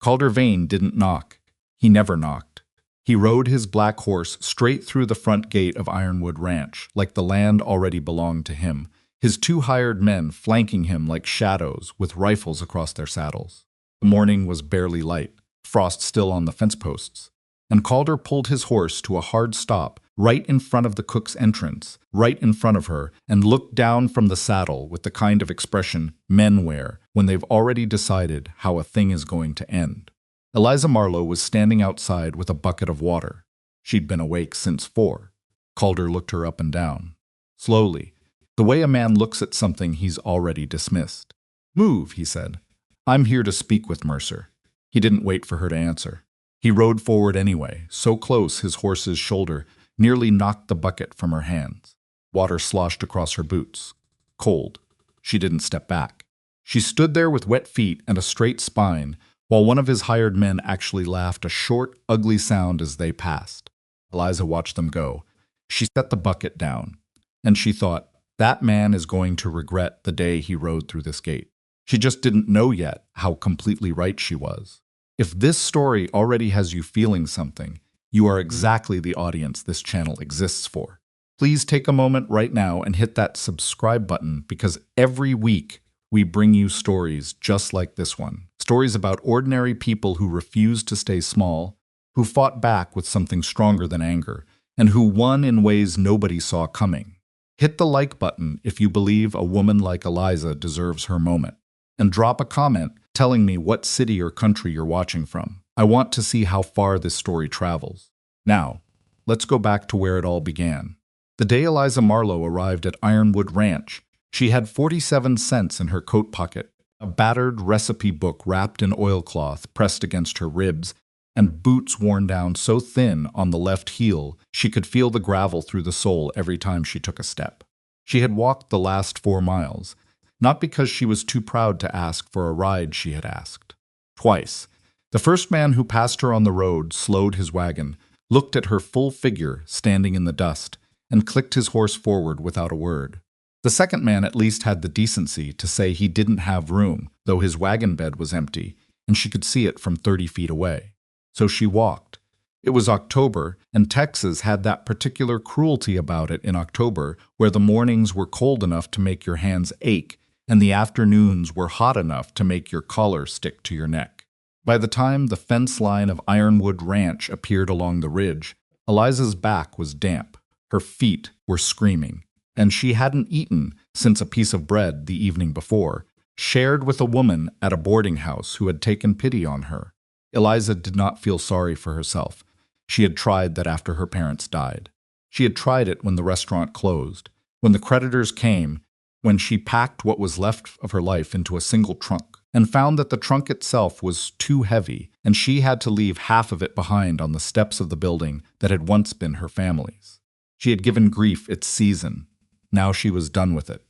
Calder Vane didn't knock. He never knocked. He rode his black horse straight through the front gate of Ironwood Ranch, like the land already belonged to him, his 2 hired men flanking him like shadows with rifles across their saddles. The morning was barely light, frost still on the fence posts, and Calder pulled his horse to a hard stop right in front of the cook's entrance, right in front of her, and looked down from the saddle with the kind of expression men wear when they've already decided how a thing is going to end. Eliza Marlowe was standing outside with a bucket of water. She'd been awake since 4. Calder looked her up and down. Slowly, the way a man looks at something he's already dismissed. "Move," he said. "I'm here to speak with Mercer." He didn't wait for her to answer. He rode forward anyway, so close his horse's shoulder nearly knocked the bucket from her hands. Water sloshed across her boots. Cold. She didn't step back. She stood there with wet feet and a straight spine, while one of his hired men actually laughed a short, ugly sound as they passed. Eliza watched them go. She set the bucket down, and she thought, that man is going to regret the day he rode through this gate. She just didn't know yet how completely right she was. If this story already has you feeling something, you are exactly the audience this channel exists for. Please take a moment right now and hit that subscribe button, because every week we bring you stories just like this one. Stories about ordinary people who refused to stay small, who fought back with something stronger than anger, and who won in ways nobody saw coming. Hit the like button if you believe a woman like Eliza deserves her moment. And drop a comment telling me what city or country you're watching from. I want to see how far this story travels. Now, let's go back to where it all began. The day Eliza Marlowe arrived at Ironwood Ranch, she had 47 cents in her coat pocket, a battered recipe book wrapped in oilcloth pressed against her ribs, and boots worn down so thin on the left heel she could feel the gravel through the sole every time she took a step. She had walked the last 4 miles, not because she was too proud to ask for a ride she had asked. Twice. The first man who passed her on the road slowed his wagon, looked at her full figure standing in the dust, and clicked his horse forward without a word. The second man at least had the decency to say he didn't have room, though his wagon bed was empty, and she could see it from 30 feet away. So she walked. It was October, and Texas had that particular cruelty about it in October, where the mornings were cold enough to make your hands ache, and the afternoons were hot enough to make your collar stick to your neck. By the time the fence line of Ironwood Ranch appeared along the ridge, Eliza's back was damp, her feet were screaming, and she hadn't eaten since a piece of bread the evening before, shared with a woman at a boarding house who had taken pity on her. Eliza did not feel sorry for herself. She had tried that after her parents died. She had tried it when the restaurant closed, when the creditors came, when she packed what was left of her life into a single trunk, and found that the trunk itself was too heavy, and she had to leave half of it behind on the steps of the building that had once been her family's. She had given grief its season. Now she was done with it.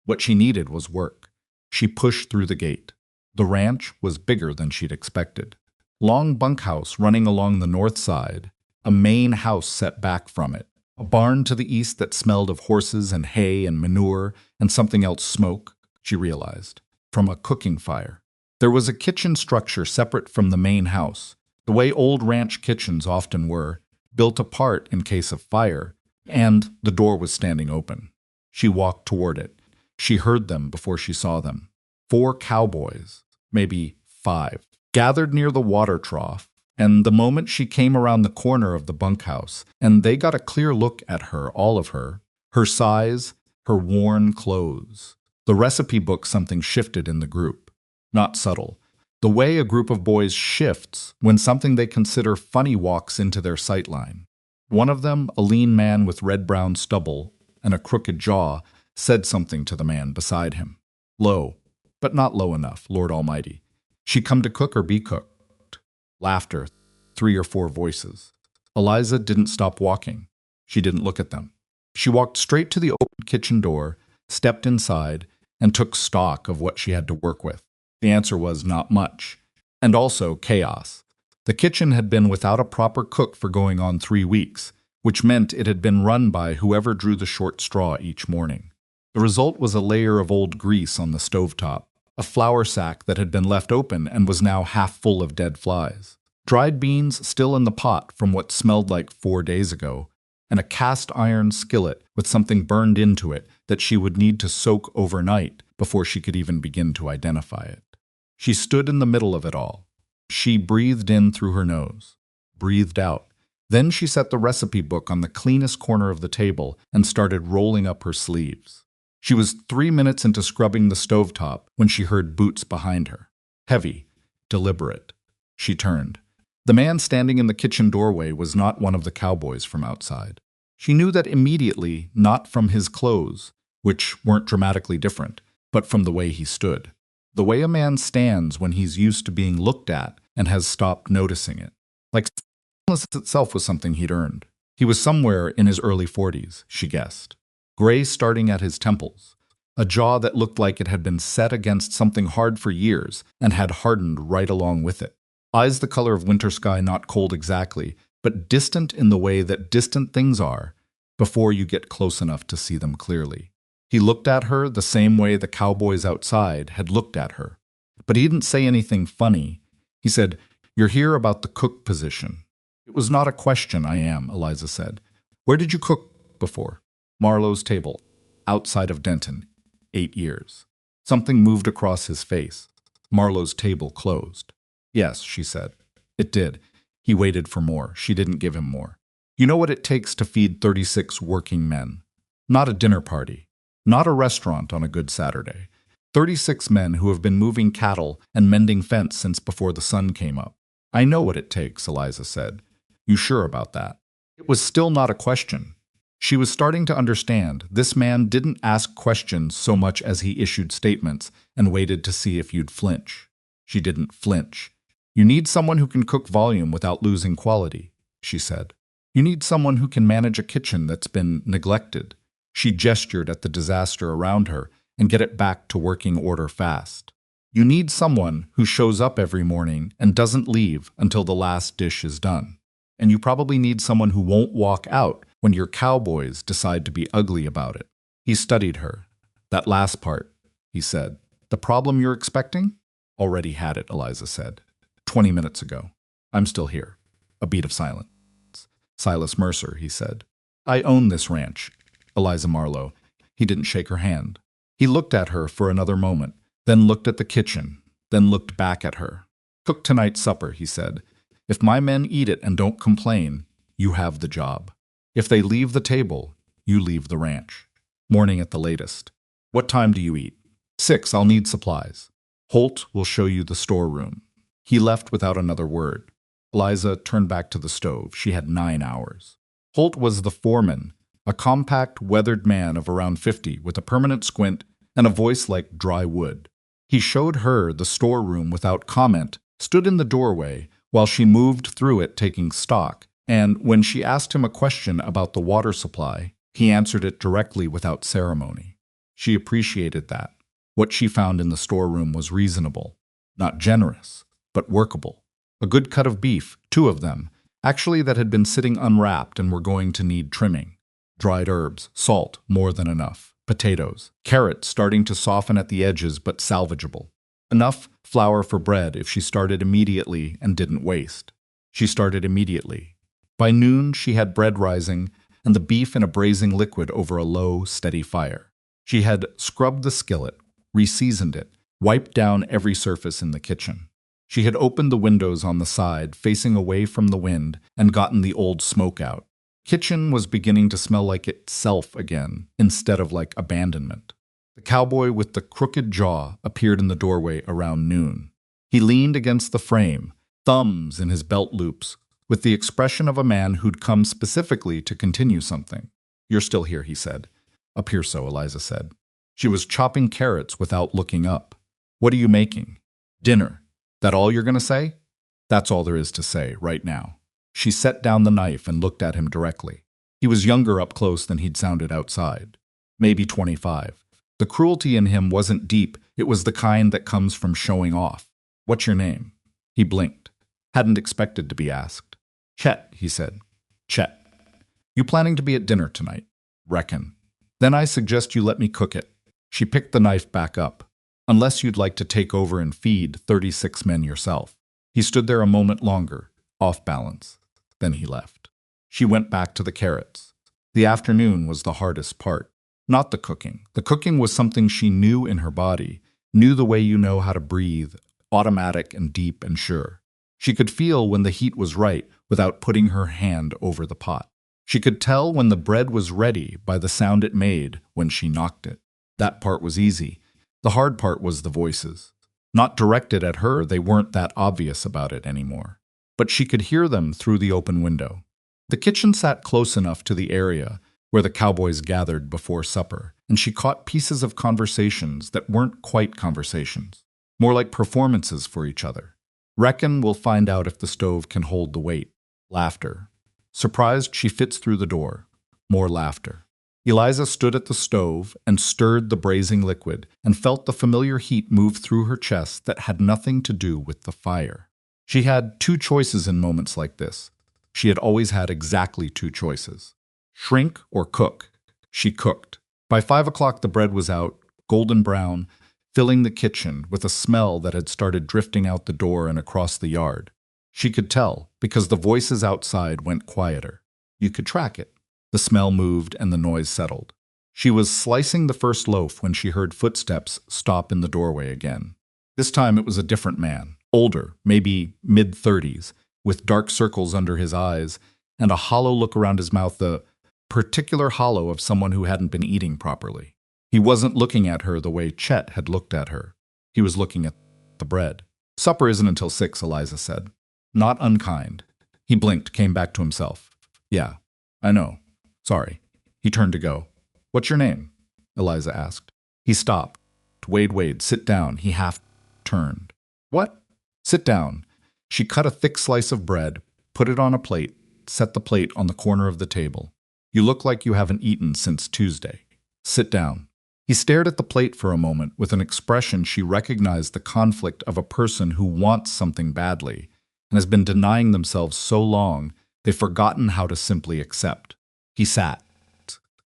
What she needed was work. She pushed through the gate. The ranch was bigger than she'd expected. Long bunkhouse running along the north side, a main house set back from it, a barn to the east that smelled of horses and hay and manure and something else smoke, she realized, from a cooking fire. There was a kitchen structure separate from the main house, the way old ranch kitchens often were, built apart in case of fire, and the door was standing open. She walked toward it. She heard them before she saw them. 4 cowboys, maybe 5, gathered near the water trough, and the moment she came around the corner of the bunkhouse, and they got a clear look at her, all of her size, her worn clothes. The recipe book, something shifted in the group. Not subtle. The way a group of boys shifts when something they consider funny walks into their sightline. One of them, a lean man with red-brown stubble and a crooked jaw, said something to the man beside him. Low, but not low enough, Lord Almighty. She come to cook or be cooked? Laughter, 3 or 4 voices. Eliza didn't stop walking. She didn't look at them. She walked straight to the open kitchen door, stepped inside, and took stock of what she had to work with. The answer was not much, and also chaos. The kitchen had been without a proper cook for going on 3 weeks, which meant it had been run by whoever drew the short straw each morning. The result was a layer of old grease on the stovetop, a flour sack that had been left open and was now half full of dead flies, dried beans still in the pot from what smelled like 4 days ago, and a cast iron skillet with something burned into it that she would need to soak overnight before she could even begin to identify it. She stood in the middle of it all. She breathed in through her nose, breathed out. Then she set the recipe book on the cleanest corner of the table and started rolling up her sleeves. She was 3 minutes into scrubbing the stovetop when she heard boots behind her. Heavy, deliberate. She turned. The man standing in the kitchen doorway was not one of the cowboys from outside. She knew that immediately, not from his clothes, which weren't dramatically different, but from the way he stood. The way a man stands when he's used to being looked at and has stopped noticing it. Like silence itself was something he'd earned. He was somewhere in his early 40s, she guessed. Gray starting at his temples, a jaw that looked like it had been set against something hard for years and had hardened right along with it. Eyes the color of winter sky, not cold exactly, but distant in the way that distant things are before you get close enough to see them clearly. He looked at her the same way the cowboys outside had looked at her. But he didn't say anything funny. He said, "You're here about the cook position." "It was not a question, I am," Eliza said. "Where did you cook before?" "Marlowe's table, outside of Denton, 8 years. Something moved across his face. Marlowe's table closed. "Yes," she said. "It did." He waited for more. She didn't give him more. "You know what it takes to feed 36 working men? Not a dinner party. Not a restaurant on a good Saturday. 36 men who have been moving cattle and mending fence since before the sun came up." "I know what it takes," Eliza said. "You sure about that?" It was still not a question. She was starting to understand this man didn't ask questions so much as he issued statements and waited to see if you'd flinch. She didn't flinch. "You need someone who can cook volume without losing quality," she said. "You need someone who can manage a kitchen that's been neglected." She gestured at the disaster around her and get it back to working order fast. "You need someone who shows up every morning and doesn't leave until the last dish is done. And you probably need someone who won't walk out when your cowboys decide to be ugly about it." He studied her. "That last part," he said. "The problem you're expecting?" "Already had it," Eliza said. 20 minutes ago. I'm still here." A beat of silence. "Silas Mercer," he said. "I own this ranch." "Eliza Marlowe." He didn't shake her hand. He looked at her for another moment, then looked at the kitchen, then looked back at her. "Cook tonight's supper," he said. "If my men eat it and don't complain, you have the job. If they leave the table, you leave the ranch. Morning at the latest. What time do you eat?" 6. I'll need supplies. Holt will show you the storeroom." He left without another word. Eliza turned back to the stove. She had 9 hours. Holt was the foreman, a compact, weathered man of around 50 with a permanent squint and a voice like dry wood. He showed her the storeroom without comment, stood in the doorway while she moved through it taking stock, and when she asked him a question about the water supply, he answered it directly without ceremony. She appreciated that. What she found in the storeroom was reasonable, not generous, but workable. A good cut of beef, 2 of them, actually that had been sitting unwrapped and were going to need trimming. Dried herbs, salt, more than enough. Potatoes, carrots starting to soften at the edges but salvageable. Enough flour for bread if she started immediately and didn't waste. She started immediately. By noon she had bread rising and the beef in a braising liquid over a low, steady fire. She had scrubbed the skillet, reseasoned it, wiped down every surface in the kitchen. She had opened the windows on the side, facing away from the wind, and gotten the old smoke out. Kitchen was beginning to smell like itself again, instead of like abandonment. The cowboy with the crooked jaw appeared in the doorway around noon. He leaned against the frame, thumbs in his belt loops, with the expression of a man who'd come specifically to continue something. "You're still here," he said. "Appear so," Eliza said. She was chopping carrots without looking up. "What are you making?" "Dinner." "That all you're going to say?" "That's all there is to say, right now." She set down the knife and looked at him directly. He was younger up close than he'd sounded outside. Maybe 25. The cruelty in him wasn't deep, it was the kind that comes from showing off. "What's your name?" He blinked. Hadn't expected to be asked. "Chet," he said. "Chet. You planning to be at dinner tonight?" "Reckon." "Then I suggest you let me cook it." She picked the knife back up. unless you'd like to take over and feed 36 men yourself. He stood there a moment longer, off balance. Then he left. She went back to the carrots. The afternoon was the hardest part. Not the cooking. The cooking was something she knew in her body, knew the way you know how to breathe, automatic and deep and sure. She could feel when the heat was right without putting her hand over the pot. She could tell when the bread was ready by the sound it made when she knocked it. That part was easy. The hard part was the voices. Not directed at her, they weren't that obvious about it anymore. But she could hear them through the open window. The kitchen sat close enough to the area where the cowboys gathered before supper, and she caught pieces of conversations that weren't quite conversations, more like performances for each other. Reckon we'll find out if the stove can hold the weight. Laughter. Surprised she fits through the door. More laughter. Eliza stood at the stove and stirred the braising liquid and felt the familiar heat move through her chest that had nothing to do with the fire. She had two choices in moments like this. She had always had exactly two choices. Shrink or cook. She cooked. By 5 o'clock the bread was out, golden brown, filling the kitchen with a smell that had started drifting out the door and across the yard. She could tell, because the voices outside went quieter. You could track it. The smell moved and the noise settled. She was slicing the first loaf when she heard footsteps stop in the doorway again. This time it was a different man, older, maybe mid-30s, with dark circles under his eyes and a hollow look around his mouth, the particular hollow of someone who hadn't been eating properly. He wasn't looking at her the way Chet had looked at her. He was looking at the bread. Supper isn't until 6, Eliza said. Not unkind. He blinked, came back to himself. Yeah, I know. Sorry. He turned to go. What's your name? Eliza asked. He stopped. Wade, sit down. He half turned. What? Sit down. She cut a thick slice of bread, put it on a plate, set the plate on the corner of the table. You look like you haven't eaten since Tuesday. Sit down. He stared at the plate for a moment with an expression she recognized the conflict of a person who wants something badly and has been denying themselves so long they've forgotten how to simply accept. He sat.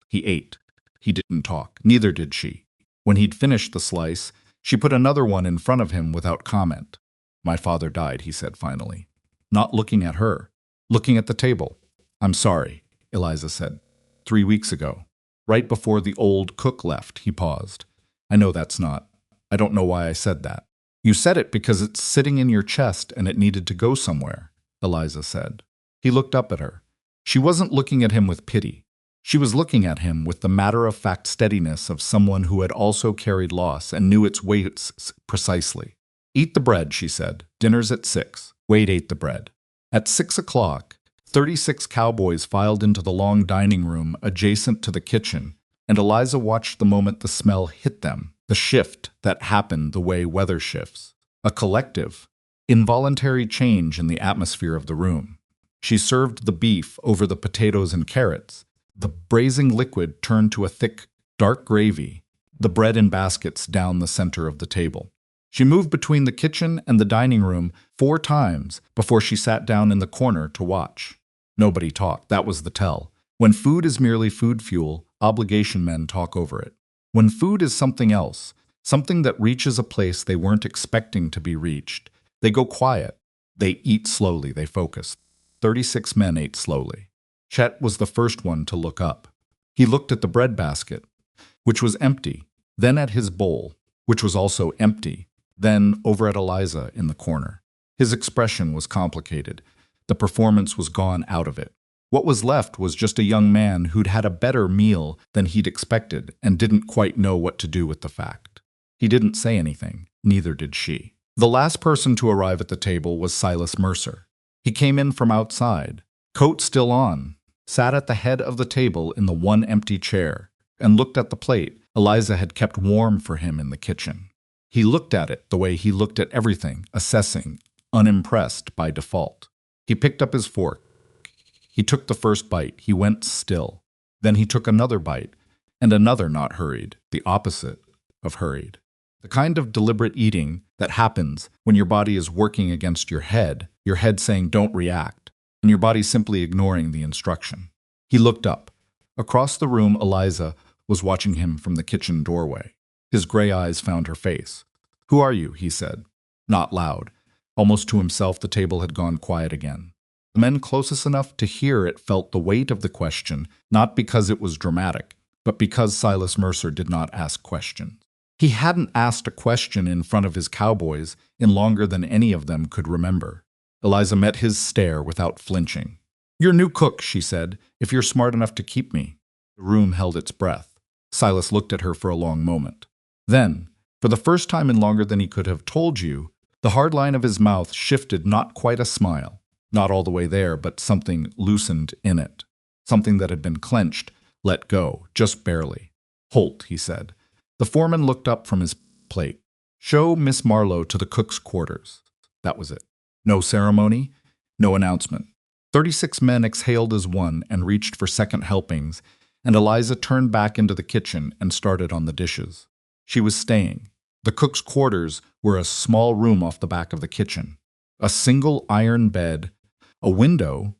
He ate. He didn't talk. Neither did she. When he'd finished the slice, she put another one in front of him without comment. My father died, he said finally. Not looking at her. Looking at the table. I'm sorry, Eliza said. 3 weeks ago. Right before the old cook left, he paused. I know that's not. I don't know why I said that. You said it because it's sitting in your chest and it needed to go somewhere, Eliza said. He looked up at her. She wasn't looking at him with pity. She was looking at him with the matter-of-fact steadiness of someone who had also carried loss and knew its weights precisely. Eat the bread, she said. Dinner's at 6. Wade ate the bread. At 6 o'clock, 36 cowboys filed into the long dining room adjacent to the kitchen, and Eliza watched the moment the smell hit them, the shift that happened the way weather shifts. A collective, involuntary change in the atmosphere of the room. She served the beef over the potatoes and carrots. The braising liquid turned to a thick, dark gravy, the bread in baskets down the center of the table. She moved between the kitchen and the dining room 4 times before she sat down in the corner to watch. Nobody talked. That was the tell. When food is merely food fuel, obligation men talk over it. When food is something else, something that reaches a place they weren't expecting to be reached, they go quiet. They eat slowly. They focus. 36 men ate slowly. Chet was the first one to look up. He looked at the bread basket, which was empty, then at his bowl, which was also empty, then over at Eliza in the corner. His expression was complicated. The performance was gone out of it. What was left was just a young man who'd had a better meal than he'd expected and didn't quite know what to do with the fact. He didn't say anything, neither did she. The last person to arrive at the table was Silas Mercer. He came in from outside, coat still on, sat at the head of the table in the one empty chair, and looked at the plate Eliza had kept warm for him in the kitchen. He looked at it the way he looked at everything, assessing, unimpressed by default. He picked up his fork. He took the first bite. He went still. Then he took another bite, and another not hurried, the opposite of hurried. The kind of deliberate eating that happens when your body is working against your head saying don't react, and your body simply ignoring the instruction. He looked up. Across the room, Eliza was watching him from the kitchen doorway. His gray eyes found her face. "Who are you?" he said. Not loud. Almost to himself, the table had gone quiet again. The men closest enough to hear it felt the weight of the question, not because it was dramatic, but because Silas Mercer did not ask questions. He hadn't asked a question in front of his cowboys in longer than any of them could remember. Eliza met his stare without flinching. "You're new cook," she said, "if you're smart enough to keep me." The room held its breath. Silas looked at her for a long moment. Then, for the first time in longer than he could have told you, the hard line of his mouth shifted, not quite a smile. Not all the way there, but something loosened in it. Something that had been clenched, let go, just barely. "Holt," he said. The foreman looked up from his plate. "Show Miss Marlowe to the cook's quarters." That was it. No ceremony, no announcement. 36 men exhaled as one and reached for second helpings, and Eliza turned back into the kitchen and started on the dishes. She was staying. The cook's quarters were a small room off the back of the kitchen. A single iron bed, a window,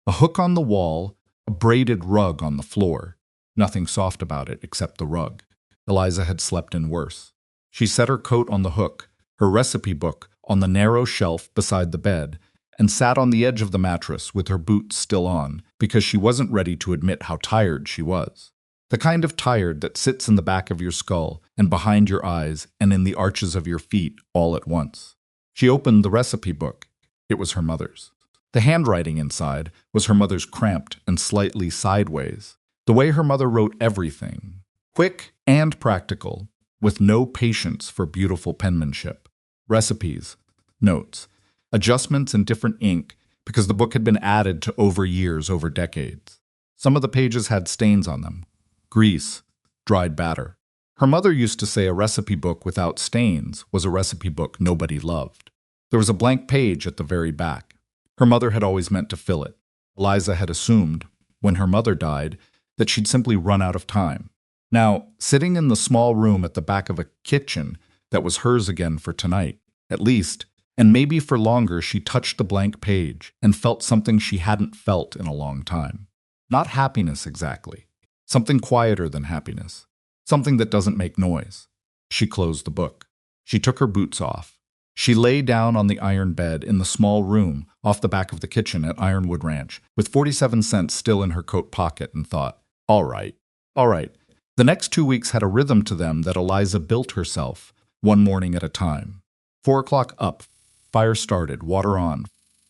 a hook on the wall, a braided rug on the floor. Nothing soft about it except the rug. Eliza had slept in worse. She set her coat on the hook, her recipe book on the narrow shelf beside the bed, and sat on the edge of the mattress with her boots still on because she wasn't ready to admit how tired she was. The kind of tired that sits in the back of your skull and behind your eyes and in the arches of your feet all at once. She opened the recipe book. It was her mother's. The handwriting inside was her mother's, cramped and slightly sideways. The way her mother wrote everything. Quick and practical, with no patience for beautiful penmanship. Recipes, notes, adjustments in different ink because the book had been added to over years, over decades. Some of the pages had stains on them. Grease, dried batter. Her mother used to say a recipe book without stains was a recipe book nobody loved. There was a blank page at the very back. Her mother had always meant to fill it. Eliza had assumed, when her mother died, that she'd simply run out of time. Now, sitting in the small room at the back of a kitchen that was hers again for tonight, at least, and maybe for longer, she touched the blank page and felt something she hadn't felt in a long time. Not happiness exactly. Something quieter than happiness. Something that doesn't make noise. She closed the book. She took her boots off. She lay down on the iron bed in the small room off the back of the kitchen at Ironwood Ranch, with 47 cents still in her coat pocket, and thought, all right. The next 2 weeks had a rhythm to them that Eliza built herself, one morning at a time. 4 o'clock up, fire started, water on.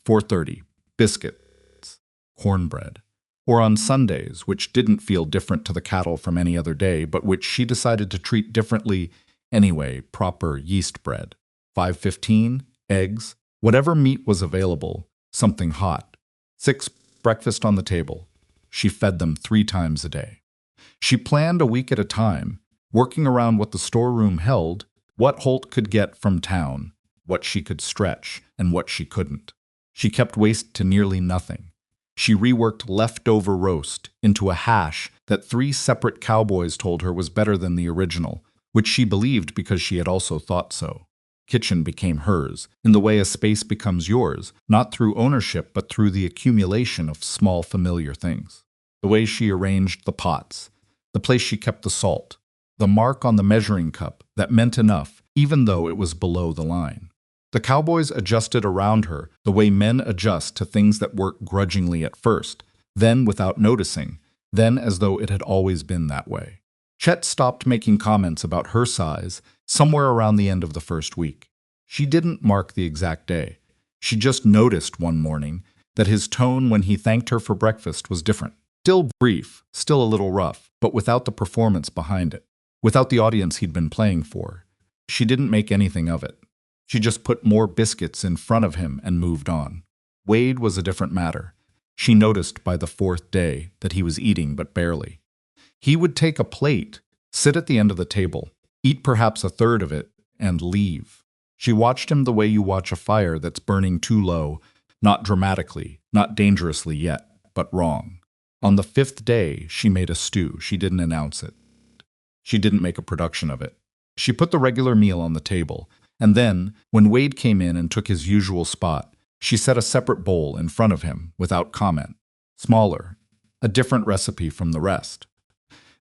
4:30, biscuits, cornbread. Or on Sundays, which didn't feel different to the cattle from any other day, but which she decided to treat differently anyway, proper yeast bread. 5:15, eggs, whatever meat was available, something hot. 6, breakfast on the table. She fed them 3 times a day. She planned a week at a time, working around what the storeroom held, what Holt could get from town, what she could stretch, and what she couldn't. She kept waste to nearly nothing. She reworked leftover roast into a hash that 3 separate cowboys told her was better than the original, which she believed because she had also thought so. Kitchen became hers, in the way a space becomes yours, not through ownership but through the accumulation of small familiar things. The way she arranged the pots, the place she kept the salt, the mark on the measuring cup that meant enough even though it was below the line. The cowboys adjusted around her the way men adjust to things that work grudgingly at first, then without noticing, then as though it had always been that way. Chet stopped making comments about her size somewhere around the end of the first week. She didn't mark the exact day. She just noticed one morning that his tone when he thanked her for breakfast was different. Still brief, still a little rough, but without the performance behind it, without the audience he'd been playing for. She didn't make anything of it. She just put more biscuits in front of him and moved on. Wade was a different matter. She noticed by the 4th day that he was eating but barely. He would take a plate, sit at the end of the table, eat perhaps a third of it, and leave. She watched him the way you watch a fire that's burning too low, not dramatically, not dangerously yet, but wrong. On the 5th day, she made a stew. She didn't announce it. She didn't make a production of it. She put the regular meal on the table, and then, when Wade came in and took his usual spot, she set a separate bowl in front of him without comment. Smaller, a different recipe from the rest.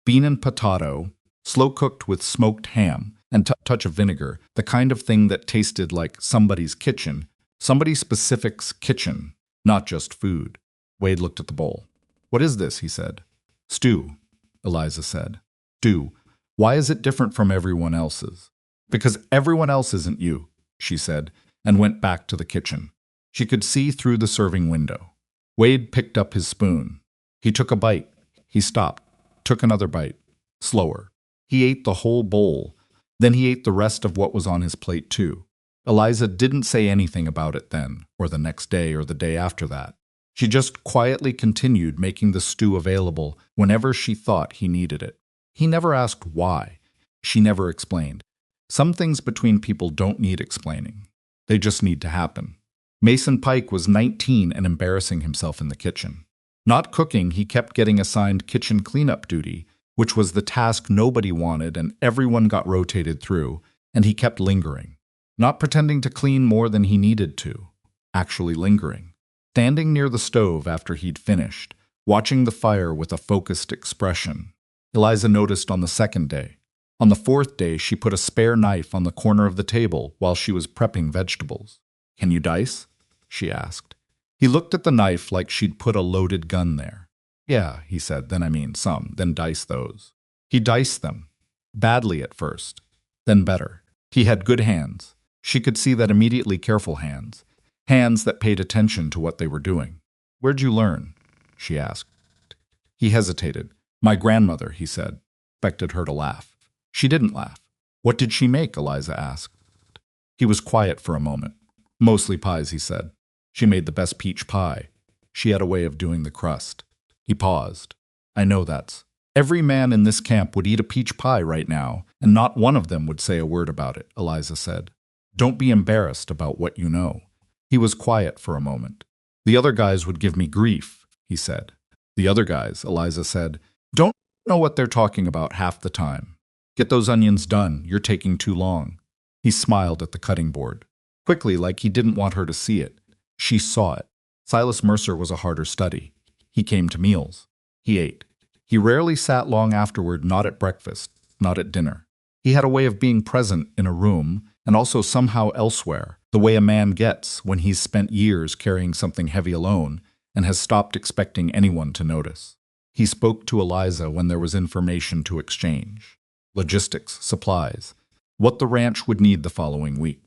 Bean and potato, slow-cooked with smoked ham and a touch of vinegar, the kind of thing that tasted like somebody's kitchen, somebody specific's kitchen, not just food. Wade looked at the bowl. "What is this?" he said. "Stew," Eliza said. "Stew. Why is it different from everyone else's?" "Because everyone else isn't you," she said, and went back to the kitchen. She could see through the serving window. Wade picked up his spoon. He took a bite. He stopped, took another bite, slower. He ate the whole bowl. Then he ate the rest of what was on his plate too. Eliza didn't say anything about it then, or the next day, or the day after that. She just quietly continued making the stew available whenever she thought he needed it. He never asked why. She never explained. Some things between people don't need explaining. They just need to happen. Mason Pike was 19 and embarrassing himself in the kitchen. Not cooking, he kept getting assigned kitchen cleanup duty, which was the task nobody wanted and everyone got rotated through, and he kept lingering. Not pretending to clean more than he needed to, actually lingering. Standing near the stove after he'd finished, watching the fire with a focused expression. Eliza noticed on the second day. On the fourth day, she put a spare knife on the corner of the table while she was prepping vegetables. "Can you dice?" she asked. He looked at the knife like she'd put a loaded gun there. "Yeah," he said, then dice those. He diced them. Badly at first. Then better. He had good hands. She could see that immediately, careful hands. Hands that paid attention to what they were doing. "Where'd you learn?" she asked. He hesitated. "My grandmother," he said. Expected her to laugh. She didn't laugh. "What did she make?" Eliza asked. He was quiet for a moment. "Mostly pies," he said. "She made the best peach pie. She had a way of doing the crust." He paused. "I know that's. Every man in this camp would eat a peach pie right now, and not one of them would say a word about it," Eliza said. "Don't be embarrassed about what you know." He was quiet for a moment. "The other guys would give me grief," he said. "The other guys," Eliza said, "don't know what they're talking about half the time. Get those onions done. You're taking too long." He smiled at the cutting board. Quickly, like he didn't want her to see it. She saw it. Silas Mercer was a harder study. He came to meals. He ate. He rarely sat long afterward, not at breakfast, not at dinner. He had a way of being present in a room and also somehow elsewhere, the way a man gets when he's spent years carrying something heavy alone and has stopped expecting anyone to notice. He spoke to Eliza when there was information to exchange. Logistics, supplies, what the ranch would need the following week.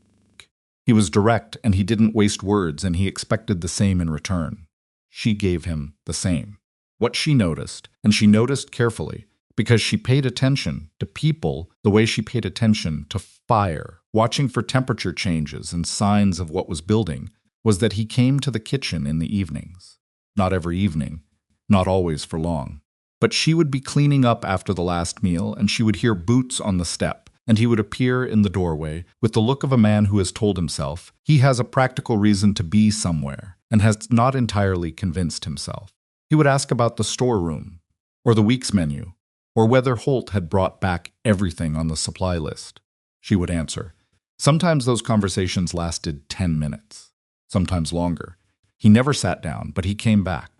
He was direct and he didn't waste words, and he expected the same in return. She gave him the same. What she noticed, and she noticed carefully, because she paid attention to people the way she paid attention to fire, watching for temperature changes and signs of what was building, was that he came to the kitchen in the evenings. Not every evening, not always for long. But she would be cleaning up after the last meal, and she would hear boots on the step, and he would appear in the doorway with the look of a man who has told himself he has a practical reason to be somewhere and has not entirely convinced himself. He would ask about the storeroom, or the week's menu, or whether Holt had brought back everything on the supply list. She would answer. Sometimes those conversations lasted 10 minutes, sometimes longer. He never sat down, but he came back.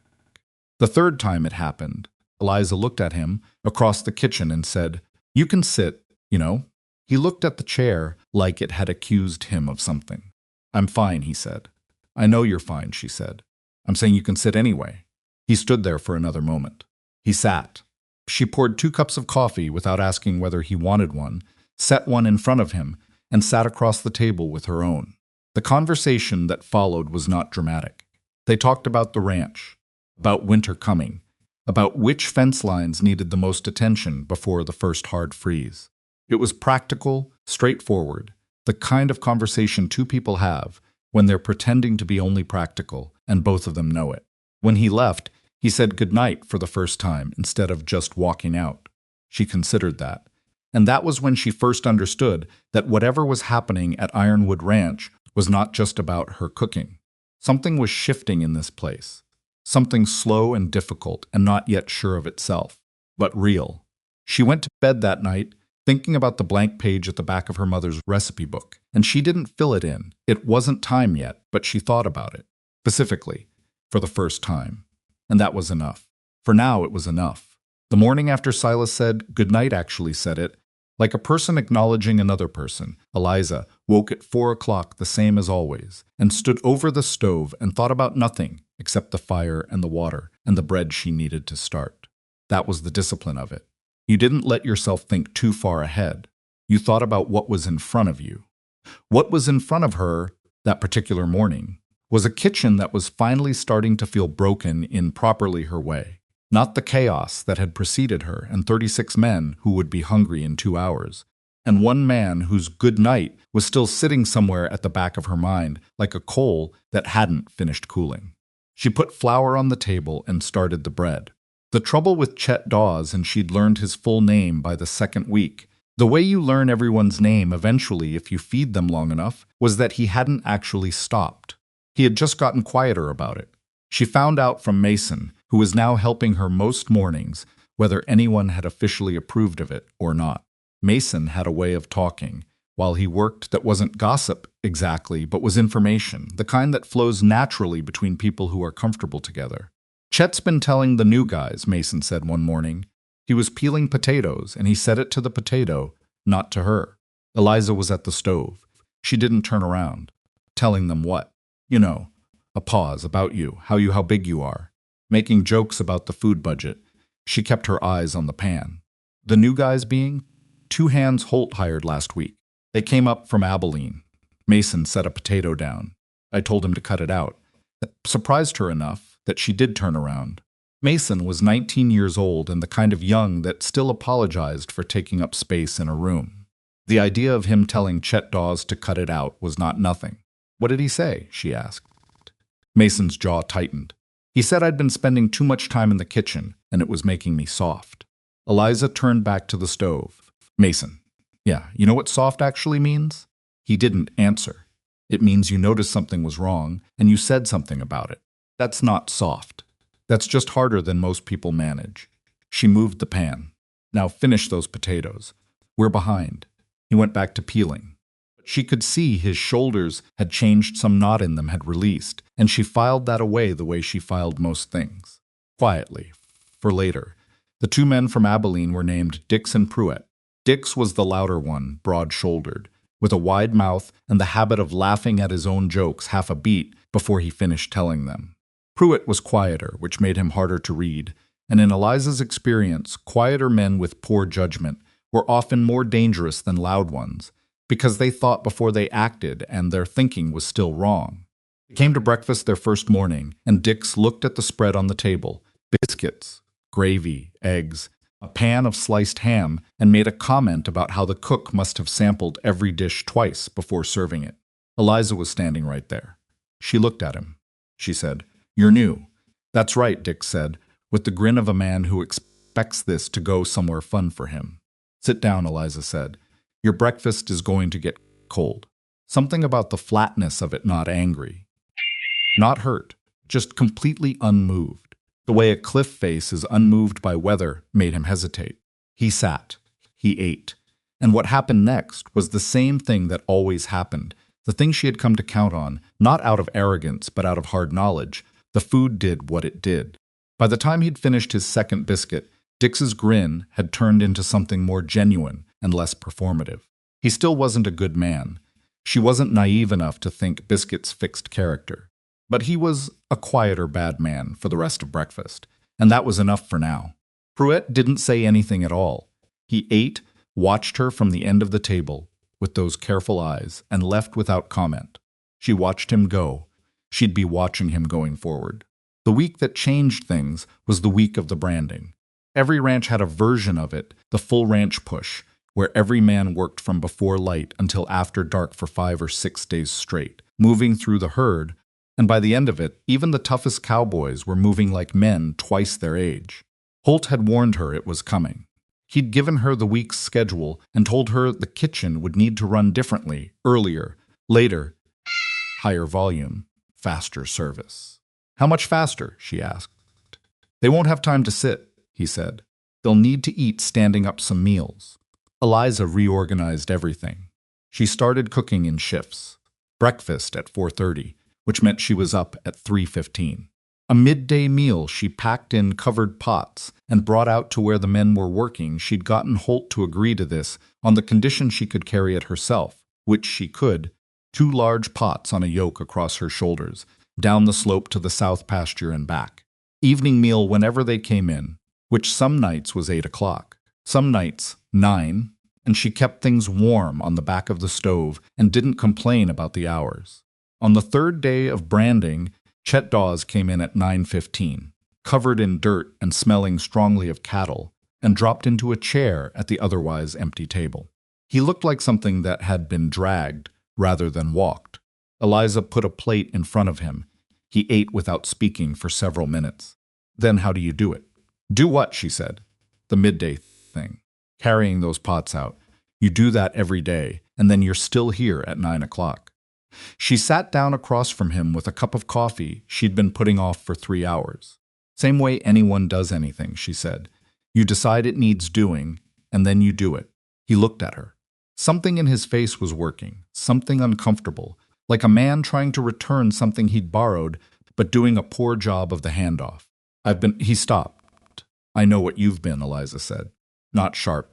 The third time it happened, Eliza looked at him across the kitchen and said, "You can sit, you know." He looked at the chair like it had accused him of something. "I'm fine," he said. "I know you're fine," she said. "I'm saying you can sit anyway." He stood there for another moment. He sat. She poured 2 cups of coffee without asking whether he wanted one, set one in front of him, and sat across the table with her own. The conversation that followed was not dramatic. They talked about the ranch, about winter coming, about which fence lines needed the most attention before the first hard freeze. It was practical, straightforward, the kind of conversation 2 people have when they're pretending to be only practical and both of them know it. When he left, he said goodnight for the first time instead of just walking out. She considered that. And that was when she first understood that whatever was happening at Ironwood Ranch was not just about her cooking. Something was shifting in this place. Something slow and difficult and not yet sure of itself, but real. She went to bed that night thinking about the blank page at the back of her mother's recipe book, and she didn't fill it in. It wasn't time yet, but she thought about it, specifically, for the first time. And that was enough. For now, it was enough. The morning after Silas said goodnight actually said it, like a person acknowledging another person. Eliza woke at 4 o'clock the same as always, and stood over the stove and thought about nothing except the fire and the water and the bread she needed to start. That was the discipline of it. You didn't let yourself think too far ahead. You thought about what was in front of you. What was in front of her that particular morning was a kitchen that was finally starting to feel broken in properly her way. Not the chaos that had preceded her and 36 men who would be hungry in 2 hours, and one man whose good night was still sitting somewhere at the back of her mind like a coal that hadn't finished cooling. She put flour on the table and started the bread. The trouble with Chet Dawes, and she'd learned his full name by the second week, the way you learn everyone's name eventually if you feed them long enough, was that he hadn't actually stopped. He had just gotten quieter about it. She found out from Mason, who was now helping her most mornings, whether anyone had officially approved of it or not. Mason had a way of talking, while he worked, that wasn't gossip exactly, but was information, the kind that flows naturally between people who are comfortable together. Chet's been telling the new guys, Mason said one morning. He was peeling potatoes, and he said it to the potato, not to her. Eliza was at the stove. She didn't turn around. Telling them what? You know, a pause about you, how big you are. Making jokes about the food budget. She kept her eyes on the pan. The new guys being 2 hands Holt hired last week. They came up from Abilene. Mason set a potato down. I told him to cut it out. That surprised her enough that she did turn around. Mason was 19 years old and the kind of young that still apologized for taking up space in a room. The idea of him telling Chet Dawes to cut it out was not nothing. What did he say? She asked. Mason's jaw tightened. He said I'd been spending too much time in the kitchen, and it was making me soft. Eliza turned back to the stove. Mason. Yeah, you know what soft actually means? He didn't answer. It means you noticed something was wrong, and you said something about it. That's not soft. That's just harder than most people manage. She moved the pan. Now finish those potatoes. We're behind. He went back to peeling. She could see his shoulders had changed, some knot in them had released, and she filed that away the way she filed most things. Quietly, for later. The 2 men from Abilene were named Dix and Pruitt. Dix was the louder one, broad-shouldered, with a wide mouth and the habit of laughing at his own jokes half a beat before he finished telling them. Pruitt was quieter, which made him harder to read, and in Eliza's experience, quieter men with poor judgment were often more dangerous than loud ones, because they thought before they acted and their thinking was still wrong. They came to breakfast their first morning, and Dix looked at the spread on the table. Biscuits, gravy, eggs, a pan of sliced ham, and made a comment about how the cook must have sampled every dish twice before serving it. Eliza was standing right there. She looked at him. She said, "You're new." "That's right," Dix said, with the grin of a man who expects this to go somewhere fun for him. "Sit down," Eliza said. "Your breakfast is going to get cold." Something about the flatness of it, not angry. Not hurt, just completely unmoved. The way a cliff face is unmoved by weather made him hesitate. He sat. He ate. And what happened next was the same thing that always happened, the thing she had come to count on, not out of arrogance but out of hard knowledge. The food did what it did. By the time he'd finished his second biscuit, Dix's grin had turned into something more genuine and less performative. He still wasn't a good man. She wasn't naive enough to think biscuits fixed character. But he was a quieter bad man for the rest of breakfast, and that was enough for now. Pruitt didn't say anything at all. He ate, watched her from the end of the table, with those careful eyes, and left without comment. She watched him go. She'd be watching him going forward. The week that changed things was the week of the branding. Every ranch had a version of it, the full ranch push, where every man worked from before light until after dark for 5 or 6 days straight, moving through the herd, and by the end of it, even the toughest cowboys were moving like men twice their age. Holt had warned her it was coming. He'd given her the week's schedule and told her the kitchen would need to run differently, earlier, later, higher volume, faster service. "How much faster?" she asked. "They won't have time to sit," he said. "They'll need to eat standing up some meals." Eliza reorganized everything. She started cooking in shifts. Breakfast at 4:30, which meant she was up at 3:15. A midday meal she packed in covered pots and brought out to where the men were working. She'd gotten Holt to agree to this on the condition she could carry it herself, which she could, 2 large pots on a yoke across her shoulders, down the slope to the south pasture and back. Evening meal whenever they came in, which some nights was 8 o'clock, some nights 9, and she kept things warm on the back of the stove and didn't complain about the hours. On the third day of branding, Chet Dawes came in at 9:15, covered in dirt and smelling strongly of cattle, and dropped into a chair at the otherwise empty table. He looked like something that had been dragged rather than walked. Eliza put a plate in front of him. He ate without speaking for several minutes. "Then how do you do it?" "Do what?" she said. "The midday thing. Carrying those pots out. You do that every day, and then you're still here at 9 o'clock. She sat down across from him with a cup of coffee she'd been putting off for 3 hours. "Same way anyone does anything," she said. "You decide it needs doing, and then you do it." He looked at her. Something in his face was working, something uncomfortable, like a man trying to return something he'd borrowed, but doing a poor job of the handoff. He stopped. "I know what you've been," Eliza said. Not sharp.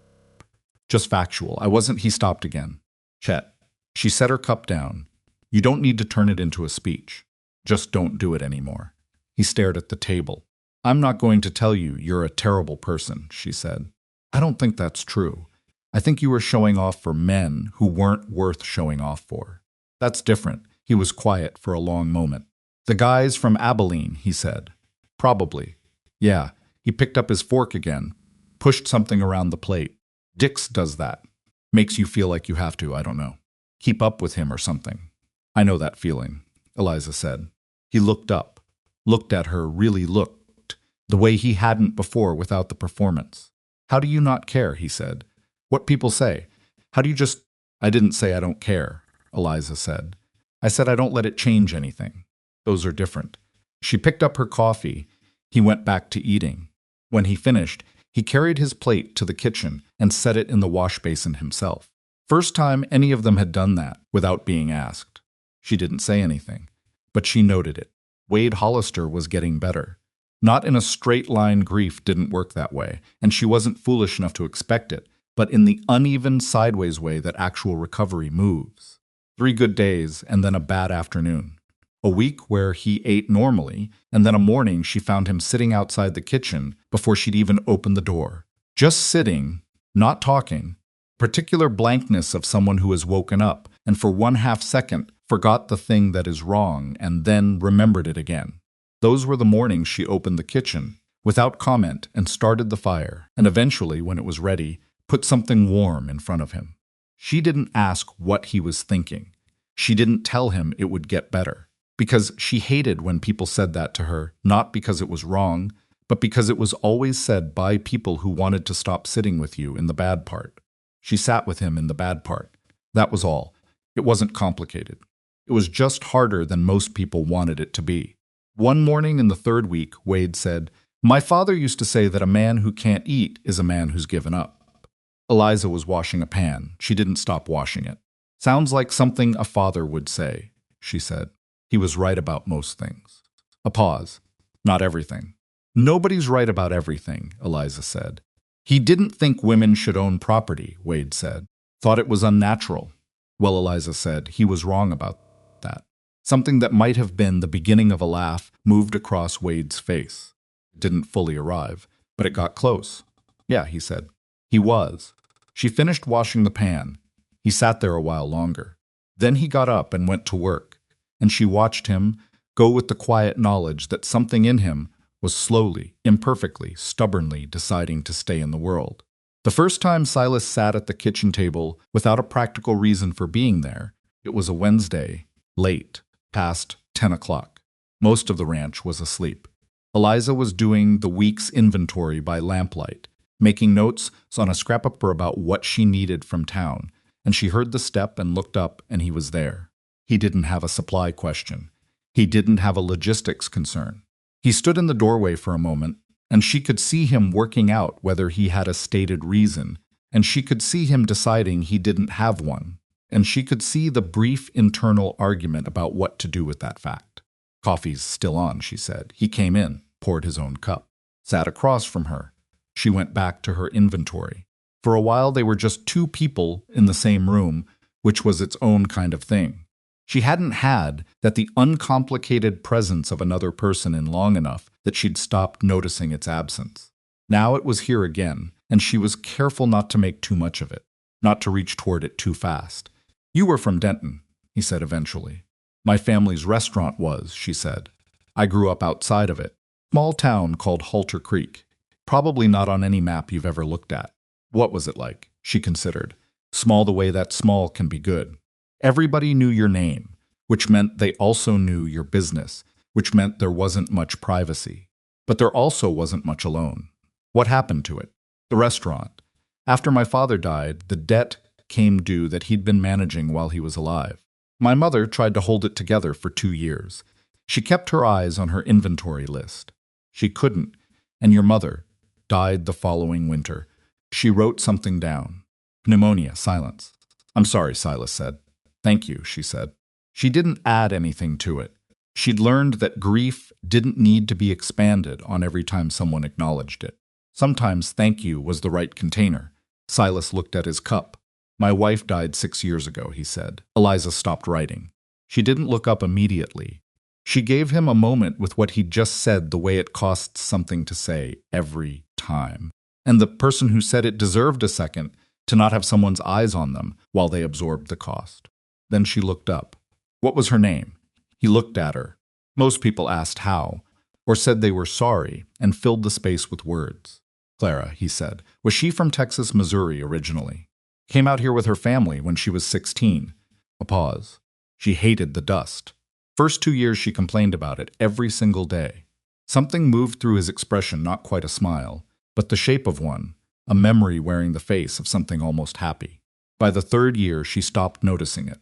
Just factual. He stopped again. "Chet." She set her cup down. "You don't need to turn it into a speech. Just don't do it anymore." He stared at the table. "I'm not going to tell you you're a terrible person," she said. "I don't think that's true. I think you were showing off for men who weren't worth showing off for." "That's different." He was quiet for a long moment. "The guys from Abilene," he said. "Probably. Yeah." He picked up his fork again, pushed something around the plate. "Dix does that. Makes you feel like you have to, I don't know. Keep up with him or something." "I know that feeling," Eliza said. He looked up, looked at her, really looked, the way he hadn't before without the performance. "How do you not care?" he said. "What people say. How do you just—" "I didn't say I don't care," Eliza said. "I said I don't let it change anything. Those are different." She picked up her coffee. He went back to eating. When he finished, he carried his plate to the kitchen and set it in the wash basin himself. First time any of them had done that without being asked. She didn't say anything, but she noted it. Wade Hollister was getting better. Not in a straight-line grief didn't work that way, and she wasn't foolish enough to expect it, but in the uneven sideways way that actual recovery moves. 3 good days and then a bad afternoon. A week where he ate normally, and then a morning she found him sitting outside the kitchen before she'd even opened the door. Just sitting, not talking. Particular blankness of someone who has woken up, and for 1/2 second forgot the thing that is wrong, and then remembered it again. Those were the mornings she opened the kitchen, without comment, and started the fire, and eventually, when it was ready, put something warm in front of him. She didn't ask what he was thinking. She didn't tell him it would get better. Because she hated when people said that to her, not because it was wrong, but because it was always said by people who wanted to stop sitting with you in the bad part. She sat with him in the bad part. That was all. It wasn't complicated. It was just harder than most people wanted it to be. One morning in the 3rd week, Wade said, "My father used to say that a man who can't eat is a man who's given up." Eliza was washing a pan. She didn't stop washing it. "Sounds like something a father would say," she said. He was right about most things. A pause. "Not everything." "Nobody's right about everything," Eliza said. "He didn't think women should own property," Wade said. "Thought it was unnatural." Well, Eliza said, he was wrong about that. Something that might have been the beginning of a laugh moved across Wade's face. It didn't fully arrive, but it got close. "Yeah," he said. He was. She finished washing the pan. He sat there a while longer. Then he got up and went to work, and she watched him go with the quiet knowledge that something in him was slowly, imperfectly, stubbornly deciding to stay in the world. The first time Silas sat at the kitchen table without a practical reason for being there, it was a Wednesday, late, past 10 o'clock. Most of the ranch was asleep. Eliza was doing the week's inventory by lamplight, making notes on a scrap of paper about what she needed from town, and she heard the step and looked up, and he was there. He didn't have a supply question. He didn't have a logistics concern. He stood in the doorway for a moment, and she could see him working out whether he had a stated reason, and she could see him deciding he didn't have one, and she could see the brief internal argument about what to do with that fact. Coffee's still on, she said. He came in, poured his own cup, sat across from her. She went back to her inventory. For a while they were just two people in the same room, which was its own kind of thing. She hadn't had the uncomplicated presence of another person in long enough that she'd stopped noticing its absence. Now it was here again, and she was careful not to make too much of it, not to reach toward it too fast. "You were from Denton," he said eventually. "My family's restaurant was," she said. "I grew up outside of it. Small town called Halter Creek. Probably not on any map you've ever looked at." What was it like? She considered. Small the way that small can be good. Everybody knew your name, which meant they also knew your business, which meant there wasn't much privacy. But there also wasn't much alone. What happened to it? The restaurant. After my father died, the debt came due that he'd been managing while he was alive. My mother tried to hold it together for 2 years. She kept her eyes on her inventory list. She couldn't, and your mother died the following winter. She wrote something down. Pneumonia, silence. "I'm sorry," Silas said. "Thank you," she said. She didn't add anything to it. She'd learned that grief didn't need to be expanded on every time someone acknowledged it. Sometimes thank you was the right container. Silas looked at his cup. "My wife died 6 years ago," he said. Eliza stopped writing. She didn't look up immediately. She gave him a moment with what he'd just said the way it costs something to say every time. And the person who said it deserved a second to not have someone's eyes on them while they absorbed the cost. Then she looked up. What was her name? He looked at her. Most people asked how, or said they were sorry, and filled the space with words. "Clara," he said. "Was she from Texas, Missouri originally? Came out here with her family when she was 16. A pause. "She hated the dust. First 2 years she complained about it every single day." Something moved through his expression, not quite a smile, but the shape of one, a memory wearing the face of something almost happy. By the 3rd year, she stopped noticing it.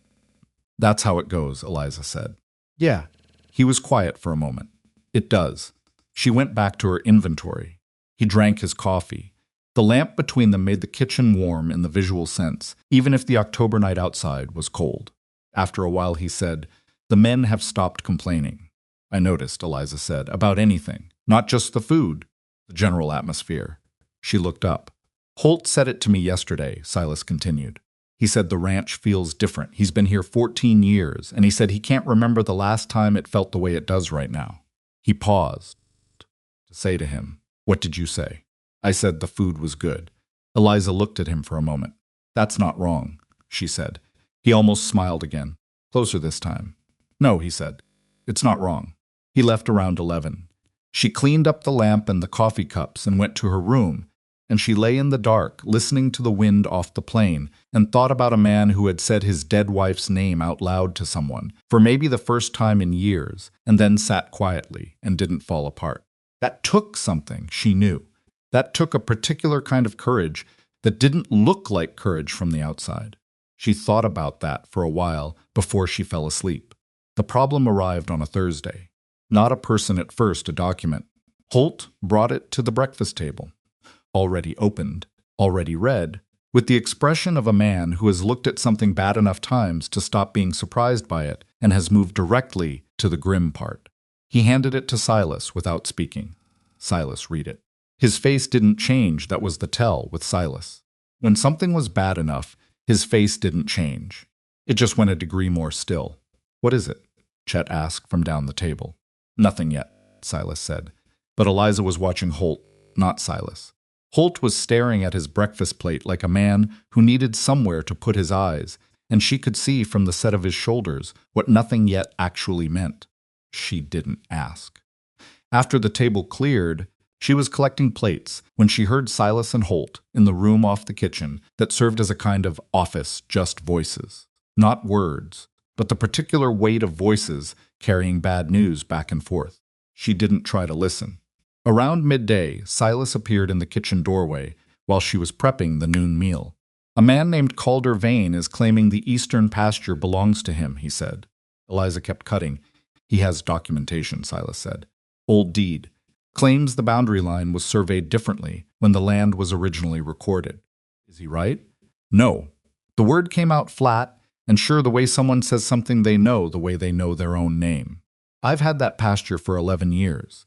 "That's how it goes," Eliza said. "Yeah." He was quiet for a moment. "It does." She went back to her inventory. He drank his coffee. The lamp between them made the kitchen warm in the visual sense, even if the October night outside was cold. After a while, he said, "The men have stopped complaining." "I noticed," Eliza said, "about anything. Not just the food. The general atmosphere." She looked up. "Holt said it to me yesterday," Silas continued. "He said the ranch feels different. He's been here 14 years, and he said he can't remember the last time it felt the way it does right now." He paused to say to him, "What did you say?" "I said the food was good." Eliza looked at him for a moment. "That's not wrong," she said. He almost smiled again. "Closer this time." "No," he said. "It's not wrong." He left around 11. She cleaned up the lamp and the coffee cups and went to her room, and she lay in the dark, listening to the wind off the plain, and thought about a man who had said his dead wife's name out loud to someone, for maybe the first time in years, and then sat quietly and didn't fall apart. That took something, she knew. That took a particular kind of courage that didn't look like courage from the outside. She thought about that for a while before she fell asleep. The problem arrived on a Thursday. Not a person at first, a document. Holt brought it to the breakfast table. Already opened, already read, with the expression of a man who has looked at something bad enough times to stop being surprised by it and has moved directly to the grim part. He handed it to Silas without speaking. "Silas, read it." His face didn't change, that was the tell with Silas. When something was bad enough, his face didn't change. It just went a degree more still. "What is it?" Chet asked from down the table. "Nothing yet," Silas said. But Eliza was watching Holt, not Silas. Holt was staring at his breakfast plate like a man who needed somewhere to put his eyes, and she could see from the set of his shoulders what nothing yet actually meant. She didn't ask. After the table cleared, she was collecting plates when she heard Silas and Holt in the room off the kitchen that served as a kind of office, just voices. Not words, but the particular weight of voices carrying bad news back and forth. She didn't try to listen. Around midday, Silas appeared in the kitchen doorway while she was prepping the noon meal. "A man named Calder Vane is claiming the eastern pasture belongs to him," he said. Eliza kept cutting. "He has documentation," Silas said. "Old deed. Claims the boundary line was surveyed differently when the land was originally recorded." "Is he right?" "No. The word came out flat, and sure, the way someone says something they know the way they know their own name." I've had that pasture for 11 years.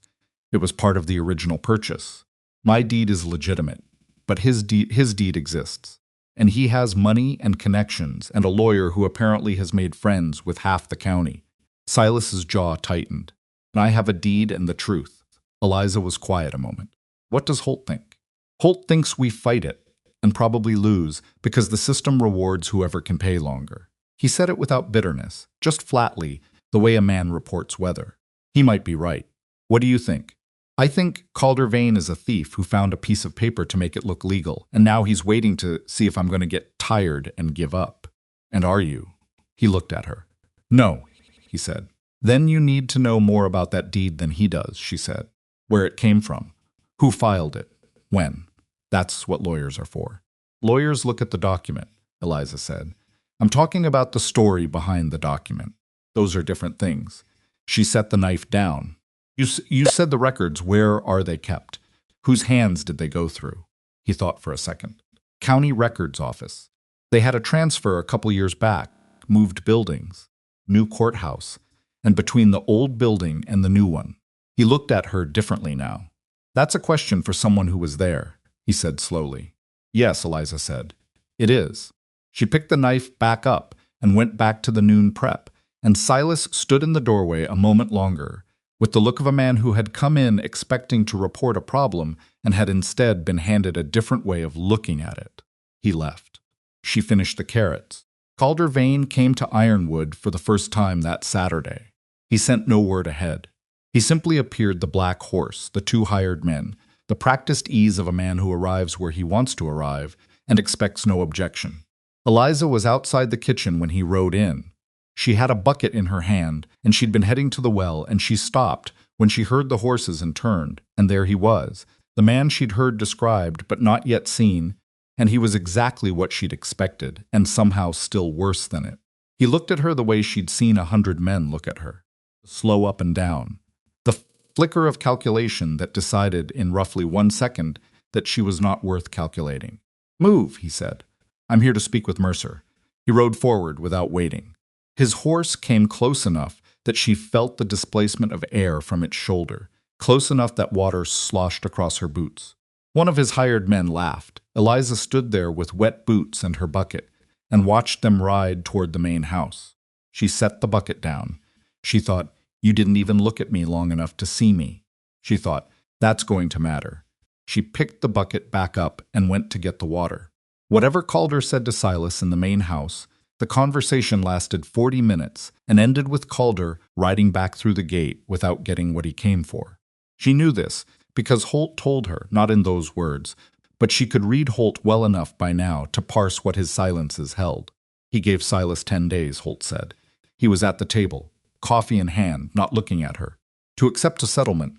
It was part of the original purchase. My deed is legitimate, but his deed exists. And he has money and connections and a lawyer who apparently has made friends with half the county. Silas's jaw tightened. And I have a deed and the truth. Eliza was quiet a moment. What does Holt think? Holt thinks we fight it, and probably lose, because the system rewards whoever can pay longer. He said it without bitterness, just flatly, the way a man reports weather. He might be right. What do you think? I think Calder Vane is a thief who found a piece of paper to make it look legal, and now he's waiting to see if I'm going to get tired and give up. And are you? He looked at her. No, he said. Then you need to know more about that deed than he does, she said. Where it came from. Who filed it. When. That's what lawyers are for. Lawyers look at the document, Eliza said. I'm talking about the story behind the document. Those are different things. She set the knife down. You said the records. Where are they kept? Whose hands did they go through? He thought for a second. County Records Office. They had a transfer a couple years back, moved buildings, new courthouse, and between the old building and the new one. He looked at her differently now. That's a question for someone who was there, he said slowly. Yes, Eliza said. It is. She picked the knife back up and went back to the noon prep, and Silas stood in the doorway a moment longer, with the look of a man who had come in expecting to report a problem and had instead been handed a different way of looking at it. He left. She finished the carrots. Calder Vane came to Ironwood for the first time that Saturday. He sent no word ahead. He simply appeared the black horse, the two hired men, the practiced ease of a man who arrives where he wants to arrive and expects no objection. Eliza was outside the kitchen when he rode in. She had a bucket in her hand, and she'd been heading to the well, and she stopped when she heard the horses and turned, and there he was, the man she'd heard described but not yet seen, and he was exactly what she'd expected, and somehow still worse than it. He looked at her the way she'd seen 100 men look at her, slow up and down. The flicker of calculation that decided in roughly 1 second that she was not worth calculating. Move, he said. I'm here to speak with Mercer. He rode forward without waiting. His horse came close enough that she felt the displacement of air from its shoulder, close enough that water sloshed across her boots. One of his hired men laughed. Eliza stood there with wet boots and her bucket, and watched them ride toward the main house. She set the bucket down. She thought, you didn't even look at me long enough to see me. She thought, that's going to matter. She picked the bucket back up and went to get the water. Whatever Calder said to Silas in the main house, the conversation lasted 40 minutes and ended with Calder riding back through the gate without getting what he came for. She knew this because Holt told her, not in those words, but she could read Holt well enough by now to parse what his silences held. He gave Silas 10 days, Holt said. He was at the table, coffee in hand, not looking at her, to accept a settlement,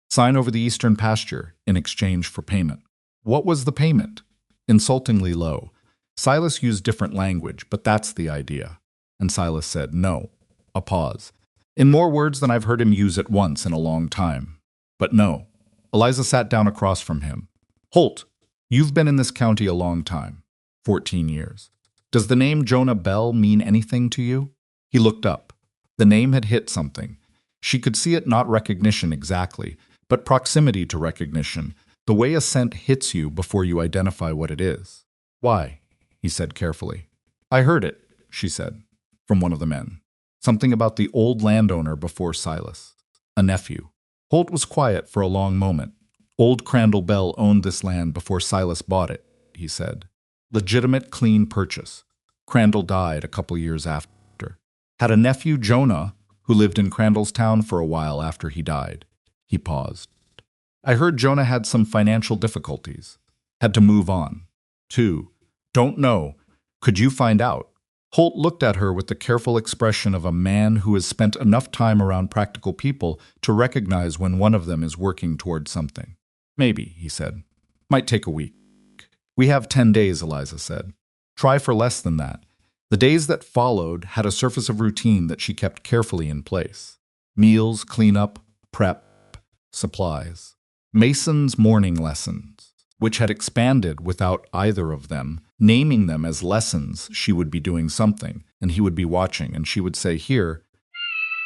sign over the eastern pasture in exchange for payment. What was the payment? Insultingly low. Silas used different language, but that's the idea. And Silas said, no. A pause. In more words than I've heard him use at once in a long time. But no. Eliza sat down across from him. Holt, you've been in this county a long time. 14 years. Does the name Jonah Bell mean anything to you? He looked up. The name had hit something. She could see it, not recognition exactly, but proximity to recognition, the way a scent hits you before you identify what it is. Why? He said carefully. I heard it, she said, from one of the men. Something about the old landowner before Silas. A nephew. Holt was quiet for a long moment. Old Crandall Bell owned this land before Silas bought it, he said. Legitimate, clean purchase. Crandall died a couple years after. Had a nephew, Jonah, who lived in Crandall's town for a while after he died. He paused. I heard Jonah had some financial difficulties. Had to move on. 2. Don't know. Could you find out? Holt looked at her with the careful expression of a man who has spent enough time around practical people to recognize when one of them is working toward something. Maybe, he said. Might take a week. We have 10 days, Eliza said. Try for less than that. The days that followed had a surface of routine that she kept carefully in place. Meals, cleanup, prep, supplies. Mason's morning lessons, which had expanded without either of them naming them as lessons. She would be doing something, and he would be watching, and she would say, here,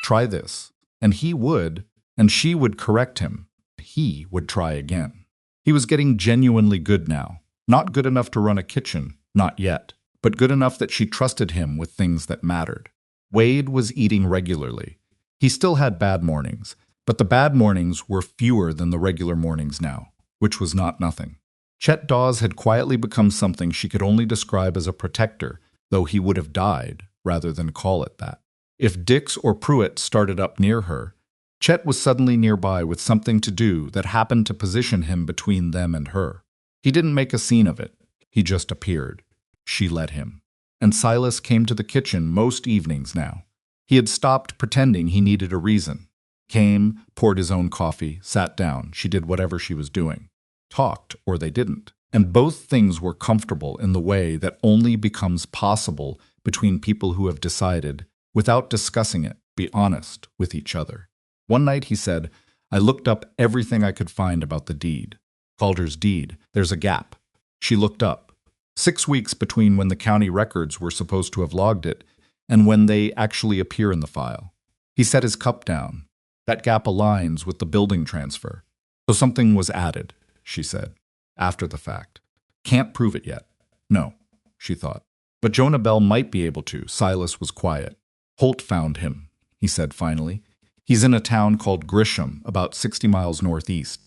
try this. And he would, and she would correct him. He would try again. He was getting genuinely good now. Not good enough to run a kitchen, not yet, but good enough that she trusted him with things that mattered. Wade was eating regularly. He still had bad mornings, but the bad mornings were fewer than the regular mornings now, which was not nothing. Chet Dawes had quietly become something she could only describe as a protector, though he would have died rather than call it that. If Dix or Pruitt started up near her, Chet was suddenly nearby with something to do that happened to position him between them and her. He didn't make a scene of it. He just appeared. She let him. And Silas came to the kitchen most evenings now. He had stopped pretending he needed a reason. Came, poured his own coffee, sat down. She did whatever she was doing. Talked, or they didn't. And both things were comfortable in the way that only becomes possible between people who have decided, without discussing it, be honest with each other. One night he said, "I looked up everything I could find about the deed. Calder's deed. There's a gap." She looked up. 6 weeks between when the county records were supposed to have logged it and when they actually appear in the file. He set his cup down. That gap aligns with the building transfer. So something was added, she said, after the fact. Can't prove it yet. No, she thought. But Jonah Bell might be able to. Silas was quiet. Holt found him, he said finally. He's in a town called Grisham, about 60 miles northeast.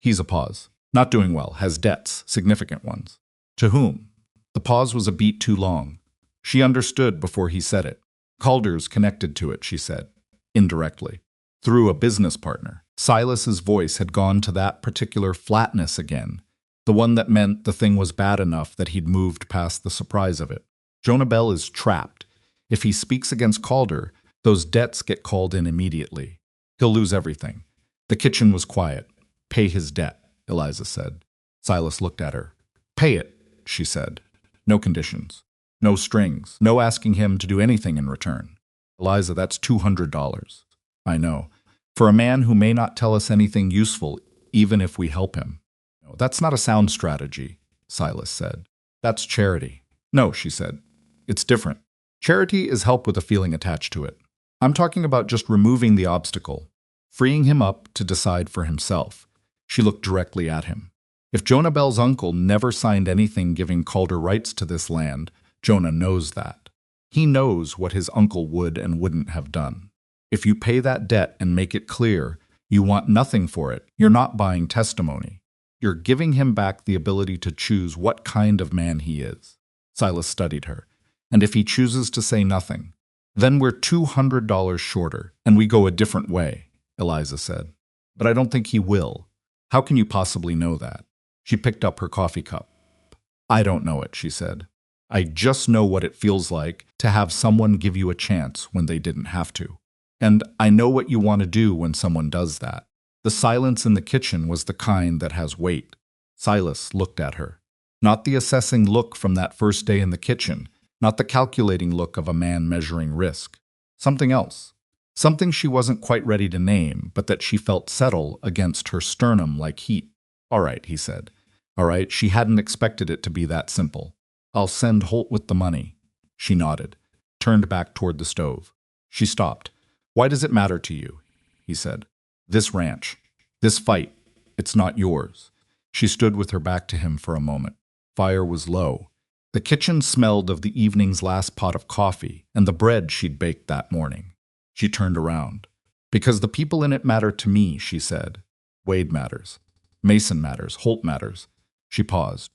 He's a pause. Not doing well, has debts, significant ones. To whom? The pause was a beat too long. She understood before he said it. Calder's connected to it, she said, indirectly. Through a business partner. Silas's voice had gone to that particular flatness again, the one that meant the thing was bad enough that he'd moved past the surprise of it. Jonah Bell is trapped. If he speaks against Calder, those debts get called in immediately. He'll lose everything. The kitchen was quiet. Pay his debt, Eliza said. Silas looked at her. Pay it, she said. No conditions. No strings. No asking him to do anything in return. Eliza, that's $200. I know. For a man who may not tell us anything useful, even if we help him. No, that's not a sound strategy, Silas said. That's charity. No, she said. It's different. Charity is help with a feeling attached to it. I'm talking about just removing the obstacle, freeing him up to decide for himself. She looked directly at him. If Jonah Bell's uncle never signed anything giving Calder rights to this land, Jonah knows that. He knows what his uncle would and wouldn't have done. If you pay that debt and make it clear you want nothing for it, you're not buying testimony. You're giving him back the ability to choose what kind of man he is. Silas studied her. And if he chooses to say nothing, then we're $200 shorter, and we go a different way, Eliza said. But I don't think he will. How can you possibly know that? She picked up her coffee cup. I don't know it, she said. I just know what it feels like to have someone give you a chance when they didn't have to. And I know what you want to do when someone does that. The silence in the kitchen was the kind that has weight. Silas looked at her. Not the assessing look from that first day in the kitchen, not the calculating look of a man measuring risk. Something else. Something she wasn't quite ready to name, but that she felt settle against her sternum like heat. All right, he said. All right, she hadn't expected it to be that simple. I'll send Holt with the money. She nodded, turned back toward the stove. She stopped. Why does it matter to you? He said. This ranch. This fight. It's not yours. She stood with her back to him for a moment. Fire was low. The kitchen smelled of the evening's last pot of coffee and the bread she'd baked that morning. She turned around. Because the people in it matter to me, she said. Wade matters. Mason matters. Holt matters. She paused.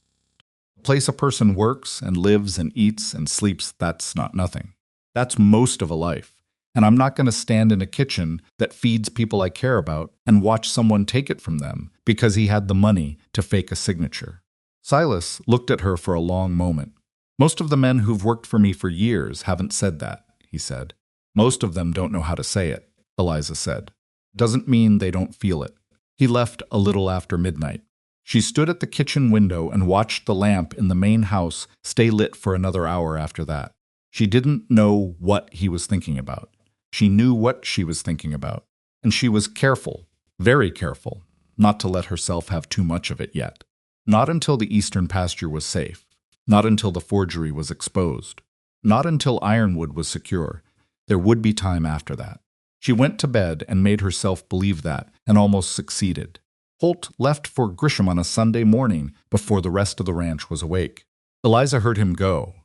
The place a person works and lives and eats and sleeps, that's not nothing. That's most of a life. And I'm not going to stand in a kitchen that feeds people I care about and watch someone take it from them because he had the money to fake a signature. Silas looked at her for a long moment. Most of the men who've worked for me for years haven't said that, he said. Most of them don't know how to say it, Eliza said. Doesn't mean they don't feel it. He left a little after midnight. She stood at the kitchen window and watched the lamp in the main house stay lit for another hour after that. She didn't know what he was thinking about. She knew what she was thinking about, and she was careful, very careful, not to let herself have too much of it yet. Not until the eastern pasture was safe. Not until the forgery was exposed. Not until Ironwood was secure. There would be time after that. She went to bed and made herself believe that, and almost succeeded. Holt left for Grisham on a Sunday morning before the rest of the ranch was awake. Eliza heard him go.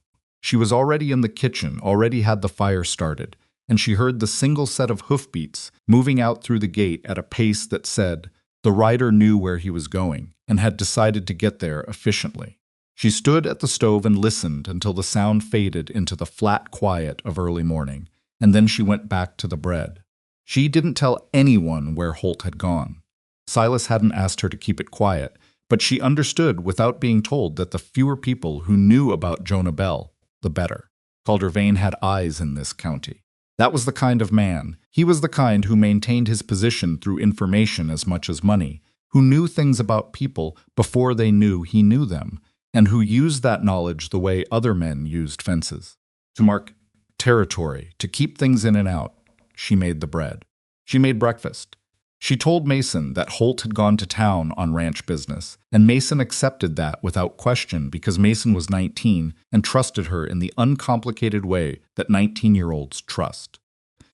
She was already in the kitchen, already had the fire started, and she heard the single set of hoofbeats moving out through the gate at a pace that said the rider knew where he was going and had decided to get there efficiently. She stood at the stove and listened until the sound faded into the flat quiet of early morning, and then she went back to the bread. She didn't tell anyone where Holt had gone. Silas hadn't asked her to keep it quiet, but she understood without being told that the fewer people who knew about Jonah Bell, the better. Calder Vane had eyes in this county. That was the kind of man. He was the kind who maintained his position through information as much as money, who knew things about people before they knew he knew them, and who used that knowledge the way other men used fences. To mark territory, to keep things in and out, she made the bread. She made breakfast. She told Mason that Holt had gone to town on ranch business, and Mason accepted that without question because Mason was 19 and trusted her in the uncomplicated way that 19-year-olds trust.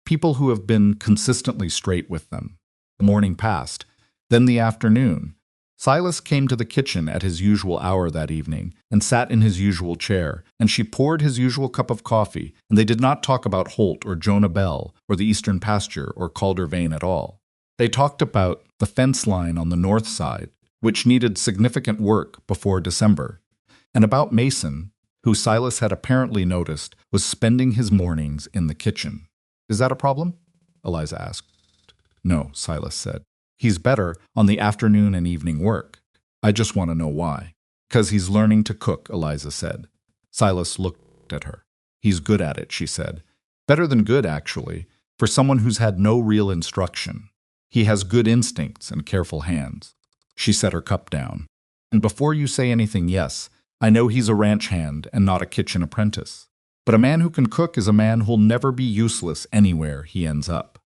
People who have been consistently straight with them. The morning passed. Then the afternoon. Silas came to the kitchen at his usual hour that evening and sat in his usual chair, and she poured his usual cup of coffee, and they did not talk about Holt or Jonah Bell or the Eastern Pasture or Calder Vane at all. They talked about the fence line on the north side, which needed significant work before December, and about Mason, who Silas had apparently noticed was spending his mornings in the kitchen. "Is that a problem?" Eliza asked. "No," Silas said. "He's better on the afternoon and evening work. I just want to know why." "'Cause he's learning to cook," Eliza said. Silas looked at her. "He's good at it," she said. "Better than good, actually, for someone who's had no real instruction. He has good instincts and careful hands." She set her cup down. "And before you say anything, yes, I know he's a ranch hand and not a kitchen apprentice. But a man who can cook is a man who'll never be useless anywhere he ends up.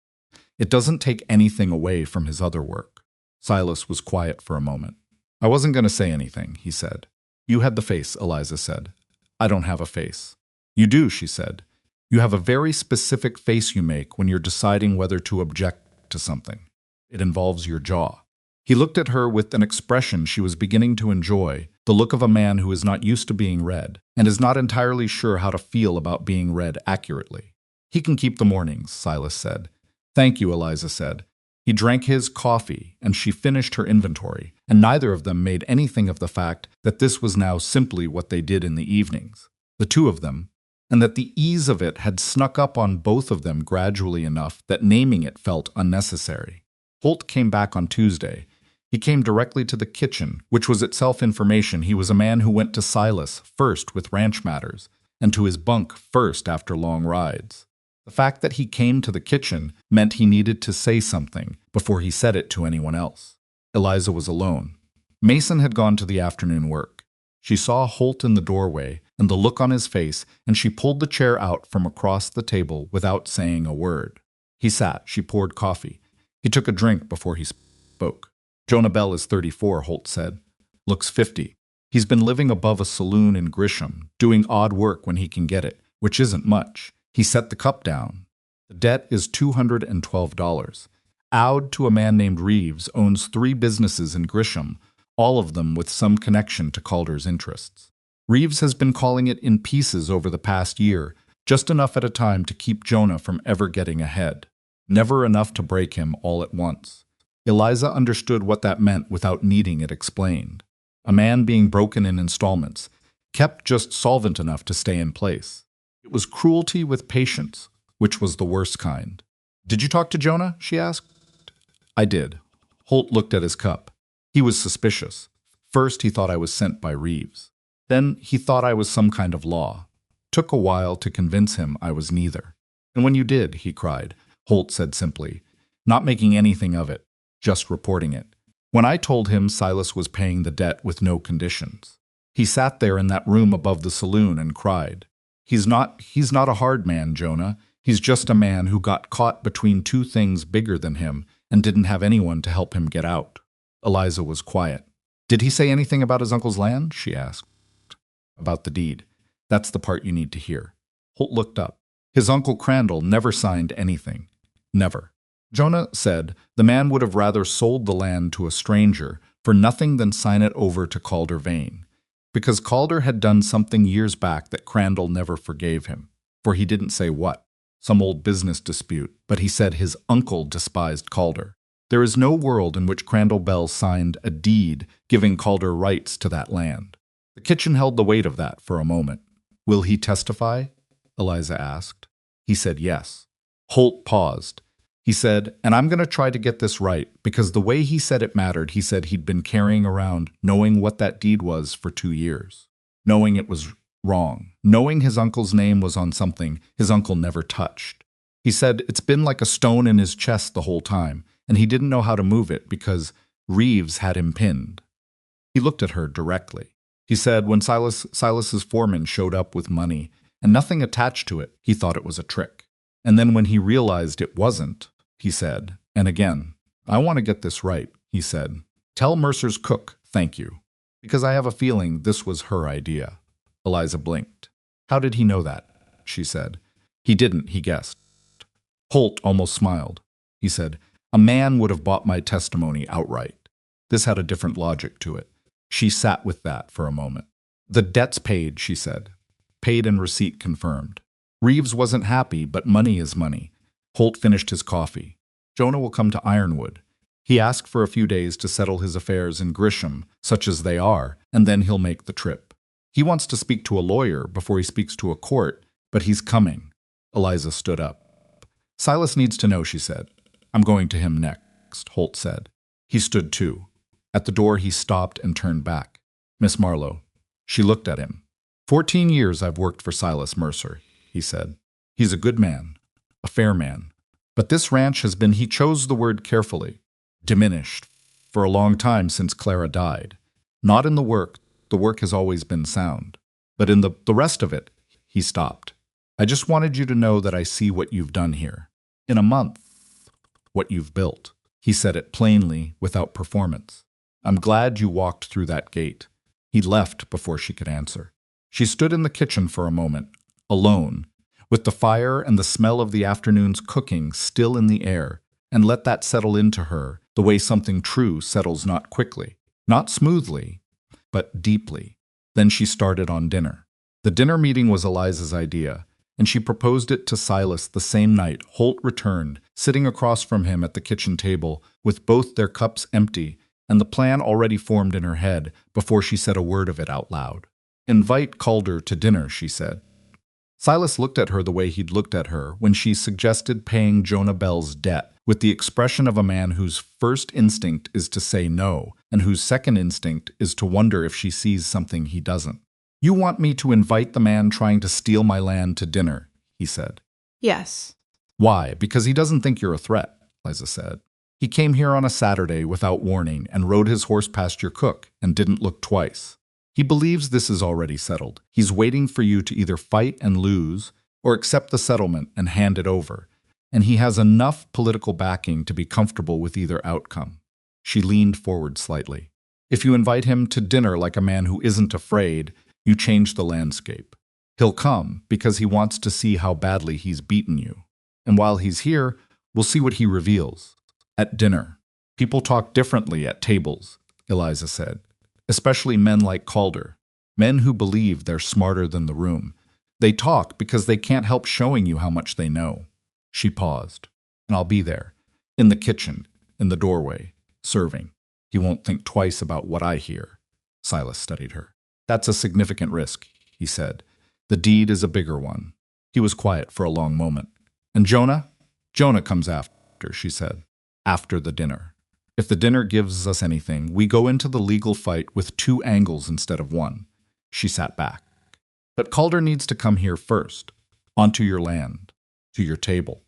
It doesn't take anything away from his other work." Silas was quiet for a moment. "I wasn't going to say anything," he said. "You had the face," Eliza said. "I don't have a face." "You do," she said. "You have a very specific face you make when you're deciding whether to object to something. It involves your jaw." He looked at her with an expression she was beginning to enjoy, the look of a man who is not used to being read, and is not entirely sure how to feel about being read accurately. "He can keep the mornings," Silas said. "Thank you," Eliza said. He drank his coffee, and she finished her inventory, and neither of them made anything of the fact that this was now simply what they did in the evenings, the two of them, and that the ease of it had snuck up on both of them gradually enough that naming it felt unnecessary. Holt came back on Tuesday. He came directly to the kitchen, which was itself information. He was a man who went to Silas first with ranch matters, and to his bunk first after long rides. The fact that he came to the kitchen meant he needed to say something before he said it to anyone else. Eliza was alone. Mason had gone to the afternoon work. She saw Holt in the doorway and the look on his face, and she pulled the chair out from across the table without saying a word. He sat. She poured coffee. He took a drink before he spoke. "Jonah Bell is 34, Holt said. Looks 50. He's been living above a saloon in Grisham, doing odd work when he can get it, which isn't much." He set the cup down. "The debt is $212. Owed to a man named Reeves owns 3 businesses in Grisham, all of them with some connection to Calder's interests. Reeves has been calling it in pieces over the past year, just enough at a time to keep Jonah from ever getting ahead. Never enough to break him all at once." Eliza understood what that meant without needing it explained. A man being broken in installments, kept just solvent enough to stay in place. It was cruelty with patience, which was the worst kind. "Did you talk to Jonah?" she asked. "I did." Holt looked at his cup. He was suspicious. First he thought I was sent by Reeves. Then he thought I was some kind of law. Took a while to convince him I was neither. "And when you did," he cried, Holt said simply, not making anything of it, just reporting it. "When I told him Silas was paying the debt with no conditions. He sat there in that room above the saloon and cried. He's not a hard man, Jonah. He's just a man who got caught between 2 things bigger than him and didn't have anyone to help him get out." Eliza was quiet. "Did he say anything about his uncle's land?" she asked. "About the deed. That's the part you need to hear." Holt looked up. "His uncle Crandall never signed anything. Never. Jonah said the man would have rather sold the land to a stranger for nothing than sign it over to Calder Vane, because Calder had done something years back that Crandall never forgave him, for he didn't say what, some old business dispute, but he said his uncle despised Calder. There is no world in which Crandall Bell signed a deed giving Calder rights to that land. The kitchen held the weight of that for a moment. Will he testify? Eliza asked. He said yes. Holt paused. He said, and I'm going to try to get this right, because the way he said it mattered. He said he'd been carrying around knowing what that deed was for 2 years, knowing it was wrong, knowing his uncle's name was on something his uncle never touched. He said it's been like a stone in his chest the whole time, and he didn't know how to move it because Reeves had him pinned. He looked at her directly. He said when Silas's foreman showed up with money and nothing attached to it, he thought it was a trick. And then when he realized it wasn't, he said, and again, I want to get this right, he said, tell Mercer's cook, thank you, because I have a feeling this was her idea. Eliza blinked. How did he know that? She said. He didn't, he guessed. Holt almost smiled. He said, a man would have bought my testimony outright. This had a different logic to it. She sat with that for a moment. The debt's paid, she said. Paid and receipt confirmed. Reeves wasn't happy, but money is money. Holt finished his coffee. Jonah will come to Ironwood. He asked for a few days to settle his affairs in Grisham, such as they are, and then he'll make the trip. He wants to speak to a lawyer before he speaks to a court, but he's coming. Eliza stood up. Silas needs to know, she said. I'm going to him next, Holt said. He stood too. At the door he stopped and turned back. Miss Marlowe. She looked at him. 14 years I've worked for Silas Mercer, he said. He's a good man, a fair man. But this ranch has been, he chose the word carefully, diminished for a long time since Clara died. Not in the work has always been sound. But in the rest of it, he stopped. I just wanted you to know that I see what you've done here. In a month, what you've built. He said it plainly, without performance. I'm glad you walked through that gate. He left before she could answer. She stood in the kitchen for a moment, alone, with the fire and the smell of the afternoon's cooking still in the air, and let that settle into her the way something true settles not quickly, not smoothly, but deeply. Then she started on dinner. The dinner meeting was Eliza's idea, and she proposed it to Silas the same night Holt returned, sitting across from him at the kitchen table, with both their cups empty, and the plan already formed in her head before she said a word of it out loud. Invite Calder to dinner, she said. Silas looked at her the way he'd looked at her when she suggested paying Jonah Bell's debt, with the expression of a man whose first instinct is to say no, and whose second instinct is to wonder if she sees something he doesn't. You want me to invite the man trying to steal my land to dinner, he said. Yes. Why? Because he doesn't think you're a threat, Eliza said. He came here on a Saturday without warning and rode his horse past your cook and didn't look twice. He believes this is already settled. He's waiting for you to either fight and lose or accept the settlement and hand it over, and he has enough political backing to be comfortable with either outcome. She leaned forward slightly. If you invite him to dinner like a man who isn't afraid, you change the landscape. He'll come because he wants to see how badly he's beaten you. And while he's here, we'll see what he reveals. At dinner. People talk differently at tables, Eliza said. Especially men like Calder, men who believe they're smarter than the room. They talk because they can't help showing you how much they know. She paused. And I'll be there, in the kitchen, in the doorway, serving. He won't think twice about what I hear. Silas studied her. That's a significant risk, he said. The deed is a bigger one. He was quiet for a long moment. And Jonah? Jonah comes after, she said. After the dinner. If the dinner gives us anything, we go into the legal fight with 2 angles instead of 1. She sat back. But Calder needs to come here first, onto your land, to your table.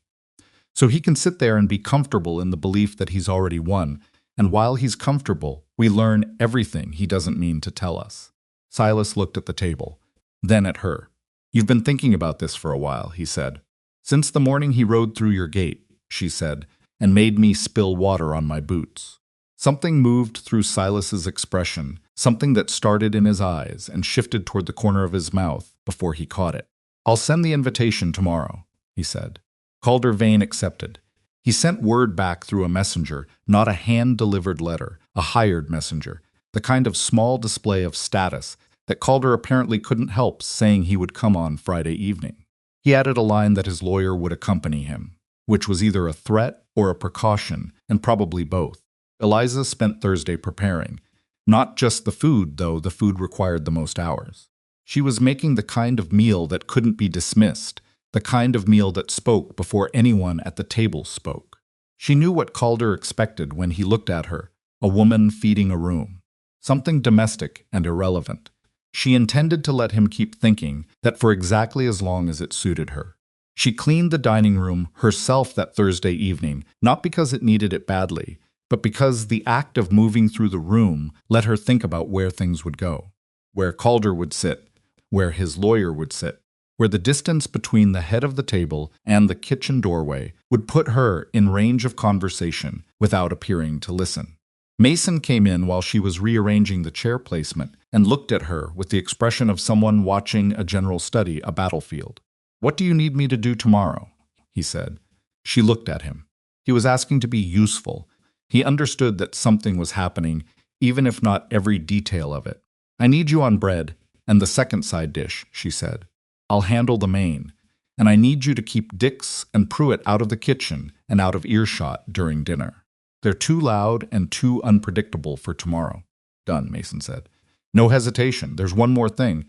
So he can sit there and be comfortable in the belief that he's already won, and while he's comfortable, we learn everything he doesn't mean to tell us. Silas looked at the table, then at her. You've been thinking about this for a while, he said. Since the morning he rode through your gate, she said, and made me spill water on my boots. Something moved through Silas's expression, something that started in his eyes and shifted toward the corner of his mouth before he caught it. I'll send the invitation tomorrow, he said. Calder Vane accepted. He sent word back through a messenger, not a hand-delivered letter, a hired messenger, the kind of small display of status that Calder apparently couldn't help saying he would come on Friday evening. He added a line that his lawyer would accompany him, which was either a threat or a precaution, and probably both. Eliza spent Thursday preparing. Not just the food, though the food required the most hours. She was making the kind of meal that couldn't be dismissed, the kind of meal that spoke before anyone at the table spoke. She knew what Calder expected when he looked at her, a woman feeding a room. Something domestic and irrelevant. She intended to let him keep thinking that for exactly as long as it suited her. She cleaned the dining room herself that Thursday evening, not because it needed it badly, but because the act of moving through the room let her think about where things would go, where Calder would sit, where his lawyer would sit, where the distance between the head of the table and the kitchen doorway would put her in range of conversation without appearing to listen. Mason came in while she was rearranging the chair placement and looked at her with the expression of someone watching a general study, a battlefield. "What do you need me to do tomorrow?" he said. She looked at him. He was asking to be useful. He understood that something was happening, even if not every detail of it. "I need you on bread and the second side dish," she said. "I'll handle the main, and I need you to keep Dix and Pruitt out of the kitchen and out of earshot during dinner. They're too loud and too unpredictable for tomorrow." "Done," Mason said. "No hesitation. There's one more thing."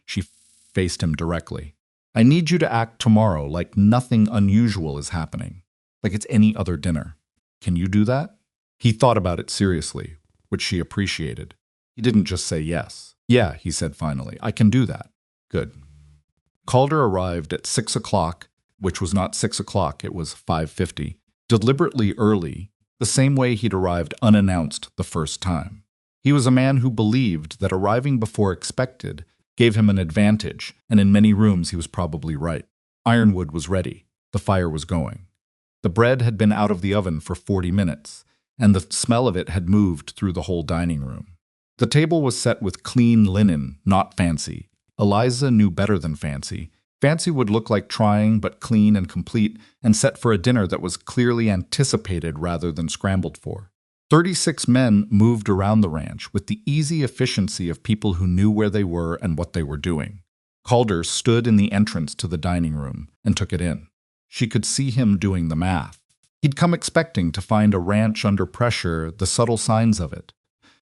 She faced him directly. "I need you to act tomorrow like nothing unusual is happening, like it's any other dinner. Can you do that?" He thought about it seriously, which she appreciated. He didn't just say yes. "Yeah," he said finally, "I can do that." "Good." Calder arrived at 6 o'clock, which was not 6 o'clock, it was 5:50, deliberately early, the same way he'd arrived unannounced the first time. He was a man who believed that arriving before expected gave him an advantage, and in many rooms he was probably right. Ironwood was ready. The fire was going. The bread had been out of the oven for 40 minutes, and the smell of it had moved through the whole dining room. The table was set with clean linen, not fancy. Eliza knew better than fancy. Fancy would look like trying, but clean and complete, and set for a dinner that was clearly anticipated rather than scrambled for. 36 men moved around the ranch with the easy efficiency of people who knew where they were and what they were doing. Calder stood in the entrance to the dining room and took it in. She could see him doing the math. He'd come expecting to find a ranch under pressure, the subtle signs of it.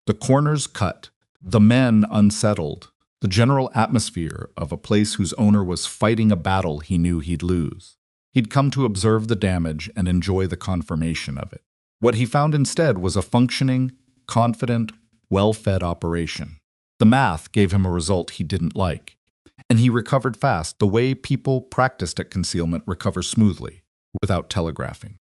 The corners cut, the men unsettled, the general atmosphere of a place whose owner was fighting a battle he knew he'd lose. He'd come to observe the damage and enjoy the confirmation of it. What he found instead was a functioning, confident, well-fed operation. The math gave him a result he didn't like, and he recovered fast the way people practiced at concealment recover smoothly, without telegraphing.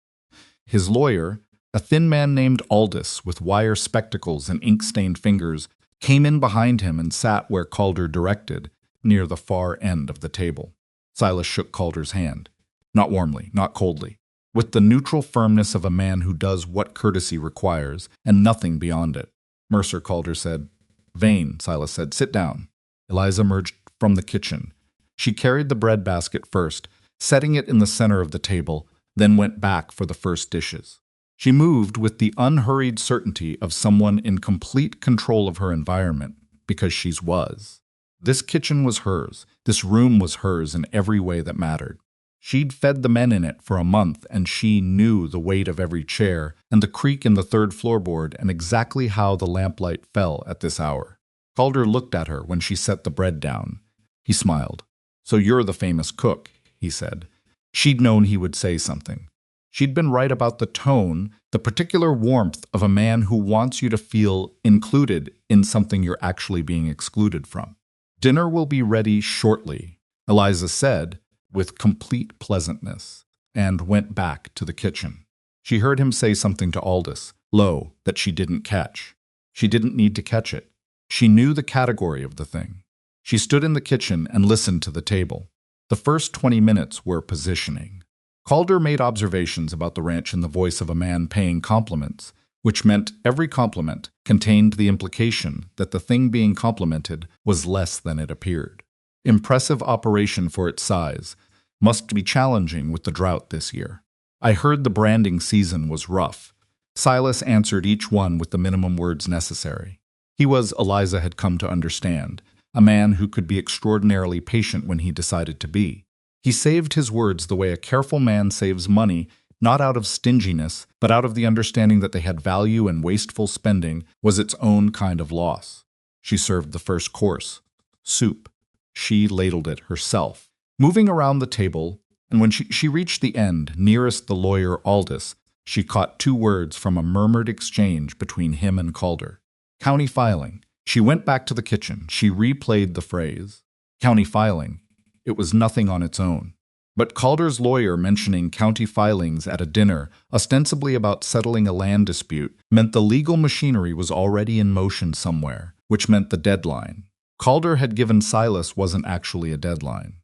His lawyer, a thin man named Aldous with wire spectacles and ink-stained fingers, came in behind him and sat where Calder directed, near the far end of the table. Silas shook Calder's hand. Not warmly, not coldly. With the neutral firmness of a man who does what courtesy requires, and nothing beyond it. "Mercer," Calder said. "Vane," Silas said. "Sit down." Eliza emerged from the kitchen. She carried the bread basket first, setting it in the center of the table, then went back for the first dishes. She moved with the unhurried certainty of someone in complete control of her environment, because she was. This kitchen was hers. This room was hers in every way that mattered. She'd fed the men in it for a month, and she knew the weight of every chair and the creak in the third floorboard and exactly how the lamplight fell at this hour. Calder looked at her when she set the bread down. He smiled. "So you're the famous cook," he said. She'd known he would say something. She'd been right about the tone, the particular warmth of a man who wants you to feel included in something you're actually being excluded from. "Dinner will be ready shortly," Eliza said, with complete pleasantness, and went back to the kitchen. She heard him say something to Aldous, low, that she didn't catch. She didn't need to catch it. She knew the category of the thing. She stood in the kitchen and listened to the table. The first 20 minutes were positioning. Calder made observations about the ranch in the voice of a man paying compliments, which meant every compliment contained the implication that the thing being complimented was less than it appeared. Impressive operation for its size, must be challenging with the drought this year. I heard the branding season was rough. Silas answered each one with the minimum words necessary. He was, Eliza had come to understand, a man who could be extraordinarily patient when he decided to be. He saved his words the way a careful man saves money, not out of stinginess, but out of the understanding that they had value and wasteful spending was its own kind of loss. She served the first course, soup. She ladled it herself. Moving around the table, and when she reached the end, nearest the lawyer Aldous, she caught two words from a murmured exchange between him and Calder. County filing. She went back to the kitchen. She replayed the phrase. County filing. It was nothing on its own. But Calder's lawyer mentioning county filings at a dinner, ostensibly about settling a land dispute, meant the legal machinery was already in motion somewhere, which meant the deadline. Calder had given Silas wasn't actually a deadline.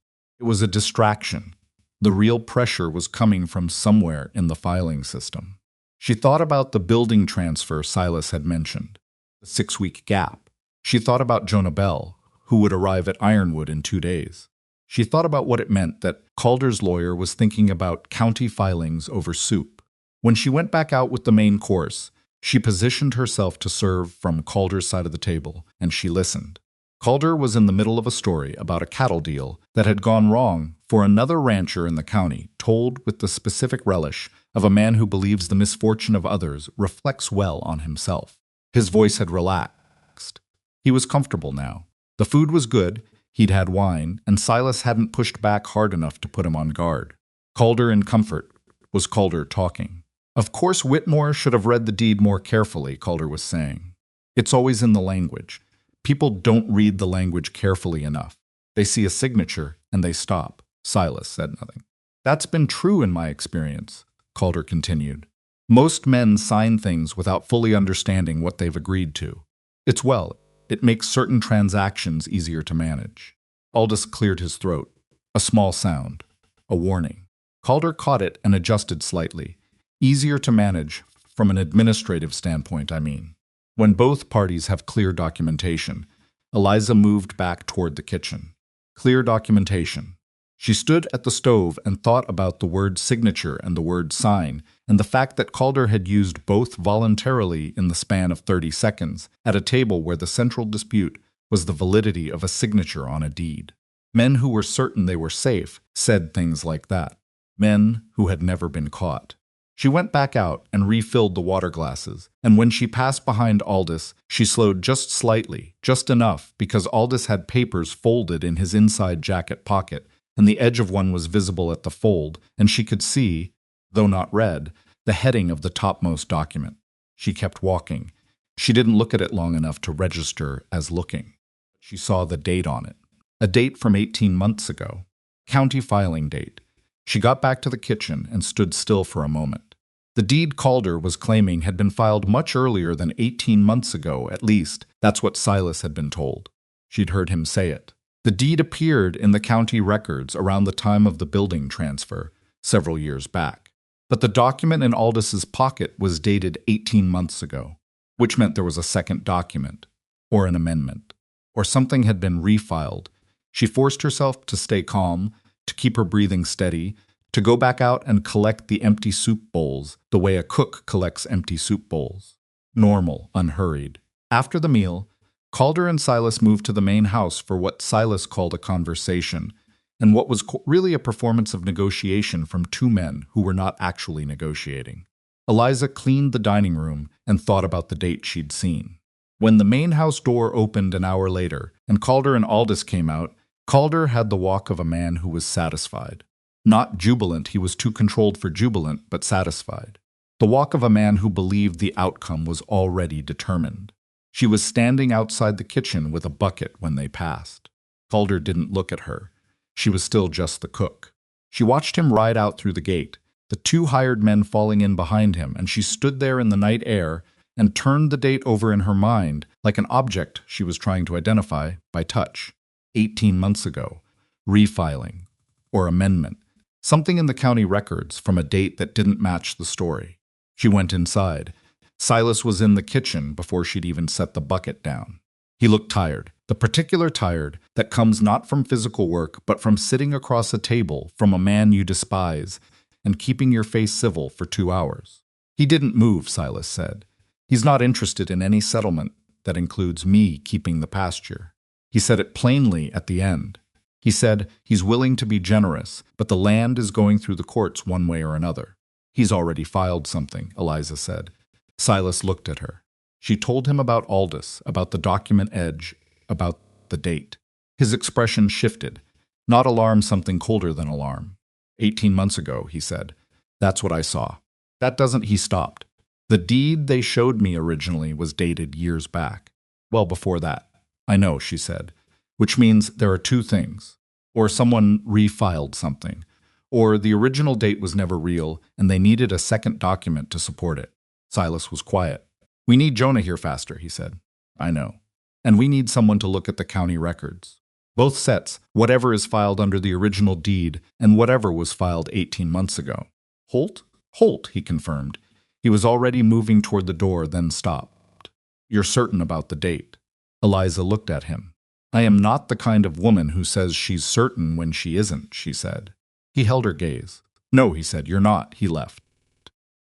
It was a distraction. The real pressure was coming from somewhere in the filing system. She thought about the building transfer Silas had mentioned, the 6-week gap. She thought about Jonah Bell, who would arrive at Ironwood in 2 days. She thought about what it meant that Calder's lawyer was thinking about county filings over soup. When she went back out with the main course, she positioned herself to serve from Calder's side of the table, and she listened. Calder was in the middle of a story about a cattle deal that had gone wrong for another rancher in the county, told with the specific relish of a man who believes the misfortune of others reflects well on himself. His voice had relaxed. He was comfortable now. The food was good. He'd had wine, and Silas hadn't pushed back hard enough to put him on guard. Calder in comfort. Was Calder talking? Of course Whitmore should have read the deed more carefully, Calder was saying. It's always in the language. People don't read the language carefully enough. They see a signature, and they stop. Silas said nothing. That's been true in my experience, Calder continued. Most men sign things without fully understanding what they've agreed to. It makes certain transactions easier to manage. Aldous cleared his throat. A small sound. A warning. Calder caught it and adjusted slightly. Easier to manage, from an administrative standpoint, I mean. When both parties have clear documentation, Eliza moved back toward the kitchen. Clear documentation. She stood at the stove and thought about the word signature and the word sign, and the fact that Calder had used both voluntarily in the span of 30 seconds at a table where the central dispute was the validity of a signature on a deed. Men who were certain they were safe said things like that. Men who had never been caught. She went back out and refilled the water glasses, and when she passed behind Aldous, she slowed just slightly, just enough, because Aldous had papers folded in his inside jacket pocket, and the edge of one was visible at the fold, and she could see, though not read, the heading of the topmost document. She kept walking. She didn't look at it long enough to register as looking. She saw the date on it. A date from 18 months ago. County filing date. She got back to the kitchen and stood still for a moment. The deed Calder was claiming had been filed much earlier than 18 months ago, at least. That's what Silas had been told. She'd heard him say it. The deed appeared in the county records around the time of the building transfer, several years back. But the document in Aldis's pocket was dated 18 months ago, which meant there was a second document, or an amendment, or something had been refiled. She forced herself to stay calm, to keep her breathing steady, to go back out and collect the empty soup bowls the way a cook collects empty soup bowls. Normal, unhurried. After the meal, Calder and Silas moved to the main house for what Silas called a conversation, and what was really a performance of negotiation from two men who were not actually negotiating. Eliza cleaned the dining room and thought about the date she'd seen. When the main house door opened an hour later, and Calder and Aldous came out, Calder had the walk of a man who was satisfied. Not jubilant, he was too controlled for jubilant, but satisfied. The walk of a man who believed the outcome was already determined. She was standing outside the kitchen with a bucket when they passed. Calder didn't look at her. She was still just the cook. She watched him ride out through the gate, the two hired men falling in behind him, and she stood there in the night air and turned the date over in her mind like an object she was trying to identify by touch. 18 months ago. Refiling. Or amendment. Something in the county records from a date that didn't match the story. She went inside. Silas was in the kitchen before she'd even set the bucket down. He looked tired, the particular tired that comes not from physical work, but from sitting across a table from a man you despise, and keeping your face civil for 2 hours. He didn't move, Silas said. He's not interested in any settlement that includes me keeping the pasture. He said it plainly at the end. He said he's willing to be generous, but the land is going through the courts one way or another. He's already filed something, Eliza said. Silas looked at her. She told him about Aldous, about the document edge, about the date. His expression shifted. Not alarm, something colder than alarm. 18 months ago, he said. That's what I saw. That doesn't, he stopped. The deed they showed me originally was dated years back. Well before that. I know, she said. Which means there are 2 things. Or someone refiled something. Or the original date was never real, and they needed a second document to support it. Silas was quiet. We need Jonah here faster, he said. I know. And we need someone to look at the county records. Both sets, whatever is filed under the original deed and whatever was filed 18 months ago. Holt? Holt, he confirmed. He was already moving toward the door, then stopped. You're certain about the date? Eliza looked at him. I am not the kind of woman who says she's certain when she isn't, she said. He held her gaze. No, he said, you're not. He left.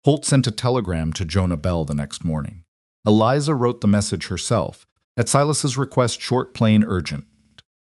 Holt sent a telegram to Jonah Bell the next morning. Eliza wrote the message herself. At Silas's request, short, plain, urgent.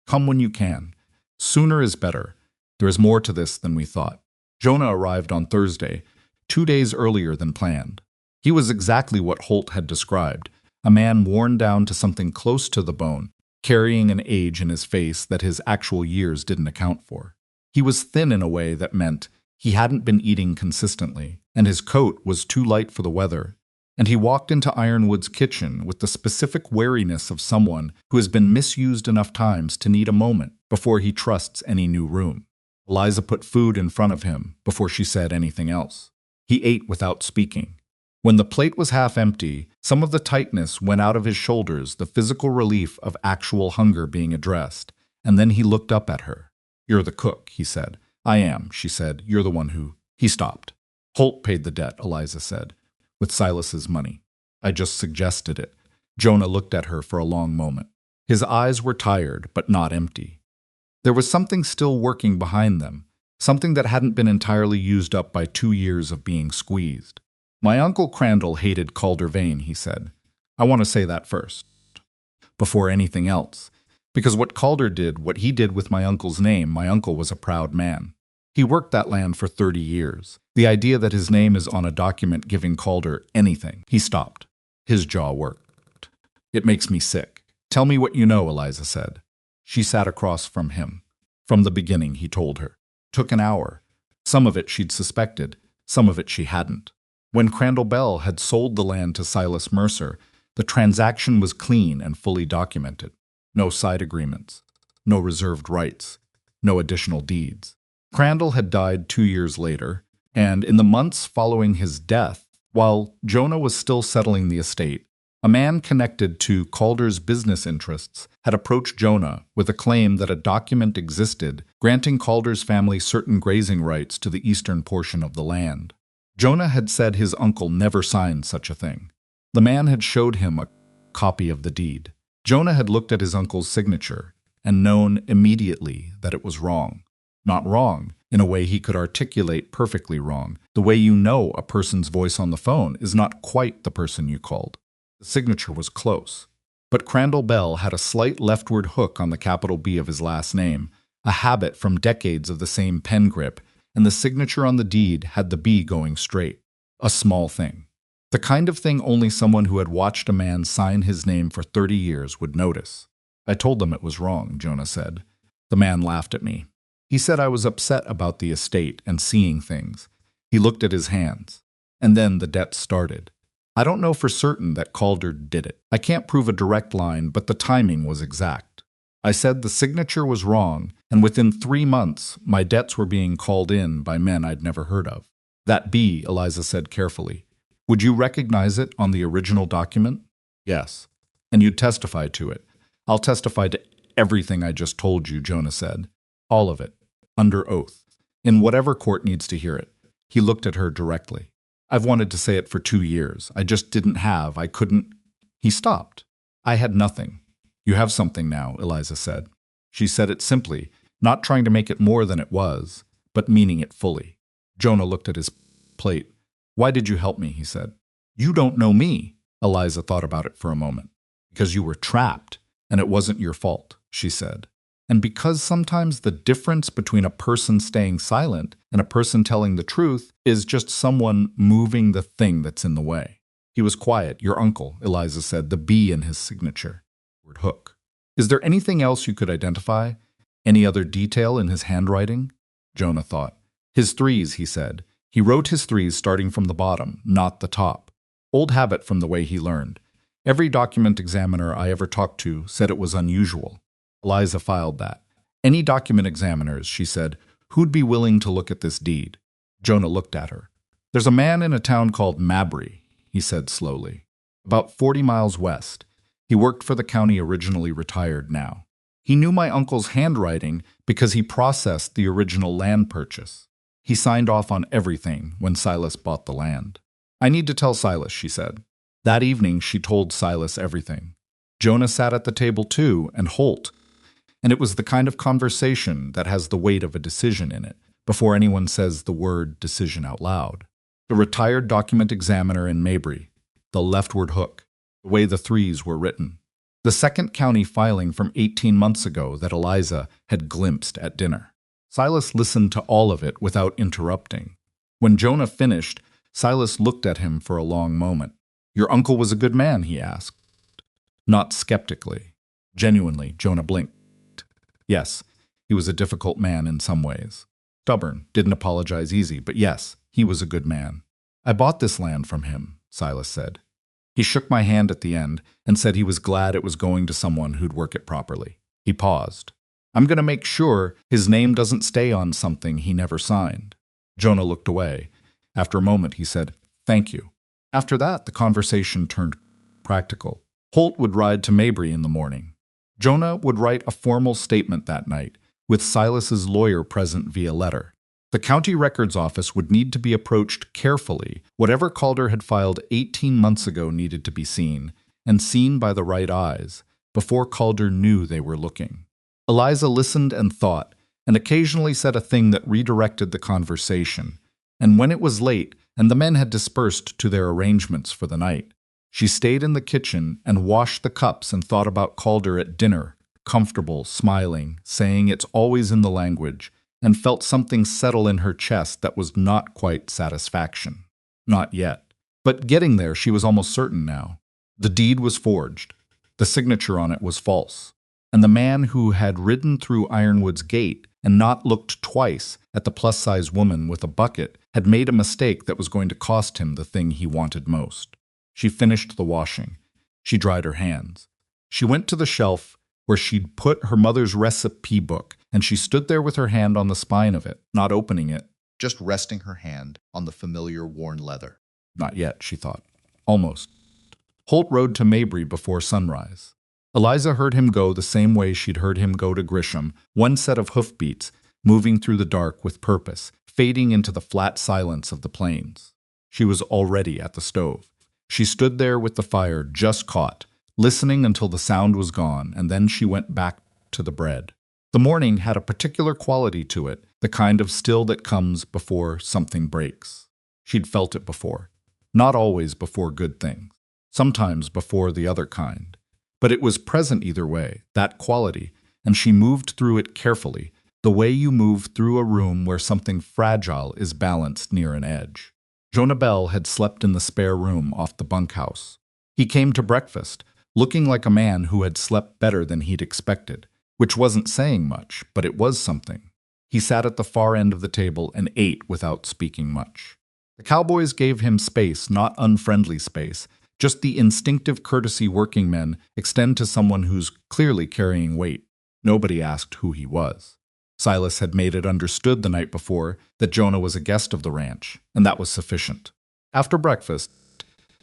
Come when you can. Sooner is better. There is more to this than we thought. Jonah arrived on Thursday, 2 days earlier than planned. He was exactly what Holt had described, a man worn down to something close to the bone, carrying an age in his face that his actual years didn't account for. He was thin in a way that meant he hadn't been eating consistently, and his coat was too light for the weather. And he walked into Ironwood's kitchen with the specific wariness of someone who has been misused enough times to need a moment before he trusts any new room. Eliza put food in front of him before she said anything else. He ate without speaking. When the plate was half empty, some of the tightness went out of his shoulders, the physical relief of actual hunger being addressed, and then he looked up at her. You're the cook, he said. I am, she said. You're the one who... He stopped. Holt paid the debt, Eliza said, with Silas's money. I just suggested it. Jonah looked at her for a long moment. His eyes were tired, but not empty. There was something still working behind them, something that hadn't been entirely used up by 2 years of being squeezed. My Uncle Crandall hated Calder Vane, he said. I want to say that first, before anything else. Because what Calder did, what he did with my uncle's name, my uncle was a proud man. He worked that land for 30 years. The idea that his name is on a document giving Calder anything. He stopped. His jaw worked. It makes me sick. Tell me what you know, Eliza said. She sat across from him. From the beginning, he told her. Took an hour. Some of it she'd suspected, some of it she hadn't. When Crandall Bell had sold the land to Silas Mercer, the transaction was clean and fully documented. No side agreements, no reserved rights, no additional deeds. Crandall had died 2 years later, and in the months following his death, while Jonah was still settling the estate, a man connected to Calder's business interests had approached Jonah with a claim that a document existed granting Calder's family certain grazing rights to the eastern portion of the land. Jonah had said his uncle never signed such a thing. The man had showed him a copy of the deed. Jonah had looked at his uncle's signature and known immediately that it was wrong. Not wrong in a way he could articulate perfectly wrong, the way you know a person's voice on the phone is not quite the person you called. The signature was close. But Crandall Bell had a slight leftward hook on the capital B of his last name, a habit from decades of the same pen grip, and the signature on the deed had the B going straight. A small thing. The kind of thing only someone who had watched a man sign his name for 30 years would notice. I told them it was wrong, Jonah said. The man laughed at me. He said I was upset about the estate and seeing things. He looked at his hands. And then the debt started. I don't know for certain that Calder did it. I can't prove a direct line, but the timing was exact. I said the signature was wrong, and within 3 months, my debts were being called in by men I'd never heard of. That B, Eliza said carefully. Would you recognize it on the original document? Yes. And you'd testify to it. I'll testify to everything I just told you, Jonah said. All of it. Under oath. In whatever court needs to hear it. He looked at her directly. I've wanted to say it for 2 years. I just didn't have. I couldn't. He stopped. I had nothing. You have something now, Eliza said. She said it simply, not trying to make it more than it was, but meaning it fully. Jonah looked at his plate. "Why did you help me?" he said. "You don't know me." Eliza thought about it for a moment. "Because you were trapped, and it wasn't your fault," she said. "And because sometimes the difference between a person staying silent and a person telling the truth is just someone moving the thing that's in the way." "He was quiet, your uncle," Eliza said, the B in his signature. Word hook. "Is there anything else you could identify? Any other detail in his handwriting?" Jonah thought. "His threes," he said. "He wrote his threes starting from the bottom, not the top. Old habit from the way he learned. Every document examiner I ever talked to said it was unusual." Eliza filed that. "Any document examiners," she said, "who'd be willing to look at this deed?" Jonah looked at her. "There's a man in a town called Mabry," he said slowly. "About 40 miles west. He worked for the county, originally retired now. He knew my uncle's handwriting because he processed the original land purchase. He signed off on everything when Silas bought the land." "I need to tell Silas," she said. That evening she told Silas everything. Jonah sat at the table too, and Holt, and it was the kind of conversation that has the weight of a decision in it, before anyone says the word decision out loud. The retired document examiner in Mabry, the leftward hook, the way the threes were written. The second county filing from 18 months ago that Eliza had glimpsed at dinner. Silas listened to all of it without interrupting. When Jonah finished, Silas looked at him for a long moment. "Your uncle was a good man?" he asked. Not skeptically. Genuinely, Jonah blinked. "Yes, he was a difficult man in some ways. Stubborn, didn't apologize easy, but yes, he was a good man. I bought this land from him," Silas said. He shook my hand at the end and said he was glad it was going to someone who'd work it properly. He paused. "I'm going to make sure his name doesn't stay on something he never signed." Jonah looked away. After a moment, he said, "Thank you." After that, the conversation turned practical. Holt would ride to Mabry in the morning. Jonah would write a formal statement that night, with Silas's lawyer present via letter. The county records office would need to be approached carefully. Whatever Calder had filed 18 months ago needed to be seen, and seen by the right eyes, before Calder knew they were looking. Eliza listened and thought, and occasionally said a thing that redirected the conversation. And when it was late, and the men had dispersed to their arrangements for the night, she stayed in the kitchen and washed the cups and thought about Calder at dinner, comfortable, smiling, saying it's always in the language, and felt something settle in her chest that was not quite satisfaction. Not yet. But getting there, she was almost certain now. The deed was forged. The signature on it was false. And the man who had ridden through Ironwood's gate and not looked twice at the plus-size woman with a bucket had made a mistake that was going to cost him the thing he wanted most. She finished the washing. She dried her hands. She went to the shelf where she'd put her mother's recipe book, and she stood there with her hand on the spine of it, not opening it, just resting her hand on the familiar worn leather. Not yet, she thought. Almost. Holt rode to Mabry before sunrise. Eliza heard him go the same way she'd heard him go to Grisham, one set of hoofbeats, moving through the dark with purpose, fading into the flat silence of the plains. She was already at the stove. She stood there with the fire just caught, listening until the sound was gone, and then she went back to the bread. The morning had a particular quality to it, the kind of still that comes before something breaks. She'd felt it before. Not always before good things. Sometimes before the other kind. But it was present either way, that quality, and she moved through it carefully, the way you move through a room where something fragile is balanced near an edge. Jonah Bell had slept in the spare room off the bunkhouse. He came to breakfast, looking like a man who had slept better than he'd expected, which wasn't saying much, but it was something. He sat at the far end of the table and ate without speaking much. The cowboys gave him space, not unfriendly space, just the instinctive courtesy working men extend to someone who's clearly carrying weight. Nobody asked who he was. Silas had made it understood the night before that Jonah was a guest of the ranch, and that was sufficient. After breakfast,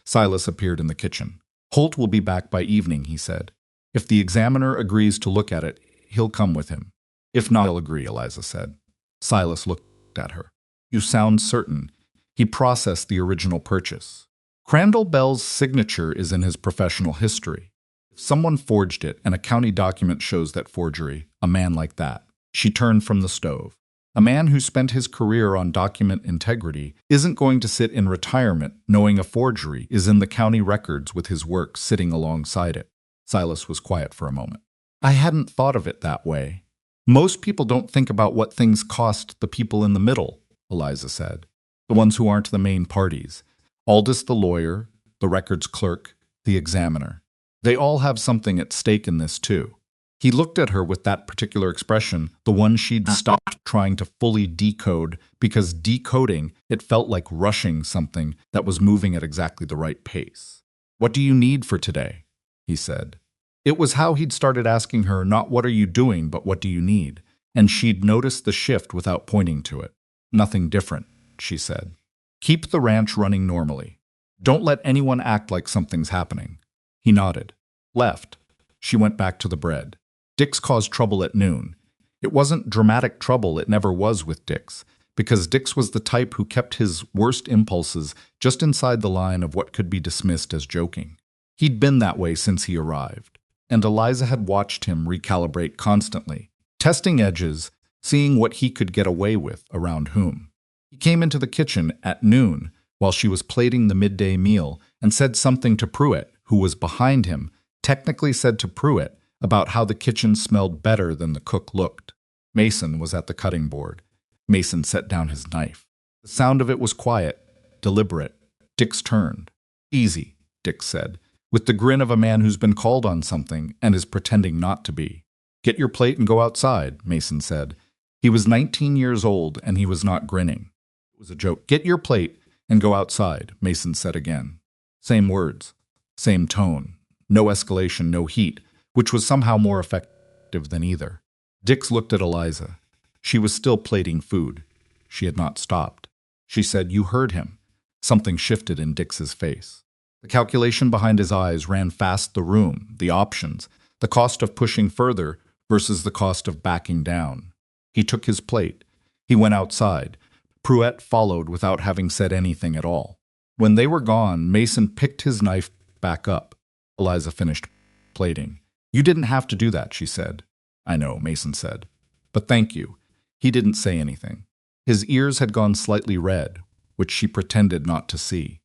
Silas appeared in the kitchen. "Holt will be back by evening," he said. "If the examiner agrees to look at it, he'll come with him. If not, he'll agree," Eliza said. Silas looked at her. "You sound certain. He processed the original purchase. Crandall Bell's signature is in his professional history. If someone forged it and a county document shows that forgery, a man like that." She turned from the stove. A man who spent his career on document integrity isn't going to sit in retirement knowing a forgery is in the county records with his work sitting alongside it. Silas was quiet for a moment. I hadn't thought of it that way. Most people don't think about what things cost the people in the middle, Eliza said. The ones who aren't the main parties. Aldous the lawyer, the records clerk, the examiner. They all have something at stake in this too. He looked at her with that particular expression, the one she'd stopped trying to fully decode, because decoding, it felt like rushing something that was moving at exactly the right pace. What do you need for today? He said. It was how he'd started asking her not what are you doing, but what do you need? And she'd noticed the shift without pointing to it. Nothing different, she said. Keep the ranch running normally. Don't let anyone act like something's happening. He nodded. Left. She went back to the bread. Dix caused trouble at noon. It wasn't dramatic trouble, it never was with Dix, because Dix was the type who kept his worst impulses just inside the line of what could be dismissed as joking. He'd been that way since he arrived, and Eliza had watched him recalibrate constantly, testing edges, seeing what he could get away with around whom. He came into the kitchen at noon while she was plating the midday meal and said something to Pruitt, who was behind him, technically said to Pruitt, about how the kitchen smelled better than the cook looked. Mason was at the cutting board. Mason set down his knife. The sound of it was quiet, deliberate. Dix turned. Easy, Dix said, with the grin of a man who's been called on something and is pretending not to be. Get your plate and go outside, Mason said. He was 19 years old and he was not grinning. It was a joke. Get your plate and go outside, Mason said again. Same words, same tone. No escalation, no heat, which was somehow more effective than either. Dix looked at Eliza. She was still plating food. She had not stopped. She said, You heard him. Something shifted in Dix's face. The calculation behind his eyes ran fast the room, the options, the cost of pushing further versus the cost of backing down. He took his plate. He went outside. Pruitt followed without having said anything at all. When they were gone, Mason picked his knife back up. Eliza finished plating. You didn't have to do that, she said. I know, Mason said. But thank you. He didn't say anything. His ears had gone slightly red, which she pretended not to see.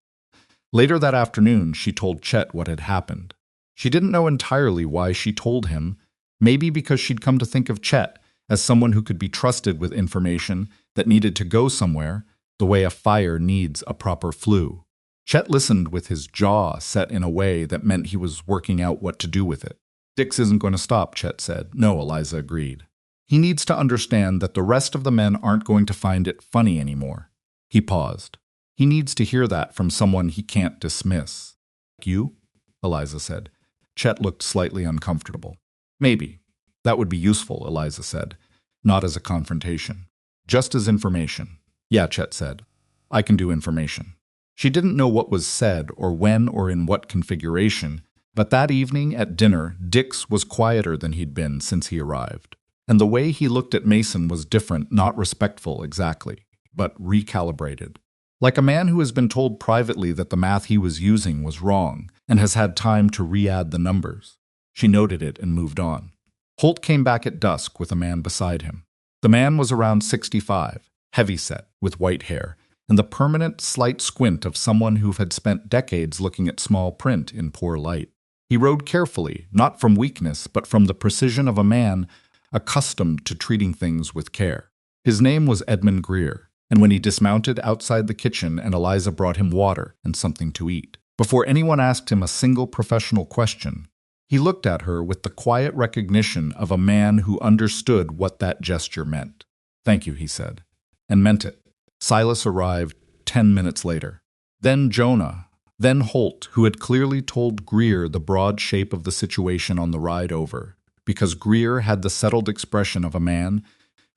Later that afternoon, she told Chet what had happened. She didn't know entirely why she told him, maybe because she'd come to think of Chet as someone who could be trusted with information that needed to go somewhere, the way a fire needs a proper flue. Chet listened with his jaw set in a way that meant he was working out what to do with it. Dix isn't going to stop, Chet said. No, Eliza agreed. He needs to understand that the rest of the men aren't going to find it funny anymore. He paused. He needs to hear that from someone he can't dismiss. You? Eliza said. Chet looked slightly uncomfortable. Maybe. That would be useful, Eliza said. Not as a confrontation. Just as information. Yeah, Chet said. I can do information. She didn't know what was said or when or in what configuration, but that evening at dinner, Dix was quieter than he'd been since he arrived. And the way he looked at Mason was different, not respectful exactly, but recalibrated. Like a man who has been told privately that the math he was using was wrong and has had time to re-add the numbers. She noted it and moved on. Holt came back at dusk with a man beside him. The man was around 65, heavyset, with white hair, and the permanent slight squint of someone who had spent decades looking at small print in poor light. He rode carefully, not from weakness, but from the precision of a man accustomed to treating things with care. His name was Edmund Greer, and when he dismounted outside the kitchen and Eliza brought him water and something to eat, before anyone asked him a single professional question, he looked at her with the quiet recognition of a man who understood what that gesture meant. Thank you, he said, and meant it. Silas arrived 10 minutes later. Then Jonah, then Holt, who had clearly told Greer the broad shape of the situation on the ride over, because Greer had the settled expression of a man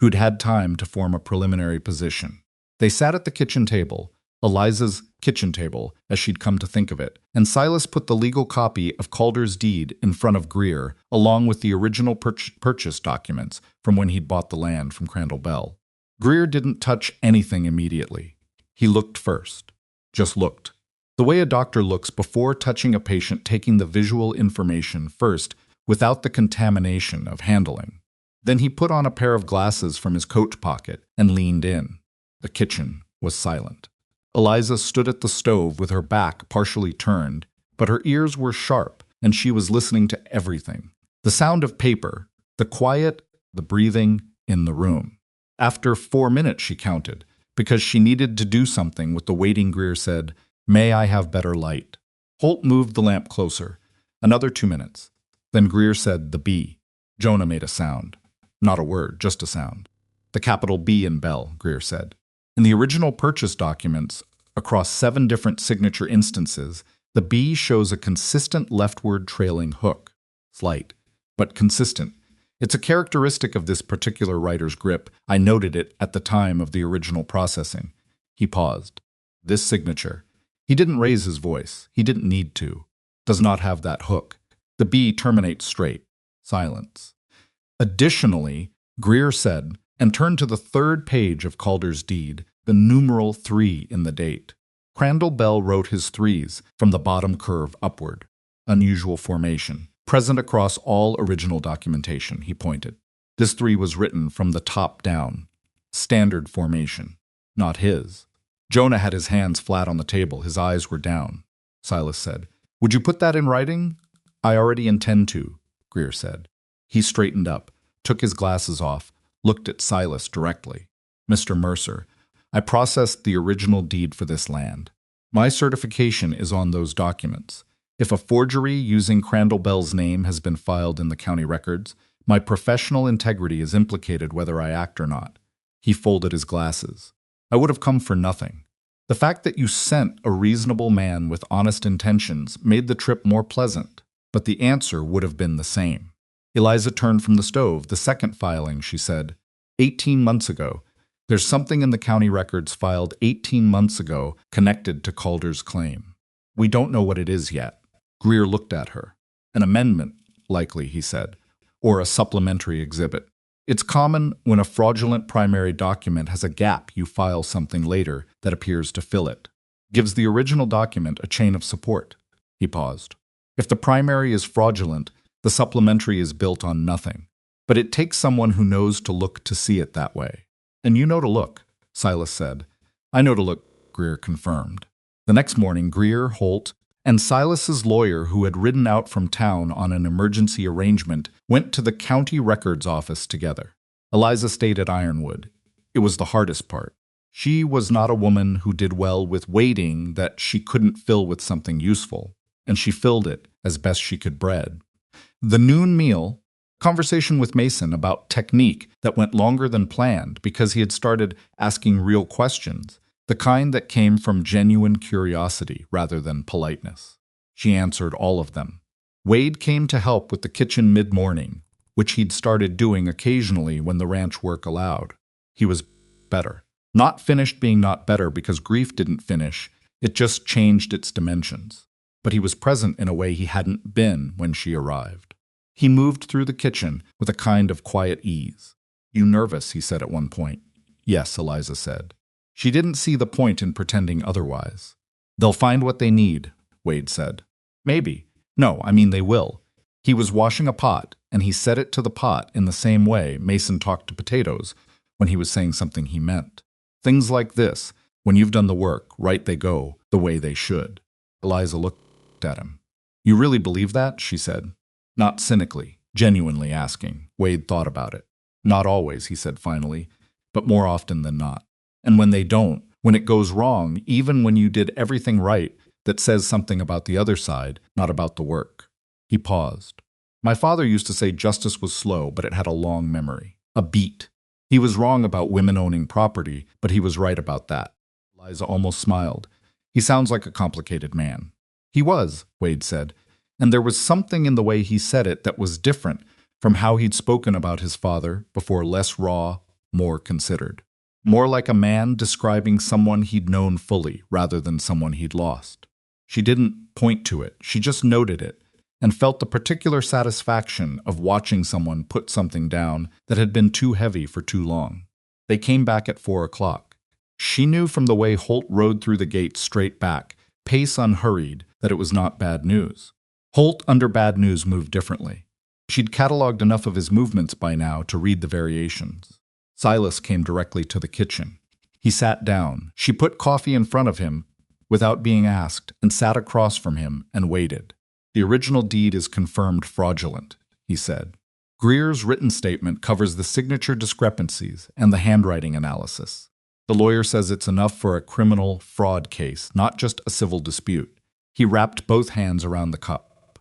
who'd had time to form a preliminary position. They sat at the kitchen table, Eliza's kitchen table, as she'd come to think of it, and Silas put the legal copy of Calder's deed in front of Greer, along with the original purchase documents from when he'd bought the land from Crandall Bell. Greer didn't touch anything immediately. He looked first. Just looked. The way a doctor looks before touching a patient, taking the visual information first without the contamination of handling. Then he put on a pair of glasses from his coat pocket and leaned in. The kitchen was silent. Eliza stood at the stove with her back partially turned, but her ears were sharp, and she was listening to everything. The sound of paper, the quiet, the breathing in the room. After 4 minutes, she counted, because she needed to do something with the waiting. Greer said, "May I have better light?" Holt moved the lamp closer. Another 2 minutes. Then Greer said, "The B." Jonah made a sound. Not a word, just a sound. "The capital B in Bell," Greer said. In the original purchase documents, across 7 different signature instances, the B shows a consistent leftward trailing hook. Slight, but consistent. It's a characteristic of this particular writer's grip. I noted it at the time of the original processing. He paused. This signature. He didn't raise his voice. He didn't need to. Does not have that hook. The B terminates straight. Silence. Additionally, Greer said, and turned to the 3rd page of Calder's deed, the numeral 3 in the date. Crandall Bell wrote his 3s from the bottom curve upward. Unusual formation. Present across all original documentation, he pointed. This 3 was written from the top down. Standard formation. Not his. Jonah had his hands flat on the table. His eyes were down. Silas said, "Would you put that in writing?" "I already intend to," Greer said. He straightened up, took his glasses off, looked at Silas directly. "Mr. Mercer, I processed the original deed for this land. My certification is on those documents. If a forgery using Crandall Bell's name has been filed in the county records, my professional integrity is implicated whether I act or not." He folded his glasses. "I would have come for nothing. The fact that you sent a reasonable man with honest intentions made the trip more pleasant, but the answer would have been the same." Eliza turned from the stove. "The second filing," she said. 18 months ago. There's something in the county records filed 18 months ago connected to Calder's claim. We don't know what it is yet." Greer looked at her. "An amendment, likely," he said, "or a supplementary exhibit. It's common when a fraudulent primary document has a gap you file something later that appears to fill it. Gives the original document a chain of support." He paused. "If the primary is fraudulent, the supplementary is built on nothing. But it takes someone who knows to look to see it that way." "And you know to look," Silas said. "I know to look," Greer confirmed. The next morning, Greer, Holt, and Silas's lawyer, who had ridden out from town on an emergency arrangement, went to the county records office together. Eliza stayed at Ironwood. It was the hardest part. She was not a woman who did well with waiting that she couldn't fill with something useful, and she filled it as best she could bread. The noon meal, conversation with Mason about technique that went longer than planned because he had started asking real questions, the kind that came from genuine curiosity rather than politeness. She answered all of them. Wade came to help with the kitchen mid-morning, which he'd started doing occasionally when the ranch work allowed. He was better. Not finished being not better because grief didn't finish, it just changed its dimensions. But he was present in a way he hadn't been when she arrived. He moved through the kitchen with a kind of quiet ease. "You nervous?" he said at one point. "Yes," Eliza said. She didn't see the point in pretending otherwise. "They'll find what they need," Wade said. "Maybe. No, I mean they will." He was washing a pot, and he set it to the pot in the same way Mason talked to potatoes when he was saying something he meant. Things like this, when you've done the work, right they go, the way they should. Eliza looked at him. "You really believe that?" she said. Not cynically, genuinely asking. Wade thought about it. "Not always," he said finally, "but more often than not. And when they don't, when it goes wrong, even when you did everything right, that says something about the other side, not about the work." He paused. "My father used to say justice was slow, but it had a long memory. A beat. He was wrong about women owning property, but he was right about that." Eliza almost smiled. "He sounds like a complicated man." He was, Wade said, and there was something in the way he said it that was different from how he'd spoken about his father before, less raw, more considered. More like a man describing someone he'd known fully rather than someone he'd lost. She didn't point to it, she just noted it, and felt the particular satisfaction of watching someone put something down that had been too heavy for too long. They came back at 4 o'clock. She knew from the way Holt rode through the gate straight back, pace unhurried, that it was not bad news. Holt under bad news moved differently. She'd cataloged enough of his movements by now to read the variations. Silas came directly to the kitchen. He sat down. She put coffee in front of him without being asked and sat across from him and waited. The original deed is confirmed fraudulent, he said. Greer's written statement covers the signature discrepancies and the handwriting analysis. The lawyer says it's enough for a criminal fraud case, not just a civil dispute. He wrapped both hands around the cup.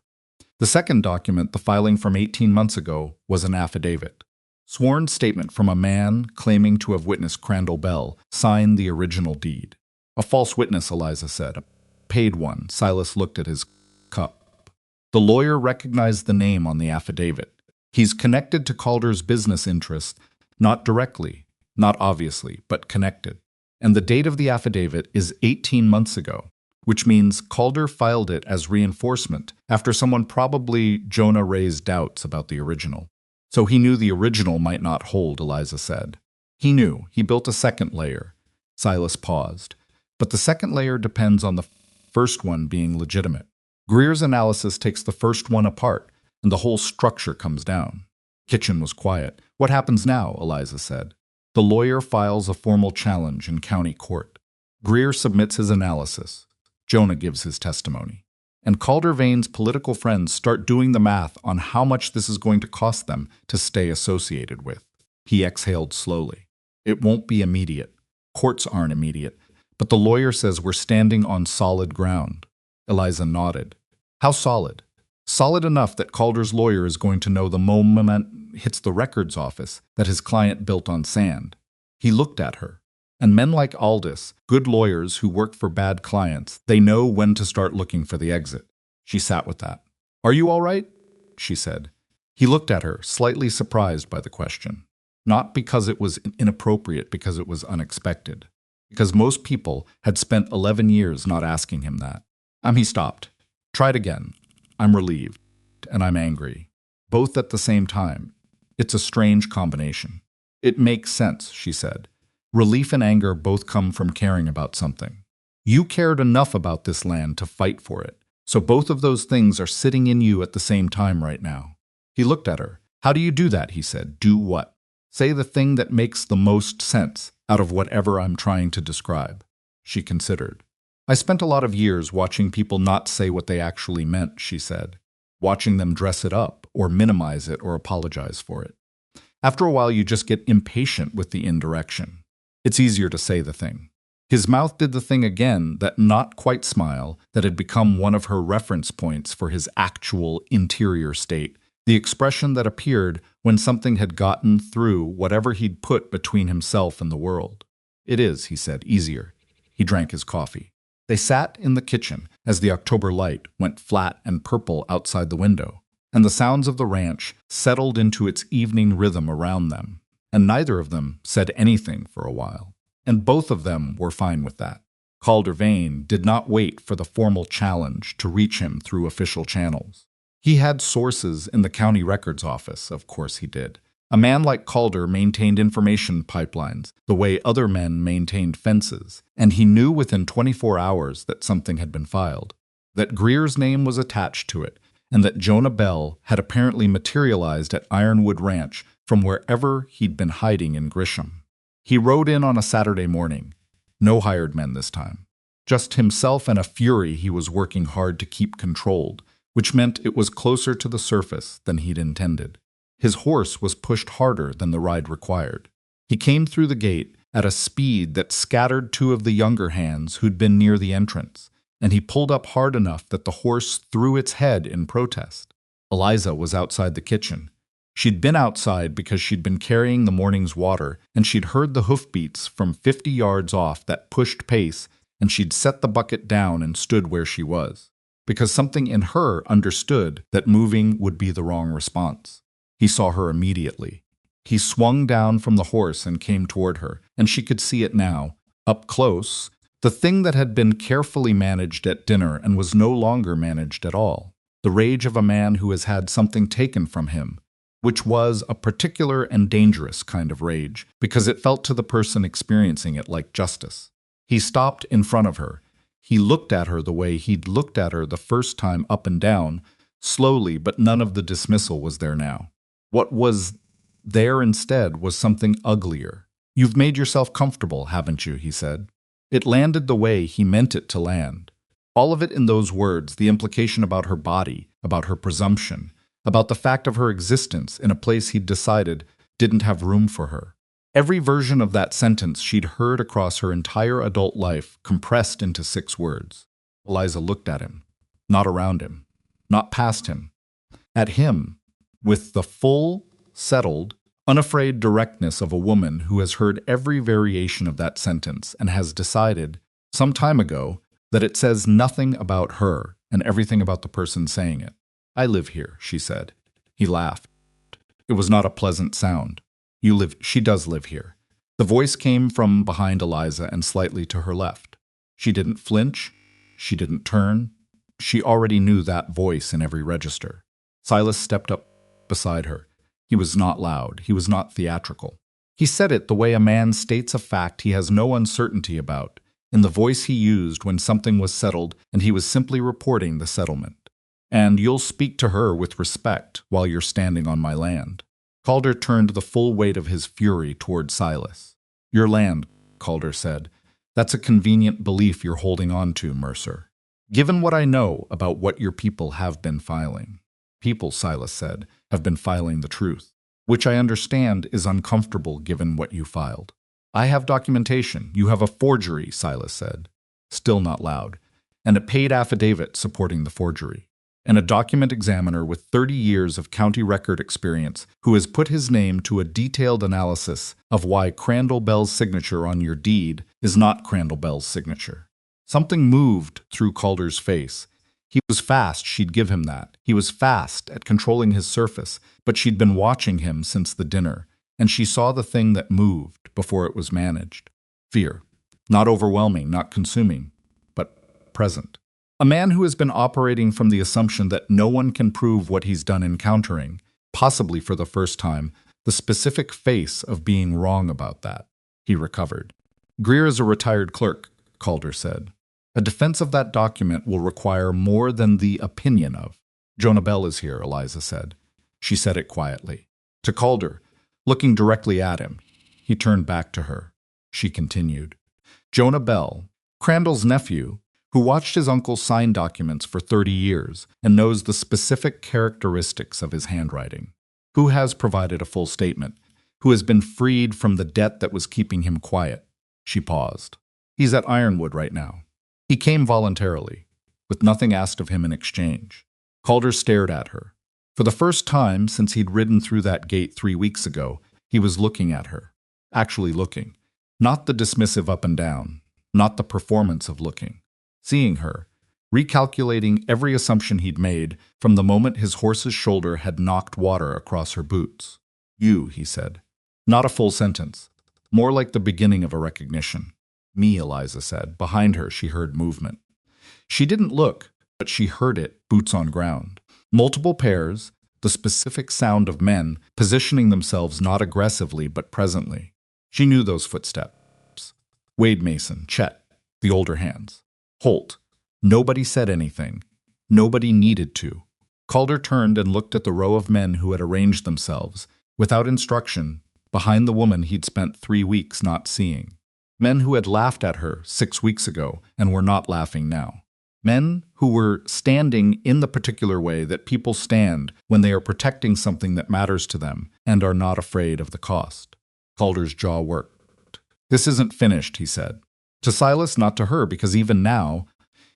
The second document, the filing from 18 months ago, was an affidavit. Sworn statement from a man claiming to have witnessed Crandall Bell signed the original deed. A false witness, Eliza said. A paid one. Silas looked at his cup. The lawyer recognized the name on the affidavit. He's connected to Calder's business interests, not directly, not obviously, but connected. And the date of the affidavit is 18 months ago, which means Calder filed it as reinforcement after someone, probably Jonah, raised doubts about the original. So he knew the original might not hold, Eliza said. He knew. He built a second layer. Silas paused. But the second layer depends on the first one being legitimate. Greer's analysis takes the first one apart, and the whole structure comes down. Kitchen was quiet. What happens now? Eliza said. The lawyer files a formal challenge in county court. Greer submits his analysis. Jonah gives his testimony. And Calder Vane's political friends start doing the math on how much this is going to cost them to stay associated with. He exhaled slowly. It won't be immediate. Courts aren't immediate. But the lawyer says we're standing on solid ground. Eliza nodded. How solid? Solid enough that Calder's lawyer is going to know the moment hits the records office that his client built on sand. He looked at her. And men like Aldous, good lawyers who work for bad clients, they know when to start looking for the exit. She sat with that. Are you all right? She said. He looked at her, slightly surprised by the question. Not because it was inappropriate, because it was unexpected. Because most people had spent 11 years not asking him that. He stopped. Tried again. I'm relieved. And I'm angry. Both at the same time. It's a strange combination. It makes sense, she said. Relief and anger both come from caring about something. You cared enough about this land to fight for it. So both of those things are sitting in you at the same time right now. He looked at her. How do you do that? He said. Do what? Say the thing that makes the most sense out of whatever I'm trying to describe. She considered. I spent a lot of years watching people not say what they actually meant, she said. Watching them dress it up, or minimize it, or apologize for it. After a while, you just get impatient with the indirection. It's easier to say the thing. His mouth did the thing again, that not quite smile, that had become one of her reference points for his actual interior state, the expression that appeared when something had gotten through whatever he'd put between himself and the world. It is, he said, easier. He drank his coffee. They sat in the kitchen as the October light went flat and purple outside the window, and the sounds of the ranch settled into its evening rhythm around them. And neither of them said anything for a while. And both of them were fine with that. Calder Vane did not wait for the formal challenge to reach him through official channels. He had sources in the county records office, of course he did. A man like Calder maintained information pipelines the way other men maintained fences, and he knew within 24 hours that something had been filed, that Greer's name was attached to it, and that Jonah Bell had apparently materialized at Ironwood Ranch from wherever he'd been hiding in Grisham. He rode in on a Saturday morning. No hired men this time. Just himself and a fury he was working hard to keep controlled, which meant it was closer to the surface than he'd intended. His horse was pushed harder than the ride required. He came through the gate at a speed that scattered two of the younger hands who'd been near the entrance, and he pulled up hard enough that the horse threw its head in protest. Eliza was outside the kitchen. She'd been outside because she'd been carrying the morning's water, and she'd heard the hoofbeats from 50 yards off that pushed pace, and she'd set the bucket down and stood where she was, because something in her understood that moving would be the wrong response. He saw her immediately. He swung down from the horse and came toward her, and she could see it now, up close, the thing that had been carefully managed at dinner and was no longer managed at all, the rage of a man who has had something taken from him, which was a particular and dangerous kind of rage, because it felt to the person experiencing it like justice. He stopped in front of her. He looked at her the way he'd looked at her the first time up and down, Slowly, but none of the dismissal was there now. What was there instead was something uglier. "You've made yourself comfortable, haven't you?" he said. It landed the way he meant it to land. All of it in those words, the implication about her body, about her presumption, about the fact of her existence in a place he'd decided didn't have room for her. Every version of that sentence she'd heard across her entire adult life compressed into 6 words. Eliza looked at him, not around him, not past him, at him, with the full, settled, unafraid directness of a woman who has heard every variation of that sentence and has decided, some time ago, that it says nothing about her and everything about the person saying it. "I live here," she said. He laughed. It was not a pleasant sound. She does live here." The voice came from behind Eliza and slightly to her left. She didn't flinch. She didn't turn. She already knew that voice in every register. Silas stepped up beside her. He was not loud. He was not theatrical. He said it the way a man states a fact he has no uncertainty about, in the voice he used when something was settled and he was simply reporting the settlement. "And you'll speak to her with respect while you're standing on my land." Calder turned the full weight of his fury toward Silas. "Your land," Calder said. "That's a convenient belief you're holding on to, Mercer. Given what I know about what your people have been filing." "People," Silas said, "have been filing the truth, which I understand is uncomfortable given what you filed." "I have documentation. You have a forgery," Silas said, still not loud, "and a paid affidavit supporting the forgery. And a document examiner with 30 years of county record experience who has put his name to a detailed analysis of why Crandall Bell's signature on your deed is not Crandall Bell's signature." Something moved through Calder's face. He was fast, she'd give him that. He was fast at controlling his surface, but she'd been watching him since the dinner, and she saw the thing that moved before it was managed. Fear. Not overwhelming, not consuming, but present. A man who has been operating from the assumption that no one can prove what he's done encountering, possibly for the first time, the specific face of being wrong about that. He recovered. "Greer is a retired clerk," Calder said. "A defense of that document will require more than the opinion of." "Jonah Bell is here," Eliza said. She said it quietly. To Calder, looking directly at him, he turned back to her. She continued. "Jonah Bell, Crandall's nephew, who watched his uncle sign documents for 30 years and knows the specific characteristics of his handwriting, who has provided a full statement, who has been freed from the debt that was keeping him quiet." She paused. "He's at Ironwood right now. He came voluntarily, with nothing asked of him in exchange." Calder stared at her. For the first time since he'd ridden through that gate 3 weeks ago, he was looking at her. Actually looking. Not the dismissive up and down. Not the performance of looking. Seeing her, recalculating every assumption he'd made from the moment his horse's shoulder had knocked water across her boots. "You," he said. Not a full sentence. More like the beginning of a recognition. "Me," Eliza said. Behind her, she heard movement. She didn't look, but she heard it, boots on ground. Multiple pairs, the specific sound of men positioning themselves not aggressively but presently. She knew those footsteps. Wade Mason, Chet, the older hands. Holt. Nobody said anything. Nobody needed to. Calder turned and looked at the row of men who had arranged themselves, without instruction, behind the woman he'd spent 3 weeks not seeing. Men who had laughed at her 6 weeks ago and were not laughing now. Men who were standing in the particular way that people stand when they are protecting something that matters to them and are not afraid of the cost. Calder's jaw worked. "This isn't finished," he said. To Silas, not to her, because even now,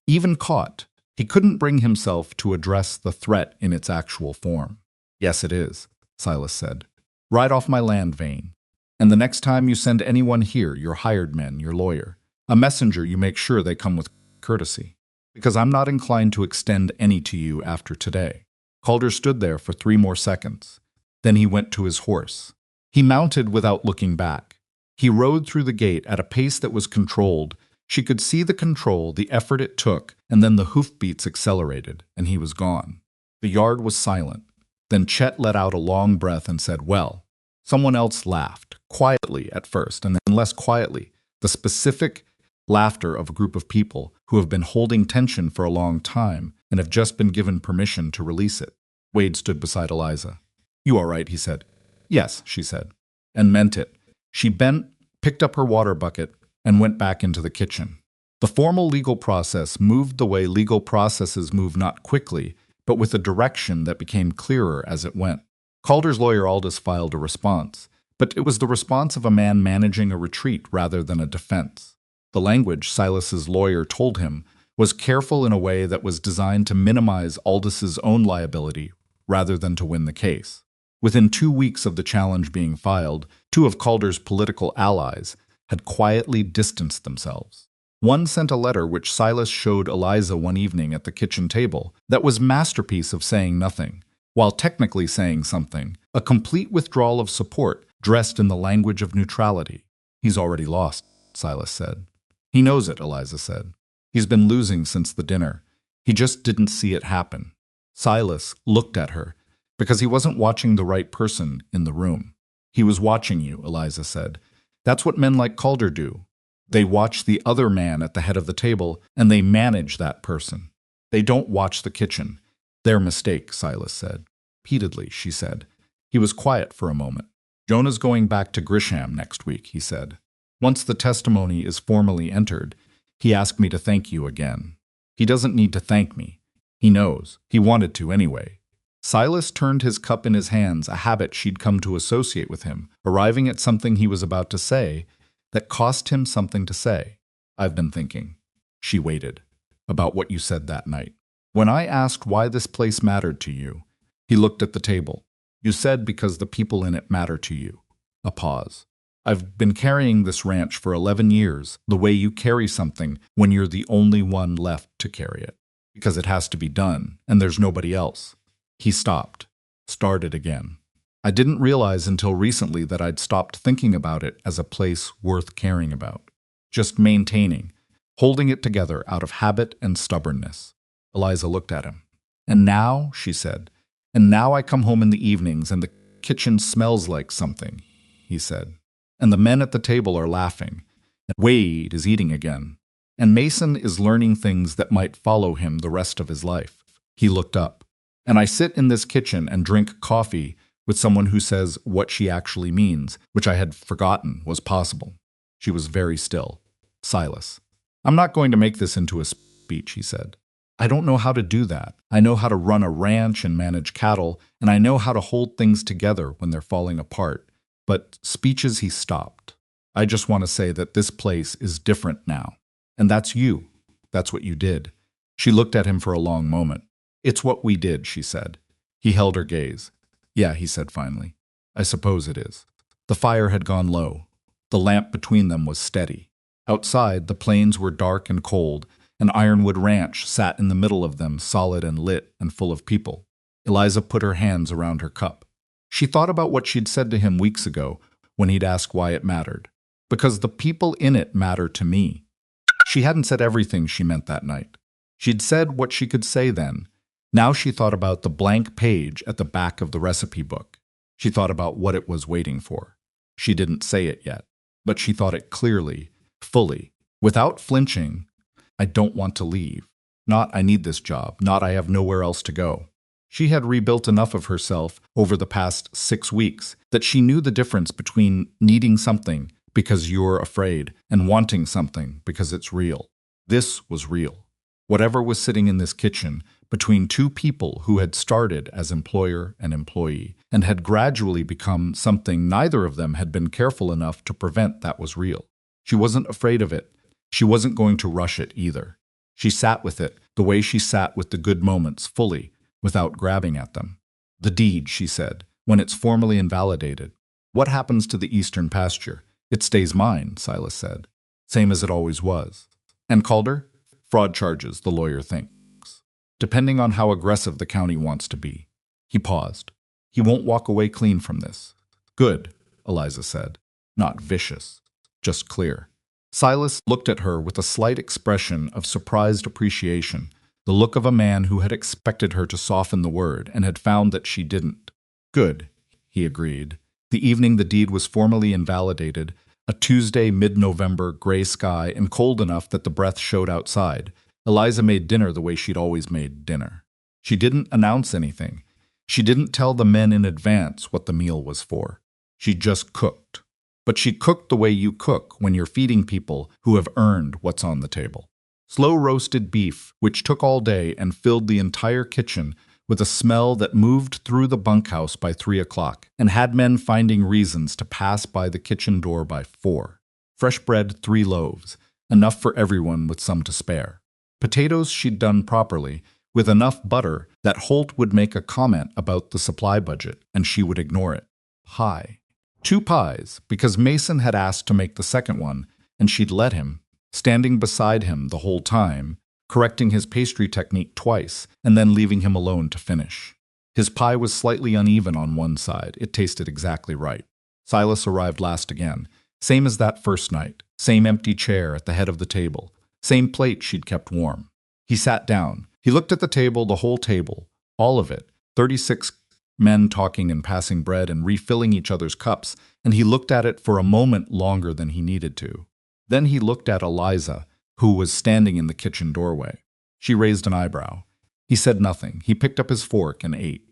even caught, he couldn't bring himself to address the threat in its actual form. "Yes, it is," Silas said. "Ride off my land, Vane. And the next time you send anyone here, your hired men, your lawyer, a messenger, you make sure they come with courtesy. Because I'm not inclined to extend any to you after today." Calder stood there for 3 more seconds. Then he went to his horse. He mounted without looking back. He rode through the gate at a pace that was controlled. She could see the control, the effort it took, and then the hoofbeats accelerated, and he was gone. The yard was silent. Then Chet let out a long breath and said, "Well." Someone else laughed, quietly at first, and then less quietly. The specific, laughter of a group of people who have been holding tension for a long time and have just been given permission to release it. Wade stood beside Eliza. "You all right?" he said. "Yes," she said, and meant it. She bent, picked up her water bucket, and went back into the kitchen. The formal legal process moved the way legal processes move, not quickly, but with a direction that became clearer as it went. Calder's lawyer Aldous filed a response, but it was the response of a man managing a retreat rather than a defense. The language, Silas's lawyer told him, was careful in a way that was designed to minimize Aldis's own liability rather than to win the case. Within 2 weeks of the challenge being filed, 2 of Calder's political allies had quietly distanced themselves. One sent a letter which Silas showed Eliza one evening at the kitchen table that was a masterpiece of saying nothing, while technically saying something, a complete withdrawal of support dressed in the language of neutrality. "He's already lost," Silas said. "He knows it," Eliza said. "He's been losing since the dinner. He just didn't see it happen." Silas looked at her, because he wasn't watching the right person in the room. "He was watching you," Eliza said. "That's what men like Calder do. They watch the other man at the head of the table, and they manage that person. They don't watch the kitchen." "Their mistake," Silas said. Repeatedly, she said. He was quiet for a moment. "Jonah's going back to Grisham next week," he said. "Once the testimony is formally entered, he asked me to thank you again. He doesn't need to thank me. He knows. He wanted to anyway." Silas turned his cup in his hands, a habit she'd come to associate with him, arriving at something he was about to say that cost him something to say. "I've been thinking." She waited. "About what you said that night. When I asked why this place mattered to you." He looked at the table. "You said because the people in it matter to you." A pause. "I've been carrying this ranch for 11 years, the way you carry something when you're the only one left to carry it. Because it has to be done, and there's nobody else." He stopped, started again. "I didn't realize until recently that I'd stopped thinking about it as a place worth caring about. Just maintaining, holding it together out of habit and stubbornness." Eliza looked at him. "And now," she said, "and now I come home in the evenings and the kitchen smells like something," he said. "And the men at the table are laughing. And Wade is eating again. And Mason is learning things that might follow him the rest of his life." He looked up. "And I sit in this kitchen and drink coffee with someone who says what she actually means, which I had forgotten was possible." She was very still. "Silas, I'm not going to make this into a speech," he said. "I don't know how to do that. I know how to run a ranch and manage cattle, and I know how to hold things together when they're falling apart. But speeches," he stopped. "I just want to say that this place is different now. And that's you. That's what you did." She looked at him for a long moment. "It's what we did," she said. He held her gaze. "Yeah," he said finally. "I suppose it is." The fire had gone low. The lamp between them was steady. Outside, the plains were dark and cold, and Ironwood Ranch sat in the middle of them, solid and lit and full of people. Eliza put her hands around her cup. She thought about what she'd said to him weeks ago when he'd asked why it mattered. "Because the people in it matter to me." She hadn't said everything she meant that night. She'd said what she could say then. Now she thought about the blank page at the back of the recipe book. She thought about what it was waiting for. She didn't say it yet, but she thought it clearly, fully, without flinching. "I don't want to leave. Not I need this job. Not I have nowhere else to go." She had rebuilt enough of herself over the past 6 weeks that she knew the difference between needing something because you're afraid and wanting something because it's real. This was real. Whatever was sitting in this kitchen between 2 people who had started as employer and employee and had gradually become something neither of them had been careful enough to prevent, that was real. She wasn't afraid of it. She wasn't going to rush it either. She sat with it the way she sat with the good moments fully, without grabbing at them. "The deed," she said, "when it's formally invalidated. What happens to the eastern pasture? It stays mine," Silas said. "Same as it always was." "And Calder?" "Fraud charges, the lawyer thinks. Depending on how aggressive the county wants to be." He paused. "He won't walk away clean from this." "Good," Eliza said. "Not vicious. Just clear." Silas looked at her with a slight expression of surprised appreciation, the look of a man who had expected her to soften the word and had found that she didn't. "Good," he agreed. "The evening the deed was formally invalidated, A Tuesday, mid-November, gray sky and cold enough that the breath showed outside. Eliza made dinner the way she'd always made dinner. She didn't announce anything. She didn't tell the men in advance what the meal was for. She just cooked. But she cooked the way you cook when you're feeding people who have earned what's on the table. Slow-roasted beef, which took all day and filled the entire kitchen with a smell that moved through the bunkhouse by 3 o'clock and had men finding reasons to pass by the kitchen door by 4. Fresh bread, 3 loaves, enough for everyone with some to spare. Potatoes she'd done properly, with enough butter that Holt would make a comment about the supply budget and she would ignore it. Pie. 2 pies, because Mason had asked to make the second one, and she'd let him, standing beside him the whole time, correcting his pastry technique twice, and then leaving him alone to finish. His pie was slightly uneven on one side. It tasted exactly right. Silas arrived last again, same as that first night, same empty chair at the head of the table, same plate she'd kept warm. He sat down. He looked at the table, the whole table, all of it, 36 men talking and passing bread and refilling each other's cups, and he looked at it for a moment longer than he needed to. Then he looked at Eliza, who was standing in the kitchen doorway. She raised an eyebrow. He said nothing. He picked up his fork and ate.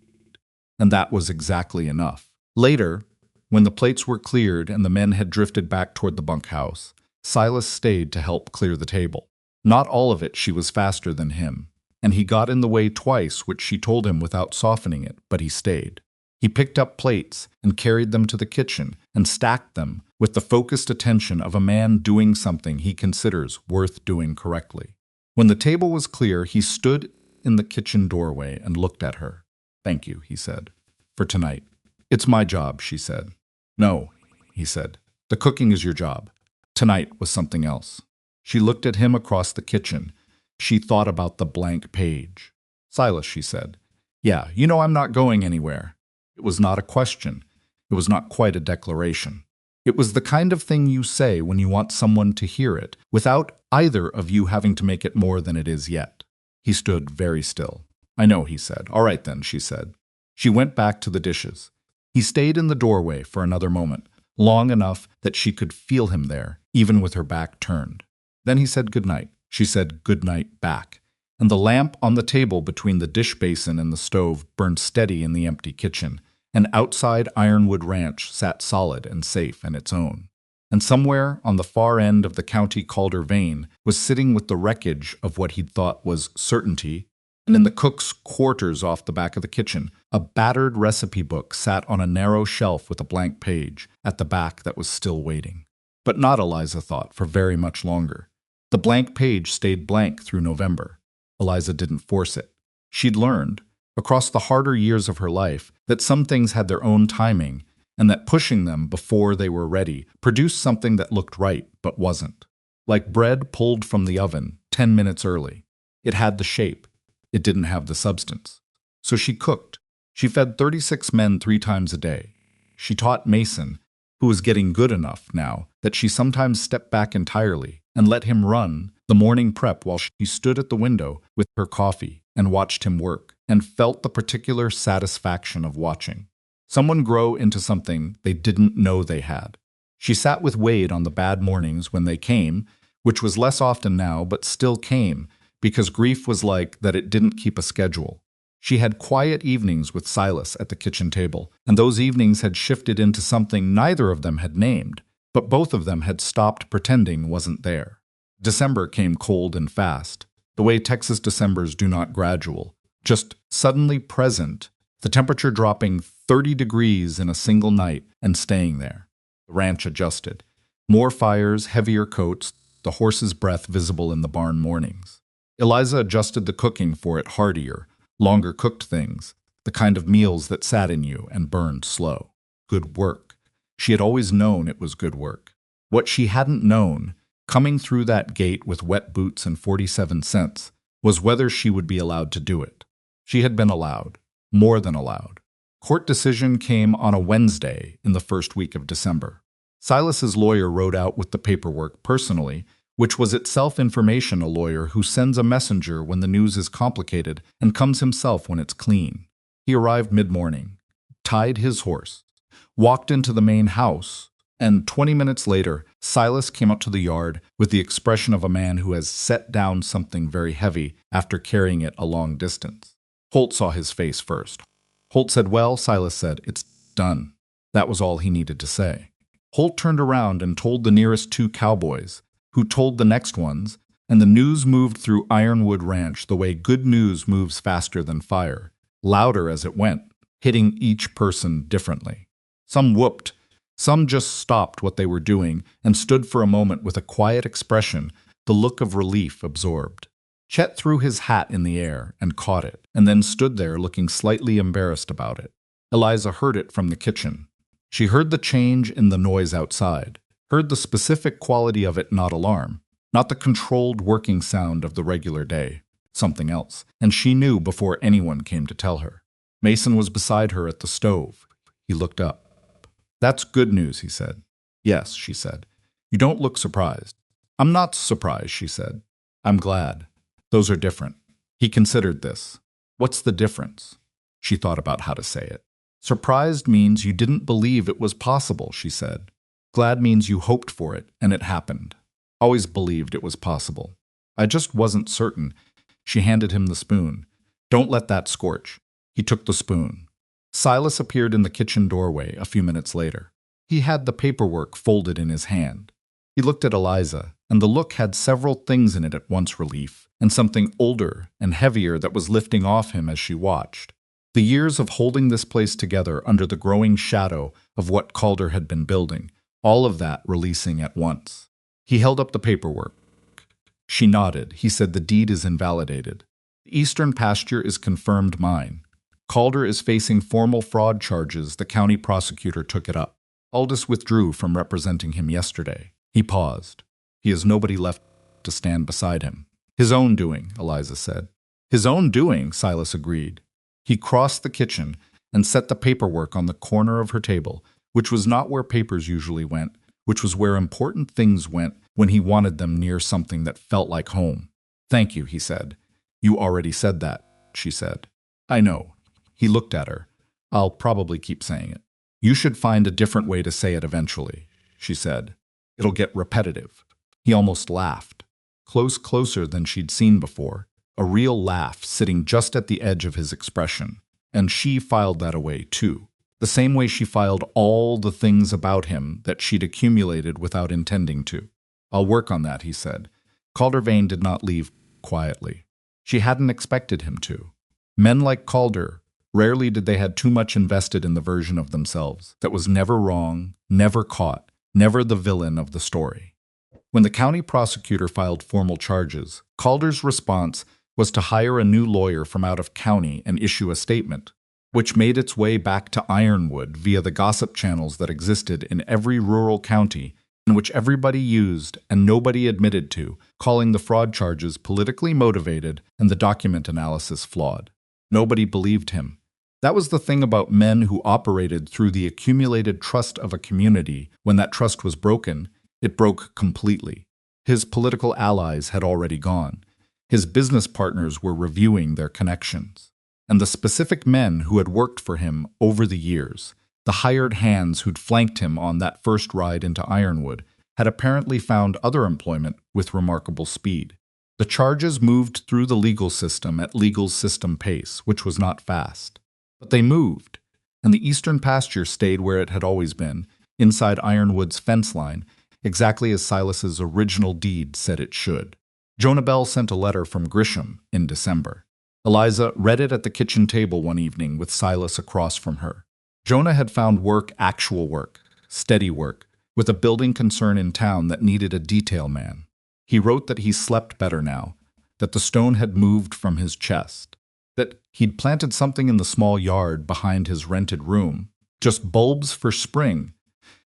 And that was exactly enough. Later, when the plates were cleared and the men had drifted back toward the bunkhouse, Silas stayed to help clear the table. Not all of it, she was faster than him. And he got in the way twice, which she told him without softening it, but he stayed. He picked up plates and carried them to the kitchen and stacked them with the focused attention of a man doing something he considers worth doing correctly. When the table was clear, he stood in the kitchen doorway and looked at her. "Thank you," he said, "for tonight." "It's my job," she said. "No," he said. "The cooking is your job. Tonight was something else." She looked at him across the kitchen. She thought about the blank page. "Silas," she said. "Yeah, you know I'm not going anywhere." It was not a question. It was not quite a declaration. It was the kind of thing you say when you want someone to hear it, without either of you having to make it more than it is yet. He stood very still. "I know," he said. "All right then," she said. She went back to the dishes. He stayed in the doorway for another moment, long enough that she could feel him there, even with her back turned. Then he said good night. She said good night back, and the lamp on the table between the dish basin and the stove burned steady in the empty kitchen, and outside Ironwood Ranch sat solid and safe in its own. And somewhere on the far end of the county Calder vein was sitting with the wreckage of what he'd thought was certainty, and in the cook's quarters off the back of the kitchen, a battered recipe book sat on a narrow shelf with a blank page at the back that was still waiting. But not, Eliza thought, for very much longer. The blank page stayed blank through November. Eliza didn't force it. She'd learned, across the harder years of her life, that some things had their own timing, and that pushing them before they were ready produced something that looked right but wasn't. Like bread pulled from the oven 10 minutes early. It had the shape. It didn't have the substance. So she cooked. She fed 36 men 3 times a day. She taught Mason, who was getting good enough now, that she sometimes stepped back entirely and let him run the morning prep while she stood at the window with her coffee and watched him work, and felt the particular satisfaction of watching someone grow into something they didn't know they had. She sat with Wade on the bad mornings when they came, which was less often now, but still came, because grief was like that it didn't keep a schedule. She had quiet evenings with Silas at the kitchen table, and those evenings had shifted into something neither of them had named, but both of them had stopped pretending wasn't there. December came cold and fast, the way Texas Decembers do not gradual, just suddenly present, the temperature dropping 30 degrees in a single night and staying there. The ranch adjusted. More fires, heavier coats, the horse's breath visible in the barn mornings. Eliza adjusted the cooking for it heartier, longer cooked things, the kind of meals that sat in you and burned slow. Good work. She had always known it was good work. What she hadn't known, coming through that gate with wet boots and 47 cents, was whether she would be allowed to do it. She had been allowed, more than allowed. Court decision came on a Wednesday in the first week of December. Silas's lawyer rode out with the paperwork personally, which was itself information, a lawyer who sends a messenger when the news is complicated and comes himself when it's clean. He arrived mid-morning, tied his horse, walked into the main house, And 20 minutes later, Silas came out to the yard with the expression of a man who has set down something very heavy after carrying it a long distance. Holt saw his face first. Holt said, "Well," Silas said, "it's done." That was all he needed to say. Holt turned around and told the nearest two cowboys, who told the next ones, and the news moved through Ironwood Ranch the way good news moves faster than fire, louder as it went, hitting each person differently. Some whooped. Some just stopped what they were doing and stood for a moment with a quiet expression, the look of relief absorbed. Chet threw his hat in the air and caught it, and then stood there looking slightly embarrassed about it. Eliza heard it from the kitchen. She heard the change in the noise outside, heard the specific quality of it, not alarm, not the controlled working sound of the regular day, something else, and she knew before anyone came to tell her. Mason was beside her at the stove. He looked up. "That's good news," he said. "Yes," she said. "You don't look surprised." "I'm not surprised," she said. "I'm glad. Those are different." He considered this. "What's the difference?" She thought about how to say it. "Surprised means you didn't believe it was possible," she said. "Glad means you hoped for it, and it happened. Always believed it was possible. I just wasn't certain." She handed him the spoon. "Don't let that scorch." He took the spoon. Silas appeared in the kitchen doorway a few minutes later. He had the paperwork folded in his hand. He looked at Eliza, and the look had several things in it at once: relief, and something older and heavier that was lifting off him as she watched. The years of holding this place together under the growing shadow of what Calder had been building, all of that releasing at once. He held up the paperwork. She nodded. He said, "The deed is invalidated. The eastern pasture is confirmed mine. Calder is facing formal fraud charges. The county prosecutor took it up. Aldous withdrew from representing him yesterday." He paused. He has nobody left to stand beside him. "His own doing," Eliza said. "His own doing," Silas agreed. He crossed the kitchen and set the paperwork on the corner of her table, which was not where papers usually went, which was where important things went when he wanted them near something that felt like home. "Thank you," he said. "You already said that," she said. "I know." He looked at her. "I'll probably keep saying it." "You should find a different way to say it eventually," she said. "It'll get repetitive." He almost laughed. Closer than she'd seen before. A real laugh sitting just at the edge of his expression. And she filed that away, too. The same way she filed all the things about him that she'd accumulated without intending to. "I'll work on that," he said. Calder Vane did not leave quietly. She hadn't expected him to. Men like Calder, rarely did they had too much invested in the version of themselves that was never wrong, never caught, never the villain of the story. When the county prosecutor filed formal charges, Calder's response was to hire a new lawyer from out of county and issue a statement, which made its way back to Ironwood via the gossip channels that existed in every rural county and which everybody used and nobody admitted to, calling the fraud charges politically motivated and the document analysis flawed. Nobody believed him. That was the thing about men who operated through the accumulated trust of a community. When that trust was broken, it broke completely. His political allies had already gone. His business partners were reviewing their connections. And the specific men who had worked for him over the years, the hired hands who'd flanked him on that first ride into Ironwood, had apparently found other employment with remarkable speed. The charges moved through the legal system at legal system pace, which was not fast. But they moved, and the eastern pasture stayed where it had always been, inside Ironwood's fence line, exactly as Silas's original deed said it should. Jonah Bell sent a letter from Grisham in December. Eliza read it at the kitchen table one evening with Silas across from her. Jonah had found work, actual work, steady work, with a building concern in town that needed a detail man. He wrote that he slept better now, that the stone had moved from his chest, that he'd planted something in the small yard behind his rented room, just bulbs for spring.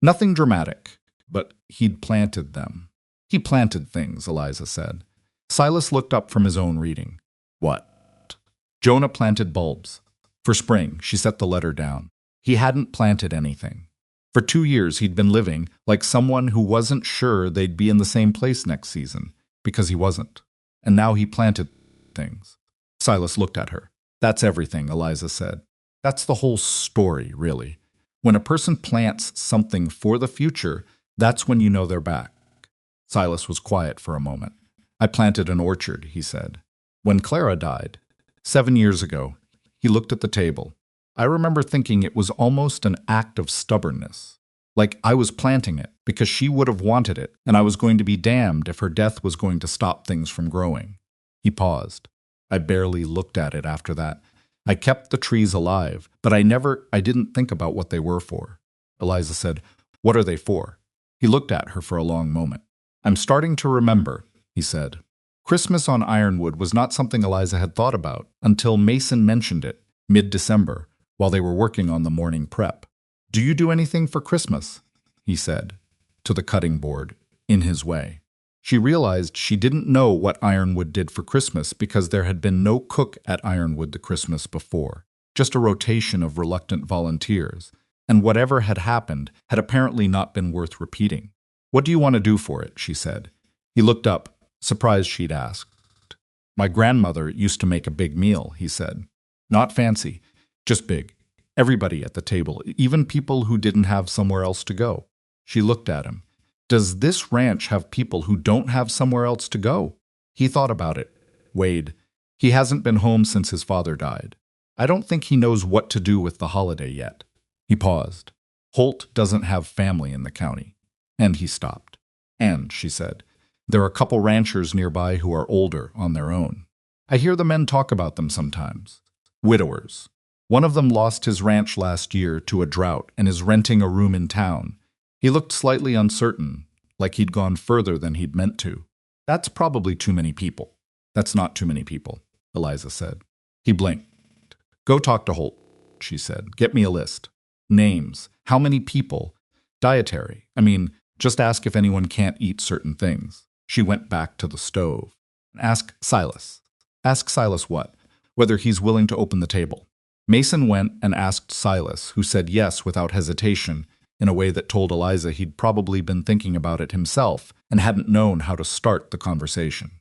Nothing dramatic, but he'd planted them. He planted things, Eliza said. Silas looked up from his own reading. What? Jonah planted bulbs. For spring, she set the letter down. He hadn't planted anything. For 2 years he'd been living like someone who wasn't sure they'd be in the same place next season, because he wasn't. And now he planted things. Silas looked at her. That's everything, Eliza said. That's the whole story, really. When a person plants something for the future, that's when you know they're back. Silas was quiet for a moment. I planted an orchard, he said. When Clara died, 7 years ago, he looked at the table. I remember thinking it was almost an act of stubbornness. Like I was planting it because she would have wanted it, and I was going to be damned if her death was going to stop things from growing. He paused. I barely looked at it after that. I kept the trees alive, but I didn't think about what they were for. Eliza said, "What are they for?" He looked at her for a long moment. "I'm starting to remember," he said. Christmas on Ironwood was not something Eliza had thought about until Mason mentioned it, mid-December, while they were working on the morning prep. "Do you do anything for Christmas?" he said, to the cutting board, in his way. She realized she didn't know what Ironwood did for Christmas because there had been no cook at Ironwood the Christmas before, just a rotation of reluctant volunteers, and whatever had happened had apparently not been worth repeating. "What do you want to do for it?" she said. He looked up, surprised she'd asked. "My grandmother used to make a big meal," he said. "Not fancy, just big. Everybody at the table, even people who didn't have somewhere else to go." She looked at him. "Does this ranch have people who don't have somewhere else to go?" He thought about it. "Wade. He hasn't been home since his father died. I don't think he knows what to do with the holiday yet." He paused. "Holt doesn't have family in the county." And he stopped. "And," she said, "there are a couple ranchers nearby who are older on their own. I hear the men talk about them sometimes. Widowers. One of them lost his ranch last year to a drought and is renting a room in town. He looked slightly uncertain, like he'd gone further than he'd meant to. That's probably too many people." "That's not too many people," Eliza said. He blinked. "Go talk to Holt," she said. "Get me a list. Names. How many people? Dietary. Just ask if anyone can't eat certain things." She went back to the stove. "Ask Silas." "Ask Silas what?" "Whether he's willing to open the table." Mason went and asked Silas, who said yes without hesitation, in a way that told Eliza he'd probably been thinking about it himself and hadn't known how to start the conversation.